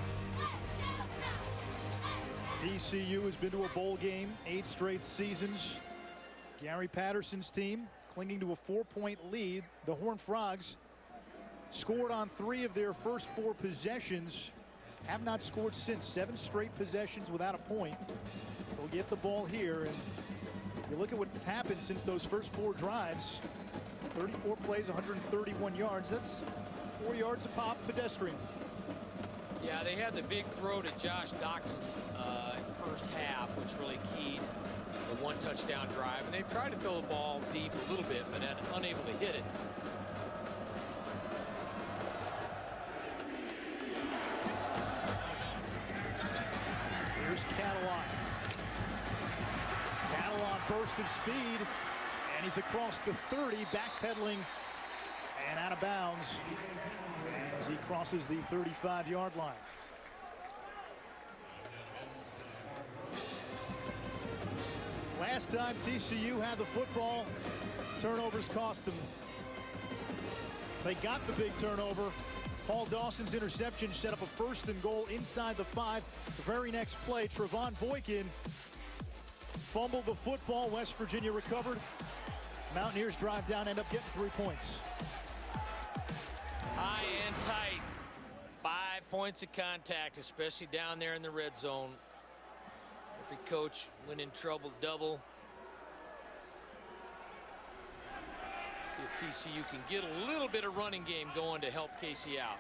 TCU has been to a bowl game 8 straight seasons. Gary Patterson's team clinging to a 4-point lead. The Horned Frogs scored on 3 of their first 4 possessions. Have not scored since. 7 straight possessions without a point. They'll get the ball here, and you look at what's happened since those first 4 drives. 34 plays, 131 yards. That's 4 yards a pop pedestrian. Yeah, they had the big throw to Josh Doxson in the first half, which really keyed the 1 touchdown drive. And they've tried to throw the ball deep a little bit, but unable to hit it. Here's Catalan. Catalan burst of speed, And he's across the 30, backpedaling and out of bounds as he crosses the 35-yard line. Last time TCU had the football, turnovers cost them. They got the big turnover. Paul Dawson's interception set up a 1st and goal inside the 5. The very next play, Trevon Boykin fumbled the football. West Virginia recovered. Mountaineers drive down, end up getting 3 points. High and tight. 5 points of contact, especially down there in the red zone. Every coach went in trouble double. See if TCU can get a little bit of running game going to help Casey out.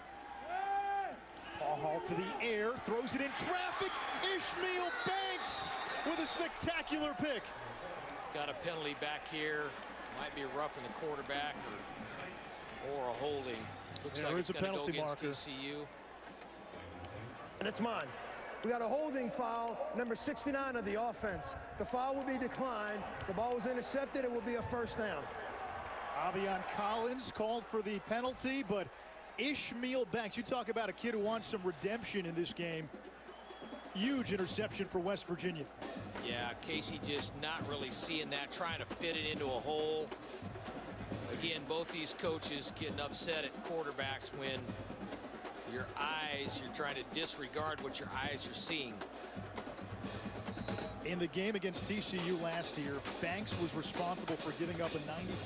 Paul Hall to the air, throws it in traffic. Ishmael Banks with a spectacular pick. Got a penalty back here. Might be roughing the quarterback or a holding. Looks like it's going to go against TCU. And it's mine. We got a holding foul, number 69 of the offense. The foul will be declined. The ball was intercepted. It will be a 1st down. Avion Collins called for the penalty, but Ishmael Banks, you talk about a kid who wants some redemption in this game. Huge interception for West Virginia. Yeah, Casey just not really seeing that, trying to fit it into a hole. Again, both these coaches getting upset at quarterbacks when your eyes, you're trying to disregard what your eyes are seeing. In the game against TCU last year, Banks was responsible for giving up a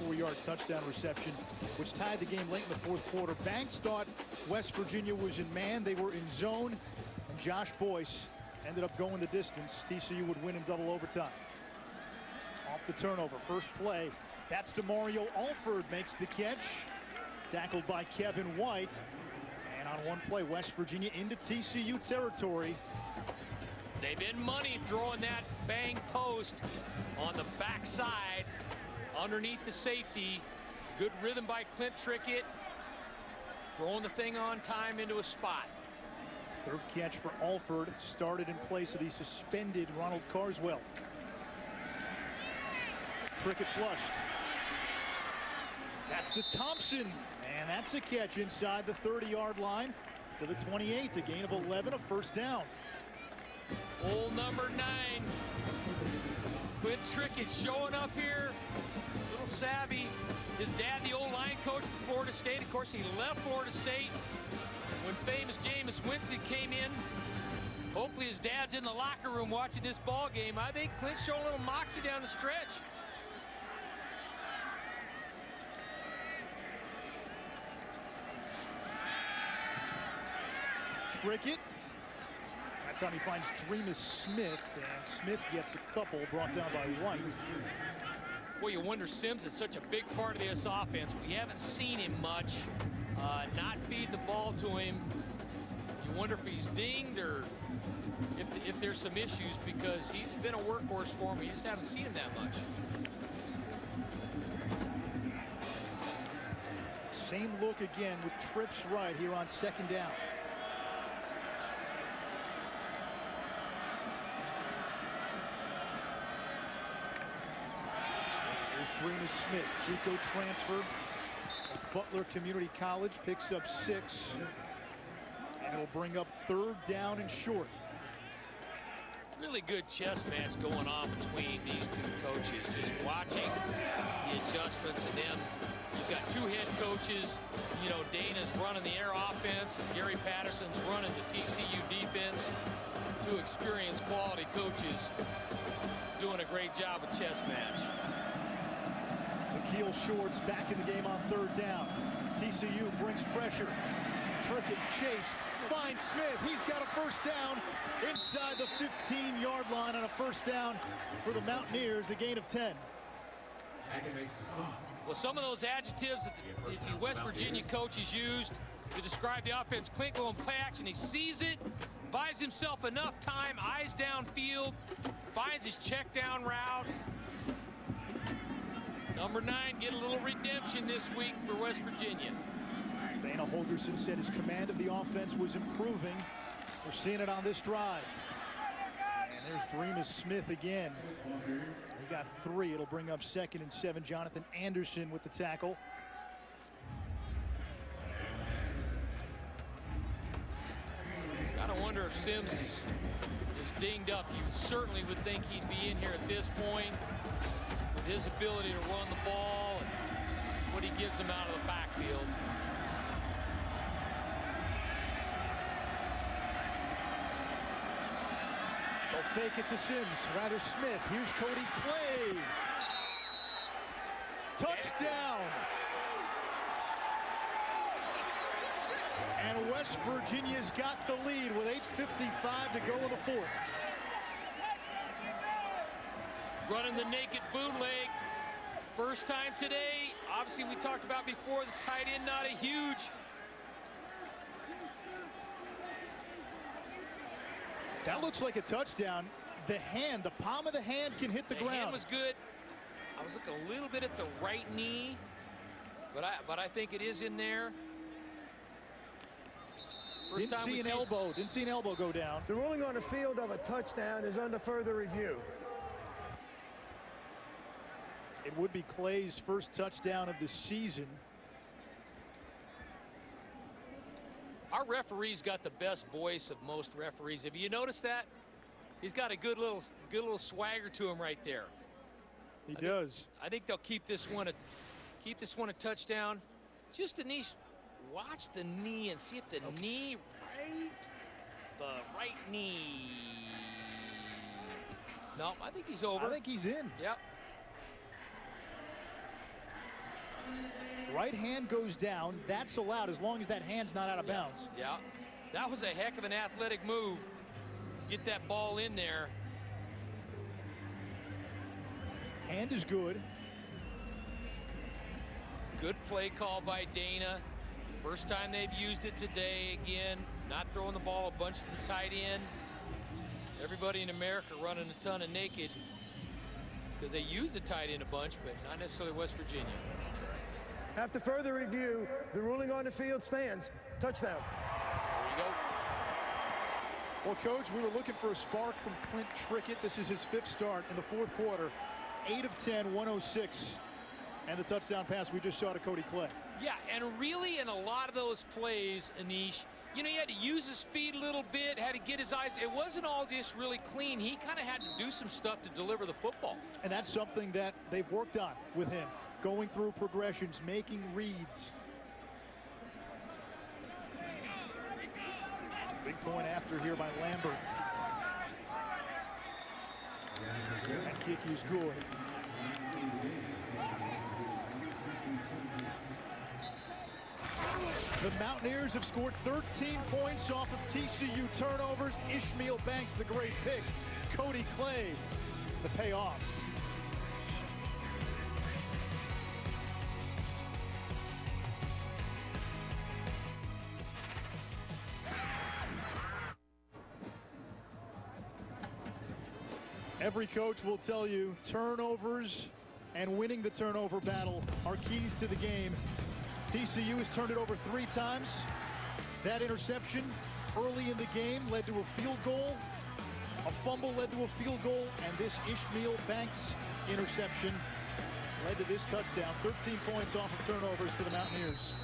94-yard touchdown reception, which tied the game late in the 4th quarter. Banks thought West Virginia was in man. They were in zone, and Josh Boyce ended up going the distance. TCU would win in double overtime. Off the turnover, first play. That's DeMario Alford makes the catch. Tackled by Kevin White. And on one play, West Virginia into TCU territory. They've been money throwing that bang post on the backside underneath the safety. Good rhythm by Clint Trickett. Throwing the thing on time into a spot. 3rd catch for Alford, started in place of the suspended Ronald Carswell. Trickett flushed. That's to Thompson, and that's a catch inside the 30-yard line to the 28, a gain of 11, a 1st down. Old number 9, Clint Trickett showing up here, a little savvy. His dad, the old line coach for Florida State. Of course, he left Florida State when famous Jameis Winston came in. Hopefully his dad's in the locker room watching this ball game. I think Clint's showing a little moxie down the stretch. Trickett. That time he finds Dreamus Smith, and Smith gets a couple brought down by White. Well, you wonder, Sims is such a big part of this offense. We haven't seen him much. Not feed the ball to him. You wonder if he's dinged or if there's some issues, because he's been a workhorse for him. We just haven't seen him that much. Same look again with trips right here on 2nd down. Dreamus Smith, JUCO transfer at Butler Community College, picks up 6, and it'll bring up 3rd down and short. Really good chess match going on between these two coaches. Just watching the adjustments, and then you've got 2 head coaches. You know, Dana's running the air offense, and Gary Patterson's running the TCU defense. 2 experienced quality coaches doing a great job of chess match. Keel Shorts back in the game on 3rd down. TCU brings pressure. Trickett chased, finds Smith. He's got a 1st down inside the 15-yard line on a 1st down for the Mountaineers, a gain of 10. Well, some of those adjectives that the West Virginia coaches used to describe the offense, Clint going play action, he sees it, buys himself enough time, eyes downfield, finds his check down route. Number 9 get a little redemption this week for West Virginia. Dana Holgorsen said his command of the offense was improving. We're seeing it on this drive. And There's Dreamus Smith again. He got 3. It'll bring up 2nd and 7. Jonathan Anderson with the tackle. Gotta wonder if Sims is dinged up. You certainly would think he'd be in here at this point with his ability to run the ball and what he gives them out of the backfield. They'll fake it to Sims. Rather Smith. Here's Cody Clay. Touchdown. And West Virginia's got the lead with 8:55 to go in the 4th. Running the naked bootleg. First time today. Obviously, we talked about before, the tight end not a huge. That looks like a touchdown. The hand, the palm of the hand can hit the ground. The hand was good. I was looking a little bit at the right knee, but I think it is in there. Didn't see an elbow go down. The ruling on the field of a touchdown is under further review. It would be Clay's first touchdown of the season. Our referee's got the best voice of most referees. Have you noticed that? He's got a good little swagger to him right there. He does. I think they'll keep this one a touchdown. Just Anish, watch the knee and see if the knee right knee. No, I think he's over. I think he's in. Yep. Right hand goes down. That's allowed as long as that hand's not out of bounds. Yeah. That was a heck of an athletic move. Get that ball in there. Hand is good. Good play call by Dana. First time they've used it today. Again, not throwing the ball a bunch to the tight end. Everybody in America running a ton of naked because they use the tight end a bunch, but not necessarily West Virginia. After further review, the ruling on the field stands. Touchdown. There you go. Well, Coach, we were looking for a spark from Clint Trickett. This is his 5th start in the 4th quarter. 8 of 10, 106. And the touchdown pass we just saw to Cody Clay. Yeah, and really in a lot of those plays, Anish, you know, he had to use his feet a little bit, had to get his eyes. It wasn't all just really clean. He kind of had to do some stuff to deliver the football. And that's something that they've worked on with him. Going through progressions, making reads. Big point after here by Lambert. That kick is good. The Mountaineers have scored 13 points off of TCU turnovers. Ishmael Banks, the great pick. Cody Clay, the payoff. Every coach will tell you turnovers and winning the turnover battle are keys to the game. TCU has turned it over 3 times. That interception early in the game led to a field goal. A fumble led to a field goal, and this Ishmael Banks interception led to this touchdown. 13 points off of turnovers for the Mountaineers.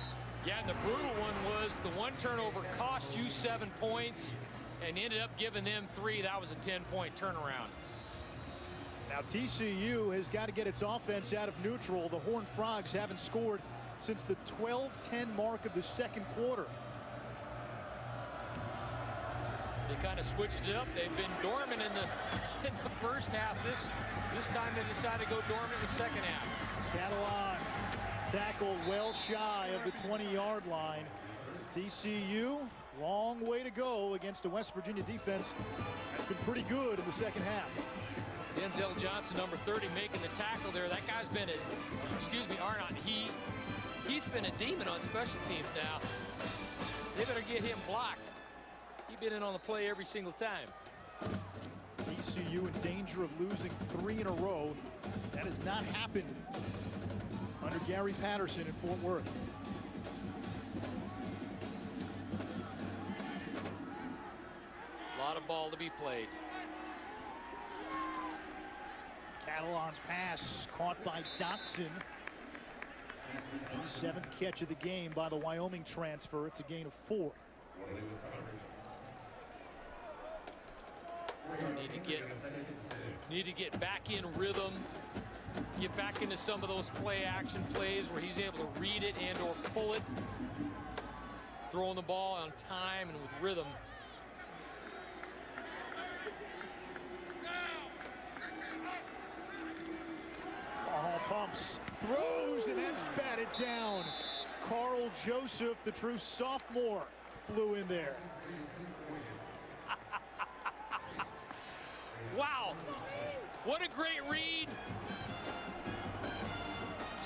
Yeah, and the brutal one was the one turnover cost you 7 points and ended up giving them 3. That was a 10-point turnaround. Now TCU has got to get its offense out of neutral. The Horned Frogs haven't scored since the 12-10 mark of the 2nd quarter. They kind of switched it up. They've been dormant in the first half. This time they decided to go dormant in the 2nd half. Catalan tackled well shy of the 20-yard line. So TCU, long way to go against a West Virginia defense that's been pretty good in the 2nd half. Denzel Johnson, number 30, making the tackle there. That guy's been he's been a demon on special teams now. They better get him blocked. He's been in on the play every single time. TCU in danger of losing 3 in a row. That has not happened under Gary Patterson in Fort Worth. A lot of ball to be played. Catalan's pass caught by Dotson. 7th catch of the game by the Wyoming transfer. It's a gain of 4. Need to get back in rhythm. Get back into some of those play action plays where he's able to read it and or pull it. Throwing the ball on time and with rhythm. Ball pumps, throws, and that's batted down. Carl Joseph, the true sophomore, flew in there. Wow, what a great read.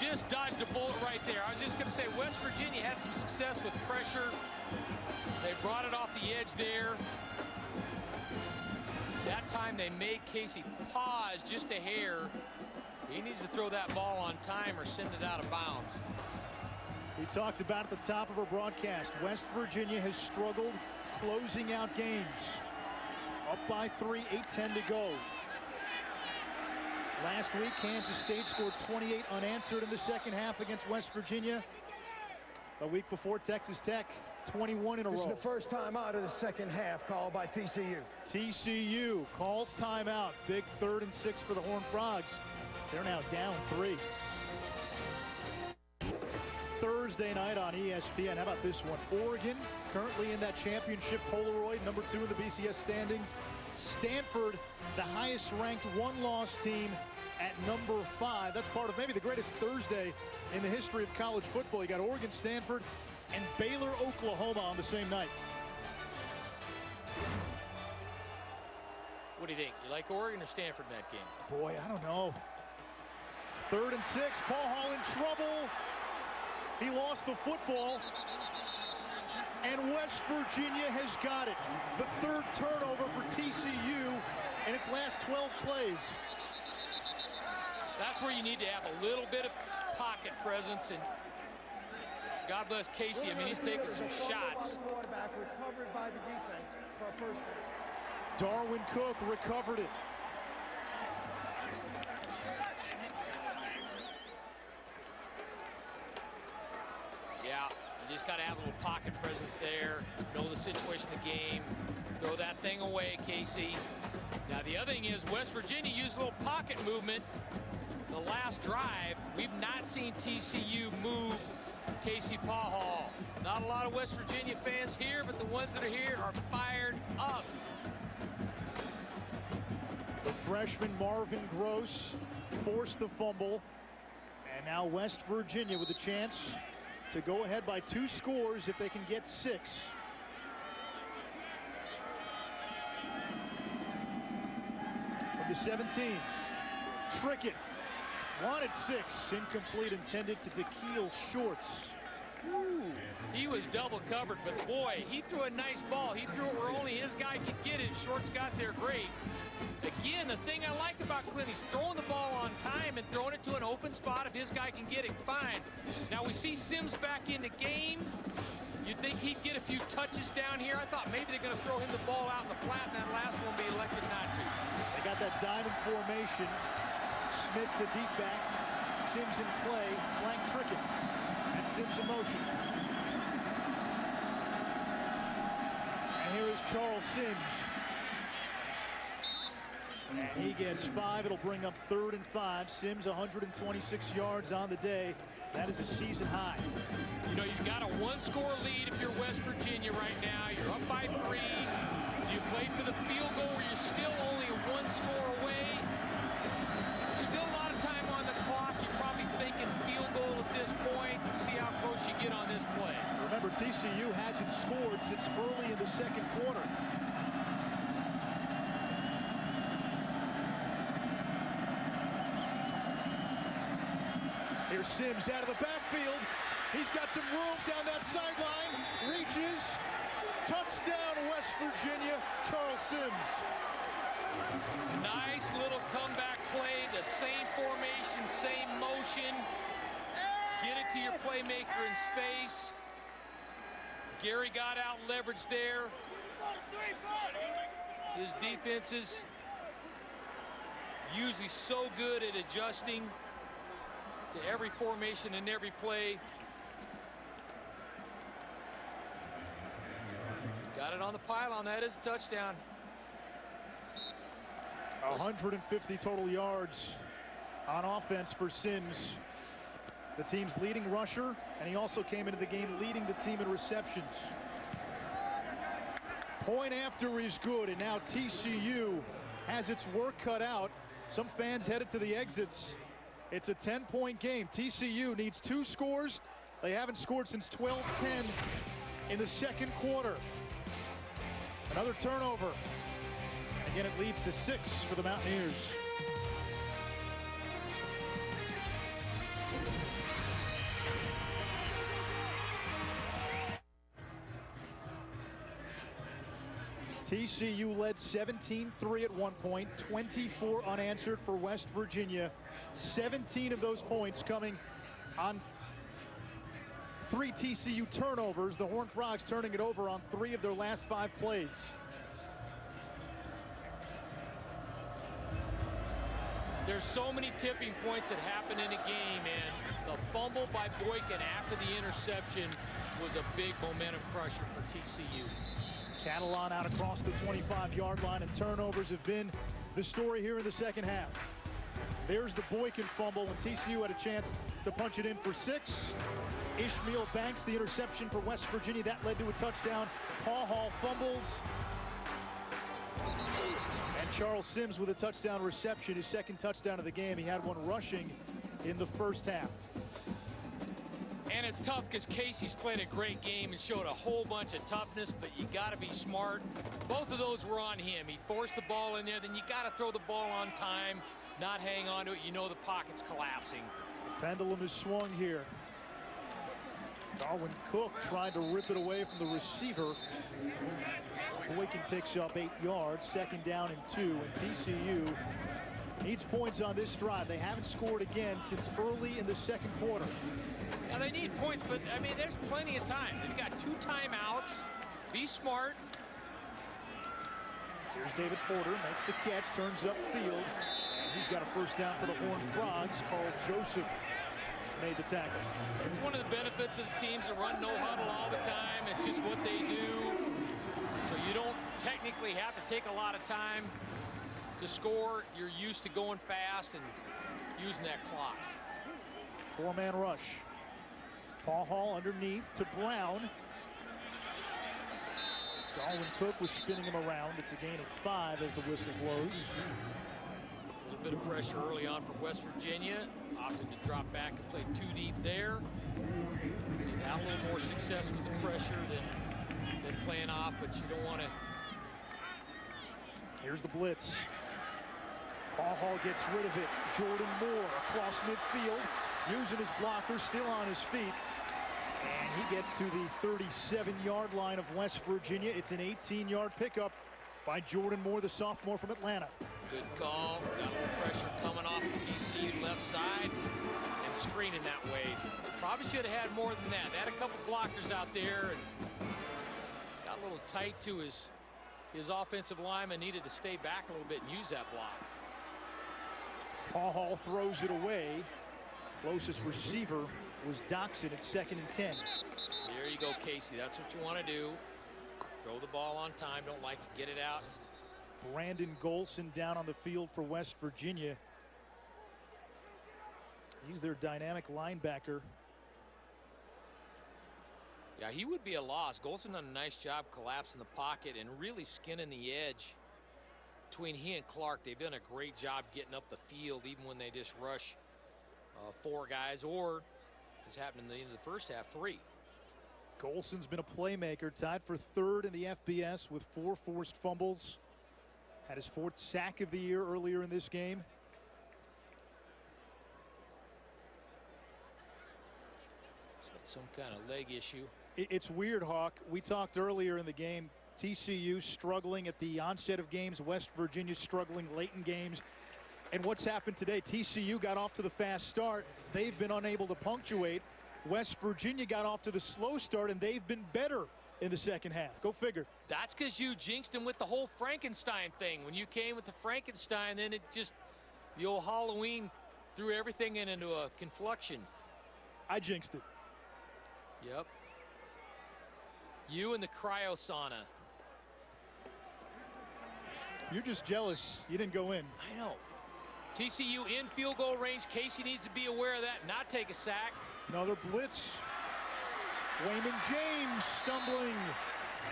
Just dodged a bullet right there. I was just going to say West Virginia had some success with pressure. They brought it off the edge there. That time they made Casey pause just a hair. He needs to throw that ball on time or send it out of bounds. We talked about at the top of our broadcast, West Virginia has struggled closing out games. Up by 3, 8:10 to go. Last week, Kansas State scored 28 unanswered in the second half against West Virginia. The week before, Texas Tech, 21 in a row. This is the first time out of the second half called by TCU. TCU calls timeout. Big 3rd and 6 for the Horned Frogs. They're now down 3. Thursday night on ESPN. How about this one? Oregon, currently in that championship Polaroid, number 2 in the BCS standings. Stanford, the highest ranked one-loss team at number 5. That's part of maybe the greatest Thursday in the history of college football. You got Oregon, Stanford, and Baylor, Oklahoma on the same night. What do you think? You like Oregon or Stanford in that game? Boy, I don't know. 3rd and 6, Paul Hall in trouble. He lost the football, and West Virginia has got it. The 3rd turnover for TCU in its last 12 plays. That's where you need to have a little bit of pocket presence, and God bless Casey. I mean, he's taking some shots. Quarterback recovered by the defense for a first down. Darwin Cook recovered it. Yeah, you just got to have a little pocket presence there. Know the situation of the game. Throw that thing away, Casey. Now, the other thing is West Virginia used a little pocket movement the last drive. We've not seen TCU move Casey Pawhall. Not a lot of West Virginia fans here, but the ones that are here are fired up. The freshman Marvin Gross forced the fumble. And now West Virginia with a chance to go ahead by 2 scores if they can get 6. From the 17, Trickett wanted 6, incomplete, intended to DeKeel Shorts. Ooh, he was double covered, but boy, he threw a nice ball. He threw it where only his guy could get it. Shorts got there great. Again, the thing I like about Clint, he's throwing the ball on time and throwing it to an open spot. If his guy can get it, fine. Now we see Sims back in the game. You'd think he'd get a few touches down here. I thought maybe they're going to throw him the ball out in the flat, and that last one be elected not to. They got that diamond formation. Smith to deep back. Sims and Clay flank Trickett. And Sims in motion. And here is Charles Sims. And he gets 5. It'll bring up 3rd and 5. Sims 126 yards on the day. That is a season high. You know, you've got a 1-score lead if you're West Virginia right now. You're up by 3. You play for the field goal where you're still only 1 score away. Still a lot of time on the clock. You're probably thinking field goal at this point. See how close you get on this play. Remember, TCU hasn't scored since early in the second quarter. Here's Sims out of the backfield. He's got some room down that sideline. Reaches. Touchdown, West Virginia. Charles Sims. Nice little comeback play. The same formation, same motion. Get it to your playmaker in space. Gary got out leverage there. His defenses Usually so good at adjusting to every formation and every play. Got it on the pylon. That is a touchdown. 150 total yards on offense for Sims, the team's leading rusher, and he also came into the game leading the team in receptions. Point after is good, and now TCU has its work cut out. Some fans headed to the exits. It's a 10-point game. TCU needs 2 scores. They haven't scored since 12-10 in the second quarter. Another turnover. And again, it leads to 6 for the Mountaineers. TCU led 17-3 at one point, 24 unanswered for West Virginia. 17 of those points coming on 3 TCU turnovers. The Horned Frogs turning it over on 3 of their last 5 plays. There's so many tipping points that happen in a game, and the fumble by Boykin after the interception was a big momentum crusher for TCU. Catalan out across the 25-yard line, and turnovers have been the story here in the second half. There's the Boykin fumble when TCU had a chance to punch it in for 6. Ishmael Banks, the interception for West Virginia. That led to a touchdown. Paul Hall fumbles. And Charles Sims with a touchdown reception, his second touchdown of the game. He had one rushing in the first half. And it's tough because Casey's played a great game and showed a whole bunch of toughness, but you got to be smart. Both of those were on him. He forced the ball in there, then you got to throw the ball on time, not hang on to it. You know the pocket's collapsing. Pendulum is swung here. Darwin Cook tried to rip it away from the receiver. Boykin picks up 8 yards, second down and 2, and TCU needs points on this drive. They haven't scored again since early in the second quarter. Now they need points, but I mean, there's plenty of time. They've got 2 timeouts. Be smart. Here's David Porter, makes the catch, turns upfield, and he's got a first down for the Horned Frogs. Carl Joseph made the tackle. It's one of the benefits of the teams that run no huddle all the time. It's just what they do. So you don't technically have to take a lot of time to score. You're used to going fast and using that clock. 4-man rush. Paul Hall underneath to Brown. Darwin Cook was spinning him around. It's a gain of 5 as the whistle blows. A little bit of pressure early on from West Virginia. Opted to drop back and play 2 deep there. They've had a little more success with the pressure than playing off, but you don't want to. Here's the blitz. Paul Hall gets rid of it. Jordan Moore across midfield, using his blocker, still on his feet. And he gets to the 37-yard line of West Virginia. It's an 18-yard pickup by Jordan Moore, the sophomore from Atlanta. Good call. Got a little pressure coming off the TCU left side and screening that way. Probably should have had more than that. They had a couple blockers out there and got a little tight to his offensive lineman. Needed to stay back a little bit and use that block. Paul Hall throws it away. Closest receiver was Doxson at 2nd and 10. There you go, Casey. That's what you want to do. Throw the ball on time. Don't like it. Get it out. Brandon Golson down on the field for West Virginia. He's their dynamic linebacker. Yeah, he would be a loss. Golson done a nice job collapsing the pocket and really skinning the edge between he and Clark. They've done a great job getting up the field, even when they just rush 4 guys, or as happened in the end of the first half, 3. Golson's been a playmaker, tied for 3rd in the FBS with 4 forced fumbles. Had his 4th sack of the year earlier in this game. He's got some kind of leg issue. It's weird, Hawk. We talked earlier in the game, TCU struggling at the onset of games, West Virginia struggling late in games. And what's happened today? TCU got off to the fast start. They've been unable to punctuate. West Virginia got off to the slow start, and they've been better in the second half. Go figure. That's because you jinxed him with the whole Frankenstein thing. When you came with the Frankenstein, then it just The old Halloween threw everything into a confluxion. I jinxed it. Yep. You and the cryo sauna. You're just jealous you didn't go in. I know. TCU in field goal range. Casey needs to be aware of that, not take a sack. Another blitz. Wayman James stumbling.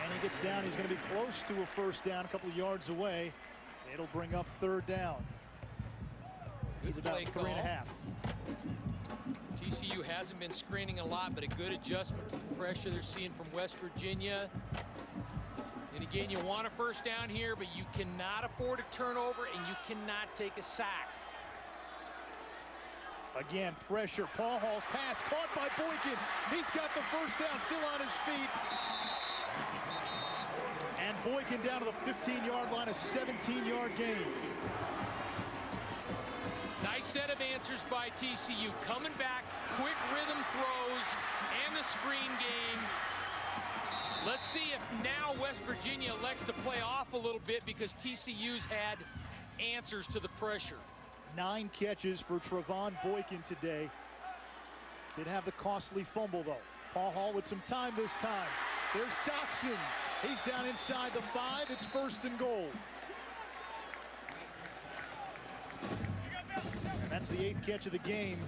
And he gets down. He's going to be close to a first down, a couple of yards away. It'll bring up third down. He's about 3.5. TCU hasn't been screening a lot, but a good adjustment to the pressure they're seeing from West Virginia. And again, you want a first down here, but you cannot afford a turnover, and you cannot take a sack. Again, pressure. Paul Hall's pass caught by Boykin. He's got the first down, still on his feet. And Boykin down to the 15-yard line, a 17-yard gain. Nice set of answers by TCU. Coming back, quick rhythm throws, and the screen game. Let's see if now West Virginia elects to play off a little bit because TCU's had answers to the pressure. 9 catches for Trevon Boykin today. Did have the costly fumble, though. Paul Hall with some time this time. There's Doxson. He's down inside the 5. It's 1st and goal. And that's the 8th catch of the game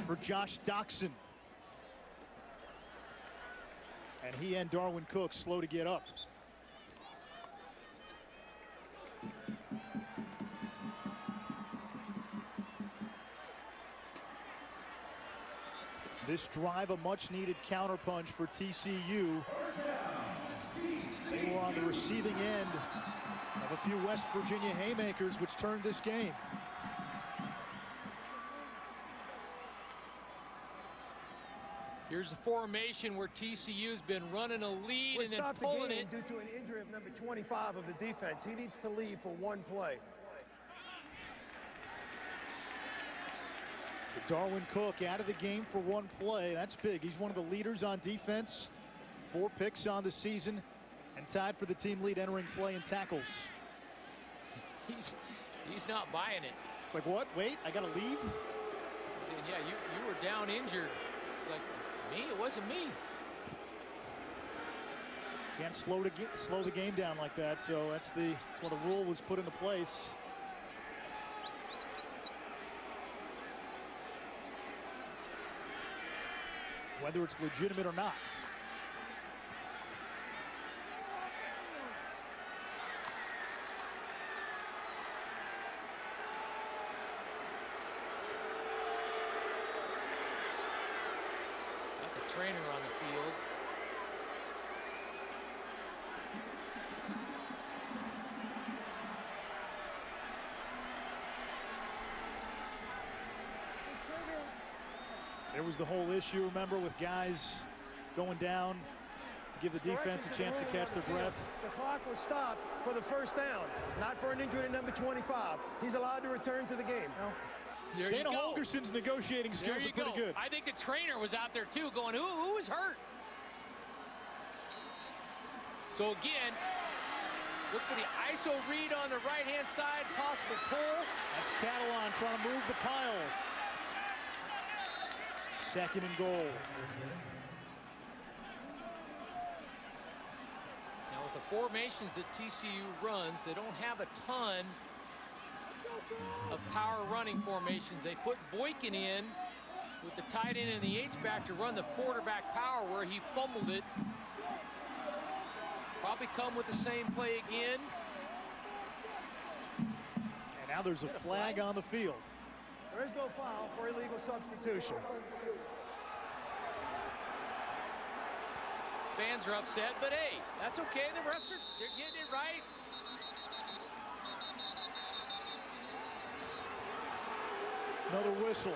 for Josh Doxson. And he and Darwin Cook slow to get up. This drive, a much-needed counterpunch for TCU. They were on the receiving end of a few West Virginia haymakers, which turned this game. Here's a formation where TCU's been running a lead Would and then stop the pulling game it. due to an injury of number 25 of the defense. He needs to leave for 1 play. Darwin Cook out of the game for 1 play. That's big. He's one of the leaders on defense. 4 picks on the season and tied for the team lead entering play and tackles. He's not buying it. It's like, what? Wait, I got to leave? He's saying, yeah, you were down injured. It's like, me? It wasn't me. Can't slow the game down like that, so that's when the rule was put into place. Whether it's legitimate or not. Got the trainer on the field. There was the whole issue, remember, with guys going down to give the defense a chance to catch their breath. The clock was stopped for the first down, not for an injury to number 25. He's allowed to return to the game. There Dana you go. Holgerson's negotiating skills are pretty good. I think the trainer was out there too going, who was hurt? So again, look for the ISO read on the right-hand side, possible pull. That's Catalan trying to move the pile. 2nd and goal. Now with the formations that TCU runs, they don't have a ton of power running formations. They put Boykin in with the tight end and the H-back to run the quarterback power where he fumbled it. Probably come with the same play again. And now there's a flag on the field. There is no foul for illegal substitution. Fans are upset, but hey, that's okay. The refs they're getting it right. Another whistle.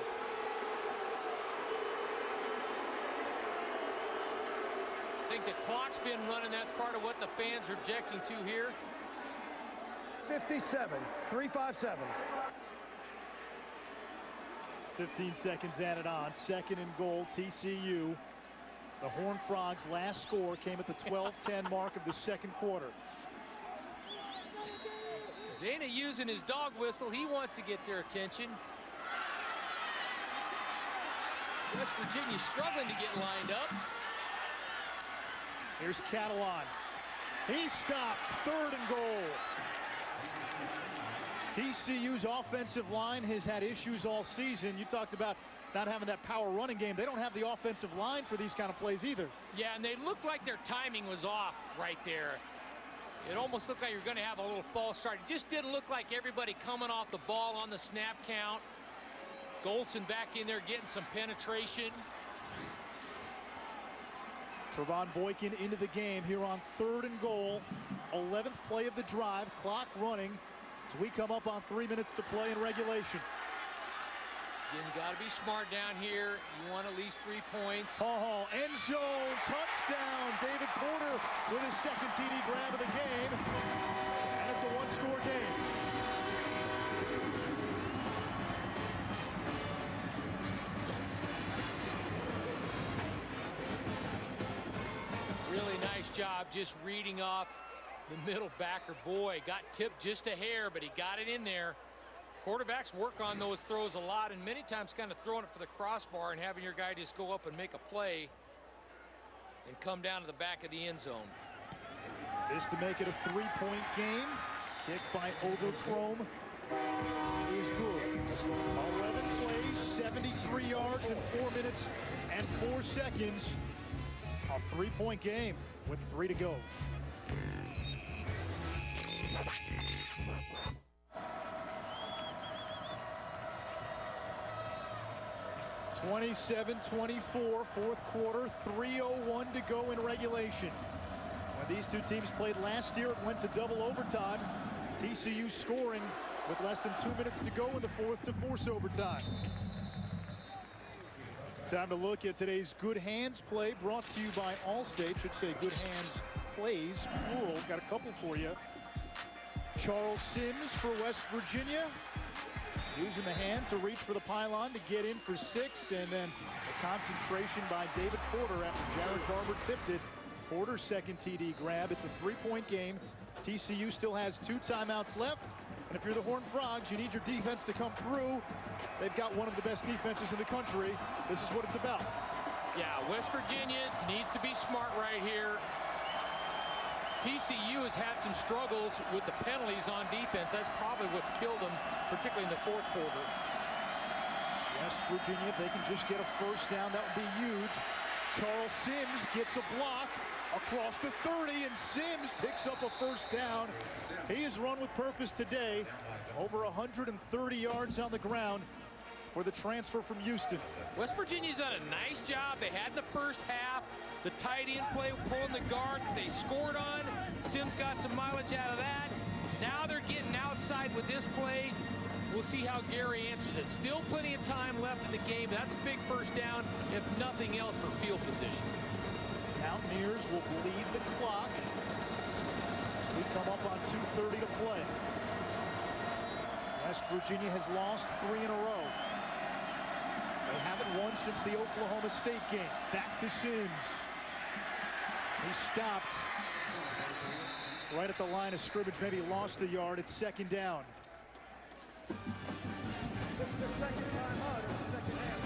I think the clock's been running. That's part of what the fans are objecting to here. 57, 3-5-7. 15 seconds added on. 2nd and goal, TCU. The Horned Frogs' last score came at the 12-10 mark of the 2nd quarter. Dana using his dog whistle. He wants to get their attention. West Virginia struggling to get lined up. Here's Catalan. He stopped. 3rd and goal. TCU's offensive line has had issues all season. You talked about not having that power running game. They don't have the offensive line for these kind of plays either. Yeah, and they looked like their timing was off right there. It almost looked like you were going to have a little false start. It just didn't look like everybody coming off the ball on the snap count. Golson back in there getting some penetration. Trevon Boykin into the game here on 3rd and goal. 11th play of the drive. Clock running as we come up on 3 minutes to play in regulation. Again, you got to be smart down here. You want at least 3 points. Hall, end zone, touchdown. David Porter with his 2nd TD grab of the game. And it's a 1-score game. Really nice job just reading off the middle backer. Boy, got tipped just a hair, but he got it in there. Quarterbacks work on those throws a lot, and many times kind of throwing it for the crossbar and having your guy just go up and make a play and come down to the back of the end zone. This to make it a 3-point game. Kick by Oberchrome is good. 11 plays, 73 yards in 4 minutes and 4 seconds. A 3-point game with 3 to go. (27-24), 4th quarter, 3:01 to go in regulation. When these two teams played last year, it went to double overtime. TCU scoring with less than 2 minutes to go in the 4th to force overtime. Time to look at today's Good Hands play, brought to you by Allstate. Should say Good Hands plays, plural. Got a couple for you. Charles Sims for West Virginia, using the hand to reach for the pylon to get in for 6, and then a concentration by David Porter after Jared Barber tipped it. Porter's 2nd TD grab. It's a 3-point game. TCU still has 2 timeouts left, and if you're the Horned Frogs, you need your defense to come through. They've got one of the best defenses in the country. This is what it's about. Yeah, West Virginia needs to be smart right here. TCU has had some struggles with the penalties on defense. That's probably what's killed them, particularly in the 4th quarter. West Virginia, if they can just get a 1st down, that would be huge. Charles Sims gets a block across the 30, and Sims picks up a 1st down. He has run with purpose today. Over 130 yards on the ground for the transfer from Houston. West Virginia's done a nice job. They had in the 1st half the tight end play, pulling the guard that they scored on. Sims got some mileage out of that. Now they're getting outside with this play. We'll see how Gary answers it. Still plenty of time left in the game. That's a big 1st down, if nothing else, for field position. Mountaineers will bleed the clock as we come up on 2:30 to play. West Virginia has lost 3 in a row. They haven't won since the Oklahoma State game. Back to Sims. He stopped right at the line of scrimmage, maybe lost a yard. It's 2nd down. This is the 2nd timeout in the 2nd half.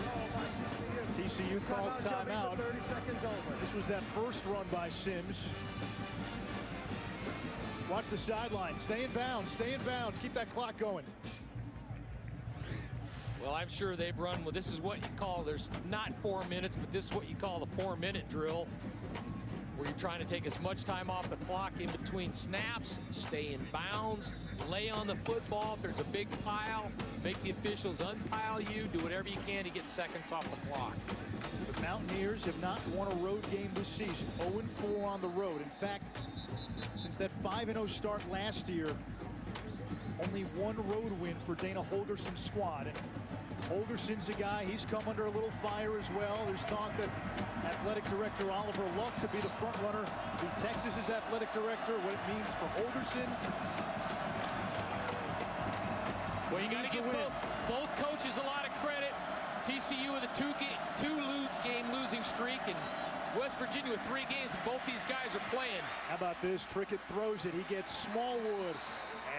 TCU calls timeout. 30 seconds over. This was that 1st run by Sims. Watch the sideline. Stay in bounds. Stay in bounds. Keep that clock going. Well, I'm sure they've run, well, this is what you call, there's not 4 minutes, but this is what you call the 4-minute drill, where you're trying to take as much time off the clock in between snaps, stay in bounds, lay on the football. If there's a big pile, make the officials unpile you, do whatever you can to get seconds off the clock. The Mountaineers have not won a road game this season. 0-4 on the road. In fact, since that 5-0 start last year, only 1 road win for Dana Holgerson's squad. And Holgerson's a guy, he's come under a little fire as well. There's talk that athletic director Oliver Luck could be the front runner to be Texas's athletic director. What it means for Holgerson. Well, you got to give both coaches a lot of credit. TCU with a 2-game losing streak, and West Virginia with 3 games, and both these guys are playing. How about this? Trickett throws it. He gets Smallwood,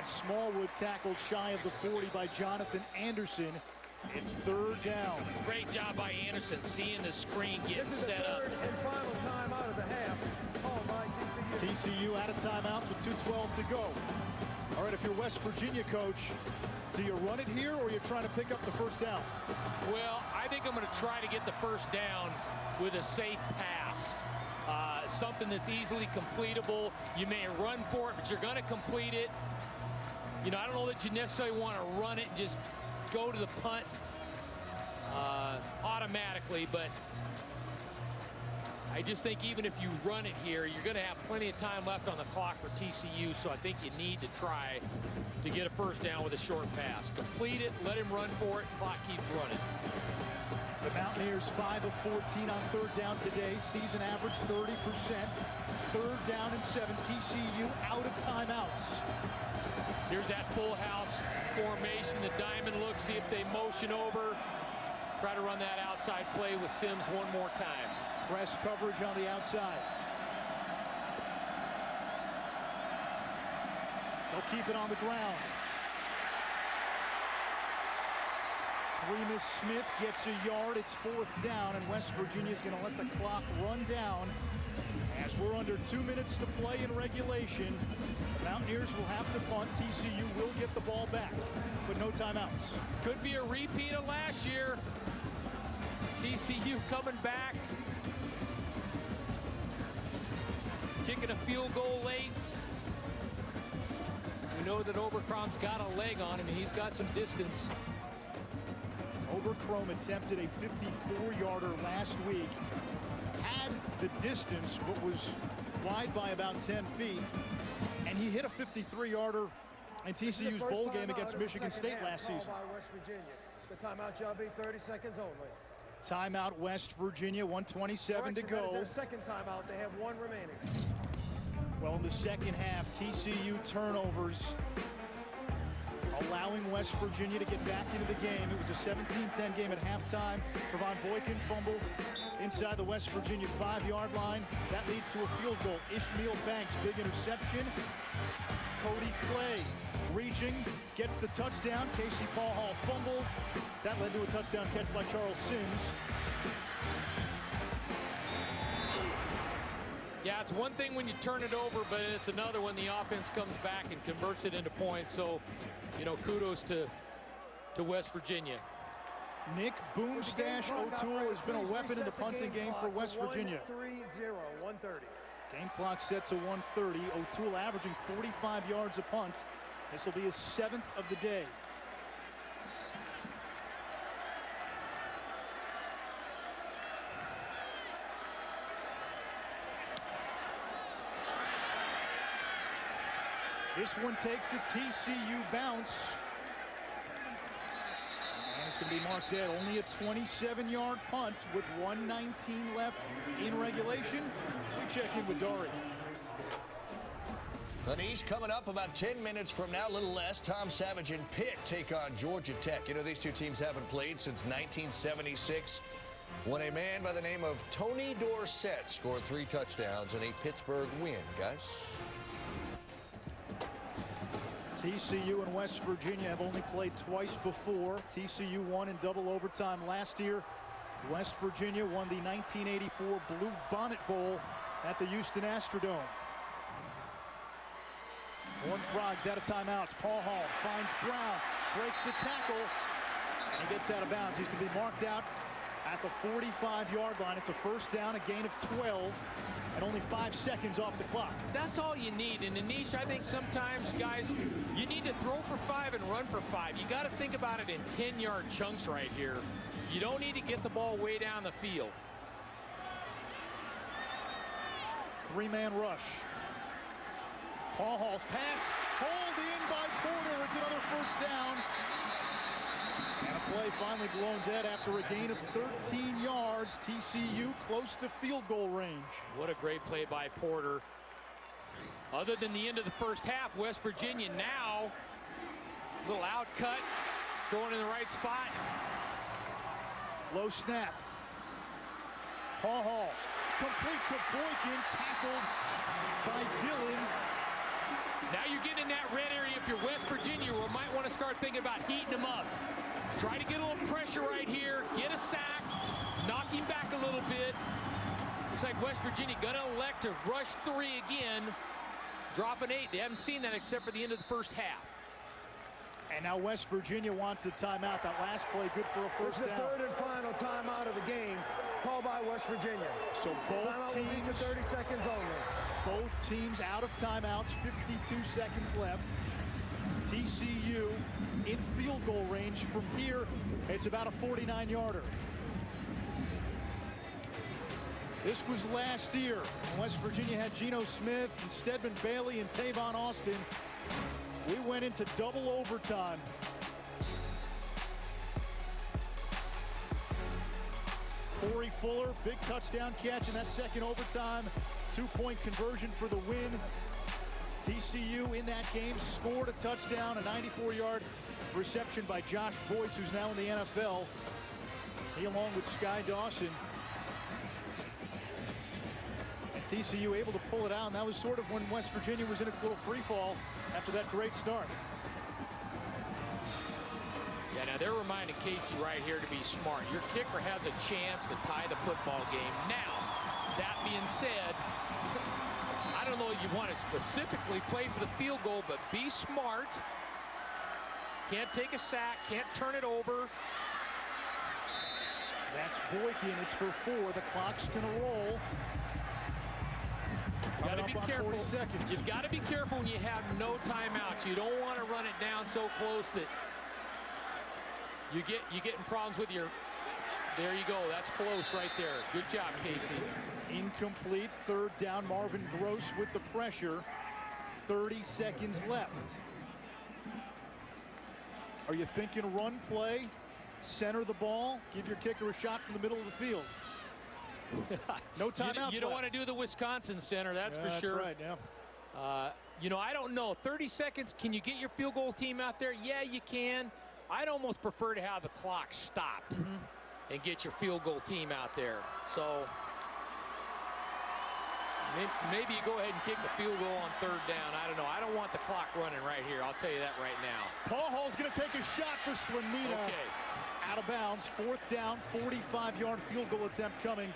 And Smallwood tackled shy of the 40 by Jonathan Anderson. It's third down. Great job by Anderson seeing the screen get set up. Third and final timeout of the half. Oh my, TCU. TCU out of timeouts with 2:12 to go. All right, if you're West Virginia, coach, do you run it here or you're trying to pick up the first down? Well, I think I'm going to try to get the first down with a safe pass. Something that's easily completable. You may run for it, but you're going to complete it. You know, I don't know that you necessarily want to run it and just go to the punt automatically, but I just think even if you run it here, you're going to have plenty of time left on the clock for TCU, so I think you need to try to get a first down with a short pass. Complete it, let him run for it, clock keeps running. The Mountaineers 5 of 14 on third down today. Season average 30%. Third down and 7. TCU out of timeouts. Here's that full house formation. The diamond look, see if they motion over. Try to run that outside play with Sims one more time. Press coverage on the outside. They'll keep it on the ground. Tremus Smith gets a yard. It's fourth down, and West Virginia is going to let the clock run down as we're under 2 minutes to play in regulation. The Mountaineers will have to punt. TCU will get the ball back, but no timeouts. Could be a repeat of last year. TCU coming back, kicking a field goal late. We know that Oberkrom's got a leg on him, and he's got some distance. Oberkrom attempted a 54-yarder last week. Had the distance, but was wide by about 10 feet. And he hit a 53-yarder in TCU's bowl game against Michigan State last season. By West Virginia. The timeout shall be 30 seconds only. Timeout West Virginia, 1:27 to go. Their second timeout, they have one remaining. Well, in the second half, TCU turnovers allowing West Virginia to get back into the game. It was a 17-10 game at halftime. Trevon Boykin fumbles inside the West Virginia 5-yard line. That leads to a field goal. Ishmael Banks, big interception. Cody Clay reaching, gets the touchdown. Casey Paul Hall fumbles. That led to a touchdown catch by Charles Sims. Yeah, it's one thing when you turn it over, but it's another when the offense comes back and converts it into points. So, you know, kudos to West Virginia. Nick Boomstash O'Toole has been a weapon in the punting game for West Virginia. 1:30. Game clock set to 1:30. O'Toole averaging 45 yards a punt. This will be his 7th of the day. This one takes a TCU bounce. And it's going to be marked dead. Only a 27-yard punt with 1:19 left in regulation. We check in with Dari. Anish, coming up about 10 minutes from now, a little less. Tom Savage and Pitt take on Georgia Tech. You know, these two teams haven't played since 1976, when a man by the name of Tony Dorsett scored 3 touchdowns in a Pittsburgh win, guys. TCU and West Virginia have only played twice before. TCU won in double overtime last year. West Virginia won the 1984 Blue Bonnet Bowl at the Houston Astrodome. Horned Frogs out of timeouts. Paul Hall finds Brown, breaks the tackle, and he gets out of bounds. He's to be marked out at the 45-yard line. It's a first down, a gain of 12, and only 5 seconds off the clock. That's all you need. And Anish, I think sometimes, guys, you need to throw for 5 and run for 5. You got to think about it in 10-yard chunks right here. You don't need to get the ball way down the field. 3-man rush. Paul Hall's pass hauled in by Porter. It's another first down. And a play finally blown dead after a gain of 13 yards. TCU close to field goal range. What a great play by Porter. Other than the end of the first half, West Virginia now, a little out cut, throwing in the right spot. Low snap. Paul Hall complete to Boykin, tackled by Dillon. Now you're getting in that red area if you're West Virginia, where you might want to start thinking about heating them up. Try to get a little pressure right here, get a sack, knock him back a little bit. Looks like West Virginia going to elect to rush 3 again, drop an 8. They haven't seen that except for the end of the first half. And now West Virginia wants a timeout. That last play good for a first down. This is the third and final timeout of the game, called by West Virginia. So both teams, for 30 seconds only. Both teams out of timeouts, 52 seconds left. TCU in field goal range from here. It's about a 49-yarder. This was last year. West Virginia had Geno Smith and Stedman Bailey and Tavon Austin. We went into double overtime. Corey Fuller, big touchdown catch in that second overtime. 2-point conversion for the win. TCU in that game scored a touchdown, a 94-yard reception by Josh Boyce, who's now in the NFL. He, along with Sky Dawson. And TCU able to pull it out, and that was sort of when West Virginia was in its little free fall after that great start. Yeah, now they're reminding Casey right here to be smart. Your kicker has a chance to tie the football game. Now, that being said, I don't know if you want to specifically play for the field goal, but be smart. Can't take a sack, can't turn it over. That's Boykin. It's for 4. The clock's going to roll. You've got to be careful. 40 seconds. You've got to be careful when you have no timeouts. You don't want to run it down so close that you get in problems with your. There you go. That's close right there. Good job, Casey. Incomplete. Third down. Marvin Gross with the pressure. 30 seconds left. Are you thinking run play? Center the ball. Give your kicker a shot from the middle of the field. No timeouts. You don't want to do the Wisconsin center, that's for sure. That's right, yeah. You know, I don't know. 30 seconds, can you get your field goal team out there? Yeah, you can. I'd almost prefer to have the clock stopped and get your field goal team out there. So maybe you go ahead and kick the field goal on third down. I don't know. I don't want the clock running right here. I'll tell you that right now. Paul Hall's going to take a shot for Slanina. Okay. Out of bounds. 4th down, 45-yard field goal attempt coming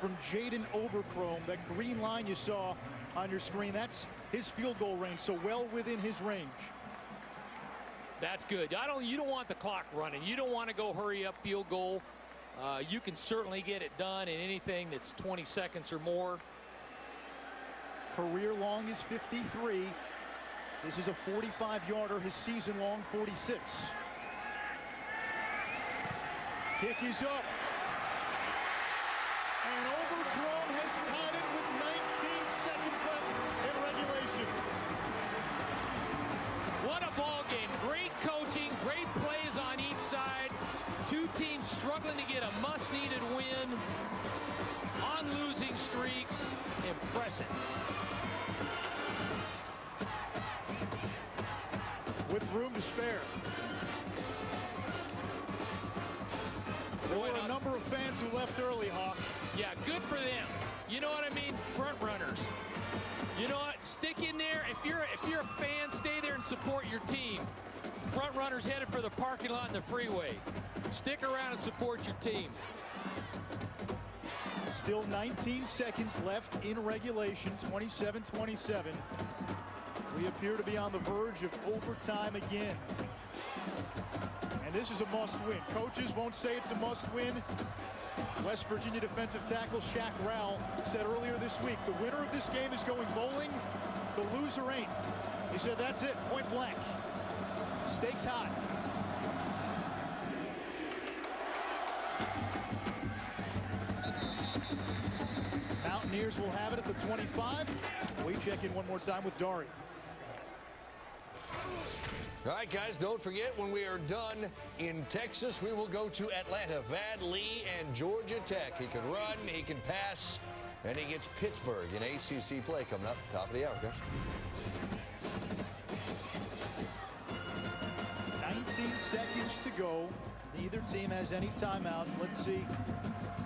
from Jaden Oberchrome. That green line you saw on your screen, that's his field goal range, so well within his range. That's good. You don't want the clock running. You don't want to go hurry up field goal. You can certainly get it done in anything that's 20 seconds or more. Career long is 53. This is a 45-yarder, his season long 46. Kick is up. And Oberchrome has tied it with 19 seconds left in regulation. What a ball game. Great coaching, great plays on each side. Two teams struggling to get a much-needed win on losing streaks. Impressive. With room to spare. There were a number of fans who left early, Hawk. Yeah, good for them. You know what I mean? Front runners. You know what? Stick in there. If you're a fan, stay there and support your team. Front runners headed for the parking lot and the freeway. Stick around and support your team. Still 19 seconds left in regulation, 27-27. We appear to be on the verge of overtime again. And this is a must-win. Coaches won't say it's a must-win. West Virginia defensive tackle Shaq Rowell said earlier this week, the winner of this game is going bowling, the loser ain't. He said that's it, point blank. Stakes high. Mountaineers will have it at the 25. We check in one more time with Dari. All right, guys, don't forget, when we are done in Texas, we will go to Atlanta. Vad Lee and Georgia Tech. He can run, he can pass, and he gets Pittsburgh in ACC play coming up top of the hour, guys. 19 seconds to go. Neither team has any timeouts. Let's see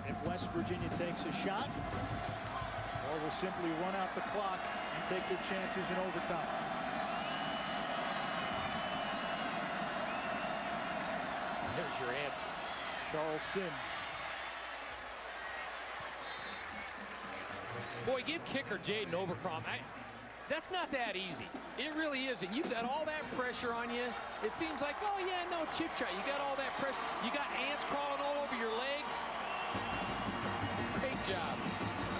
if West Virginia takes a shot or will simply run out the clock and take their chances in overtime. There's your answer. Charles Sims. Boy, give kicker Jaden Obercrom. That's not that easy. It really isn't. You've got all that pressure on you. It seems like, oh yeah, no chip shot. You got all that pressure. You got ants crawling all over your legs. Great job.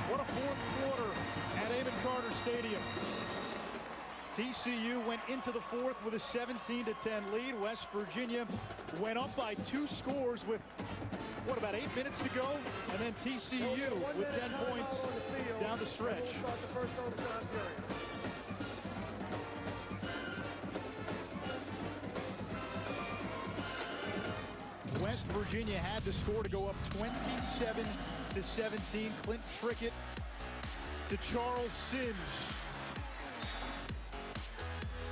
What a fourth quarter at Amon Carter Stadium. TCU went into the fourth with a 17-10 lead. West Virginia went up by 2 scores with, what, about 8 minutes to go? And then TCU with 10 points down the stretch. West Virginia had the score to go up 27-17. Clint Trickett to Charles Sims.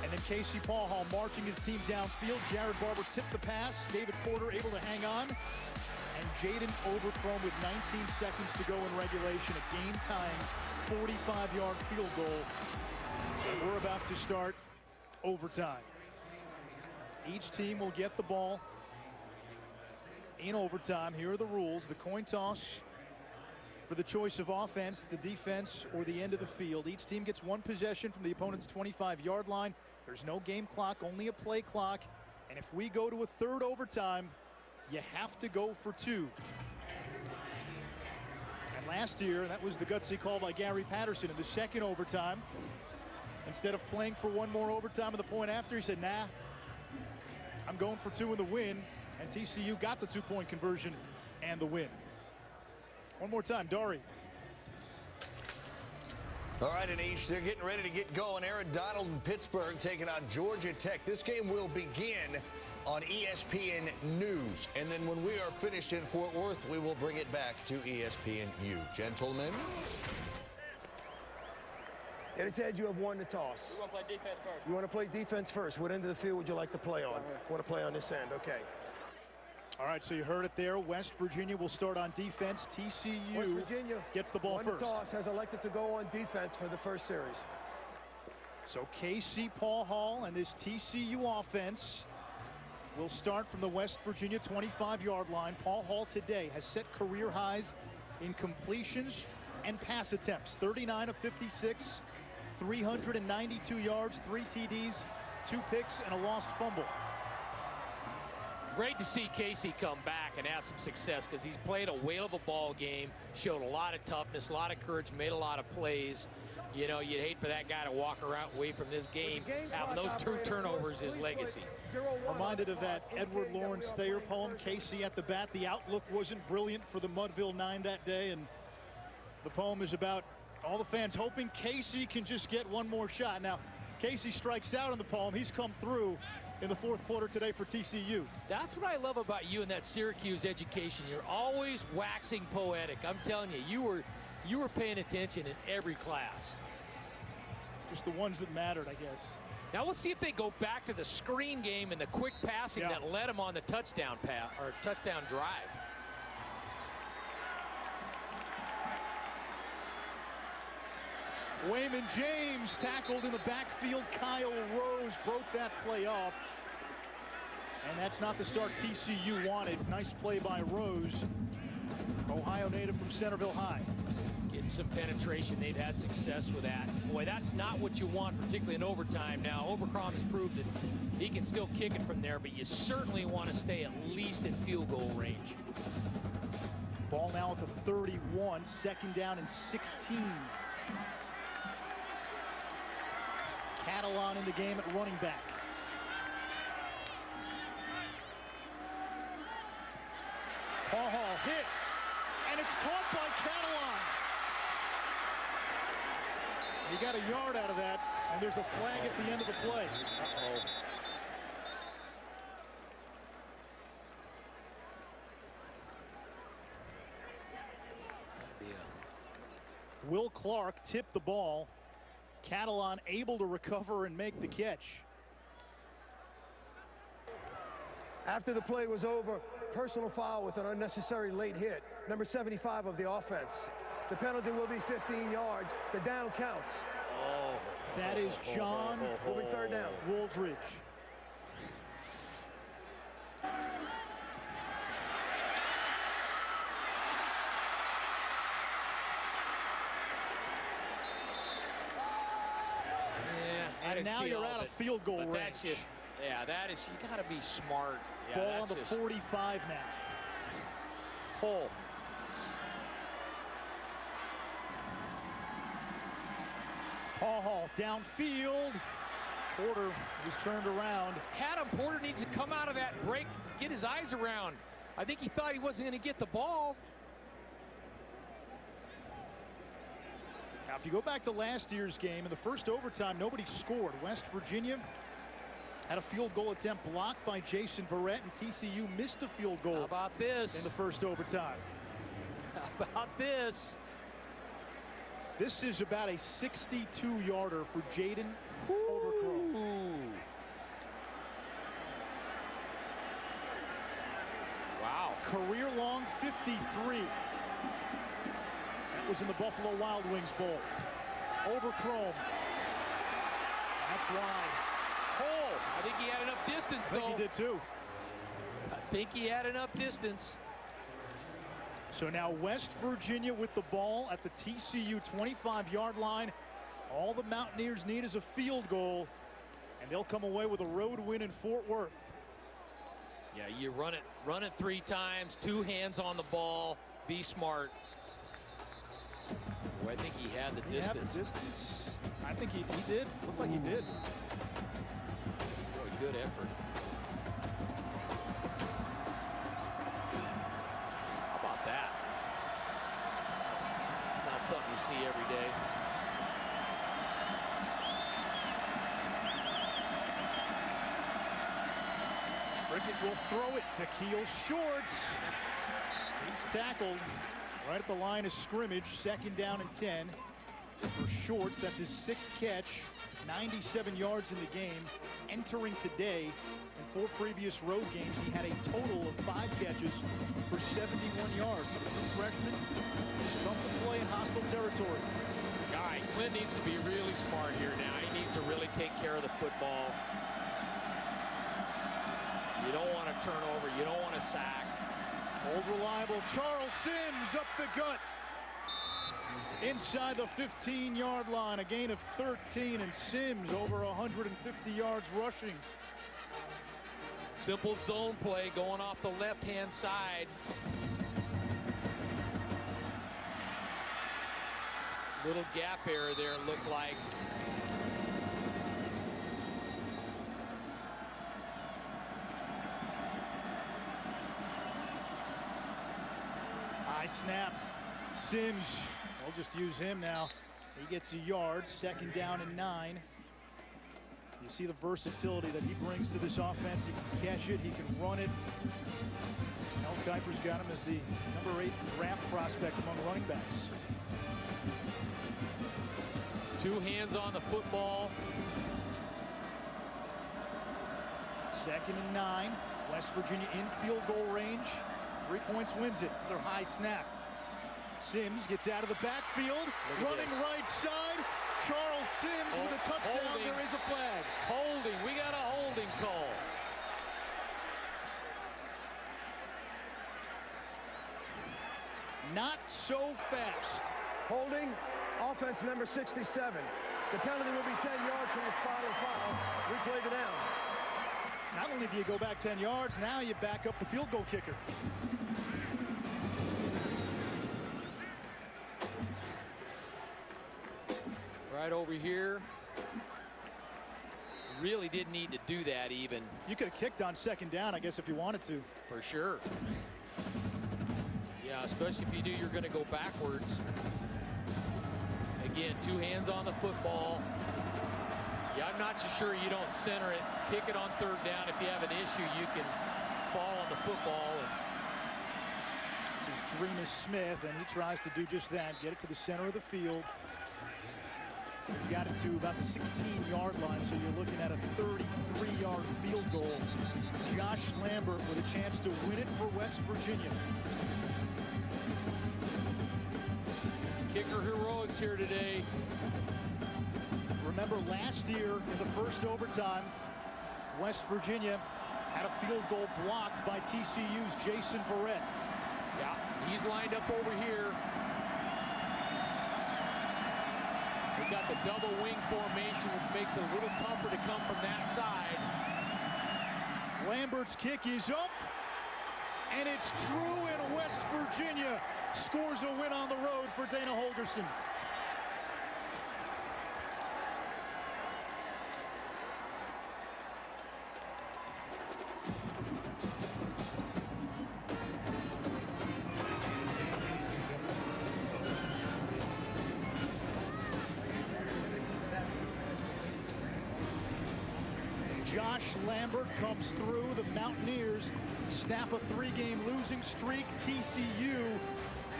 And then Casey Paul Hall marching his team downfield. Jared Barber tipped the pass. David Porter able to hang on. And Jaden Obercrom with 19 seconds to go in regulation. A game-tying 45-yard field goal. And we're about to start overtime. Each team will get the ball in overtime. Here are the rules. The coin toss for the choice of offense, the defense, or the end of the field. Each team gets 1 possession from the opponent's 25-yard line. There's no game clock, only a play clock. And if we go to a third overtime, you have to go for 2. And last year, that was the gutsy call by Gary Patterson in the second overtime. Instead of playing for 1 more overtime at the point after, he said, nah, I'm going for 2 in the win. And TCU got the 2-point conversion and the win. One more time, Dari. All right, Anish, they're getting ready to get going. Aaron Donald in Pittsburgh taking on Georgia Tech. This game will begin on ESPN News. And then when we are finished in Fort Worth, we will bring it back to ESPNU. Gentlemen. It is said you have won the toss. We want to play defense first. You want to play defense first. What end of the field would you like to play on? Want to play on this end, okay. All right, so you heard it there. West Virginia will start on defense. TCU West Virginia gets the ball won first. The toss, has elected to go on defense for the first series. So Casey Paul Hall and this TCU offense will start from the West Virginia 25-yard line. Paul Hall today has set career highs in completions and pass attempts. 39 of 56, 392 yards, 3 TDs, 2 picks, and a lost fumble. Great to see Casey come back and have some success because he's played a whale of a ball game, showed a lot of toughness, a lot of courage, made a lot of plays. You know, you'd hate for that guy to walk around away from this game having those 2 turnovers his legacy. Reminded of that Edward Lawrence Thayer poem, Casey at the bat. The outlook wasn't brilliant for the Mudville 9 that day, and the poem is about all the fans hoping Casey can just get 1 more shot. Now, Casey strikes out in the poem. He's come through in the 4th quarter today for TCU. That's what I love about you and that Syracuse education. You're always waxing poetic. I'm telling you, you were paying attention in every class. Just the ones that mattered, I guess. Now let's see if they go back to the screen game and the quick passing that led them on the touchdown pass or touchdown drive. Wayman James tackled in the backfield. Kyle Rose broke that play up. And that's not the start TCU wanted. Nice play by Rose. Ohio native from Centerville High. Getting some penetration. They've had success with that. Boy, that's not what you want, particularly in overtime. Now, Obercrom has proved that he can still kick it from there, but you certainly want to stay at least in field goal range. Ball now at the 31, 2nd down and 16. Catalan in the game at running back. Paul Hall hit, and it's caught by Catalan. He got a yard out of that, and there's a flag at the end of the play. Will Clark tipped the ball. Catalan able to recover and make the catch. After the play was over, personal foul with an unnecessary late hit. Number 75 of the offense. The penalty will be 15 yards. The down counts. That is John Will be 3rd down. Wooldridge. And now you're out of field goal range. That's just, yeah, that is, you got to be smart. Yeah, ball on the 45 now. Hole. Paul Hall downfield. Porter was turned around. Adam Porter needs to come out of that break, get his eyes around. I think he thought he wasn't going to get the ball. Now, if you go back to last year's game, in the first overtime, nobody scored. West Virginia had a field goal attempt blocked by Jason Verrett, and TCU missed a field goal. How about this? In the first overtime. How about this? This is about a 62-yarder for Jaden Overcrow. Wow. Career-long 53. That was in the Buffalo Wild Wings Bowl. Overcrow. That's wide. Hole. I think he had enough distance, though. I think he did, too. I think he had enough distance. So now West Virginia with the ball at the TCU 25-yard line. All the Mountaineers need is a field goal, and they'll come away with a road win in Fort Worth. Yeah, you run it 3 times, 2 hands on the ball, be smart. Boy, I think he had the distance. I think he did. Looked like he did. Boy, good effort. How about that? That's not something you see every day. Trickett will throw it to Keel Shorts. He's tackled right at the line of scrimmage. 2nd down and 10 for Shorts. That's his 6th catch. 97 yards in the game. Entering today, in 4 previous road games, he had a total of 5 catches for 71 yards. The true freshman has come to play in hostile territory. Guy, Clint needs to be really smart here now. He needs to really take care of the football. You don't want to turn over. You don't want to sack. Old reliable Charles Sims up the gut. Inside the 15-yard line, a gain of 13, and Sims over 150 yards rushing. Simple zone play going off the left-hand side. Little gap error there, it looked like. High snap. Sims, we'll just use him now. He gets a yard. 2nd down and 9. You see the versatility that he brings to this offense. He can catch it. He can run it. Mel Kiper's got him as the number 8 draft prospect among running backs. 2 hands on the football. 2nd and 9. West Virginia in field goal range. 3 points wins it. Another high snap. Sims gets out of the backfield. Running right side. Charles Sims with a touchdown. Holding. There is a flag. Holding. We got a holding call. Not so fast. Holding, offense number 67. The penalty will be 10 yards from the spot of foul. Replay the down. Not only do you go back 10 yards, now you back up the field goal kicker. Right over here. Really didn't need to do that even. You could have kicked on 2nd down, I guess, if you wanted to. For sure. Yeah, especially if you do, you're going to go backwards. Again, 2 hands on the football. Yeah, I'm not so sure you don't center it. Kick it on 3rd down. If you have an issue, you can fall on the football. This is Dreamus Smith, and he tries to do just that. Get it to the center of the field. He's got it to about the 16-yard line, so you're looking at a 33-yard field goal. Josh Lambert with a chance to win it for West Virginia. Kicker heroics here today. Remember last year in the first overtime, West Virginia had a field goal blocked by TCU's Jason Verrett. Yeah, he's lined up over here. got the double wing formation, which makes it a little tougher to come from that side. Lambert's kick is up, and it's true, and West Virginia scores a win on the road for Dana Holgorsen. Josh Lambert comes through. The Mountaineers snap a 3-game losing streak. TCU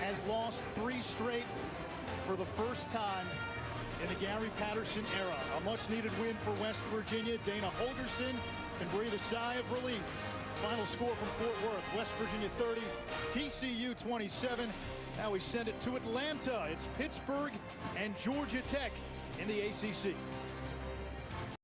has lost 3 straight for the first time in the Gary Patterson era. A much-needed win for West Virginia. Dana Holgorsen can breathe a sigh of relief. Final score from Fort Worth: West Virginia 30, TCU 27. Now we send it to Atlanta. It's Pittsburgh and Georgia Tech in the ACC.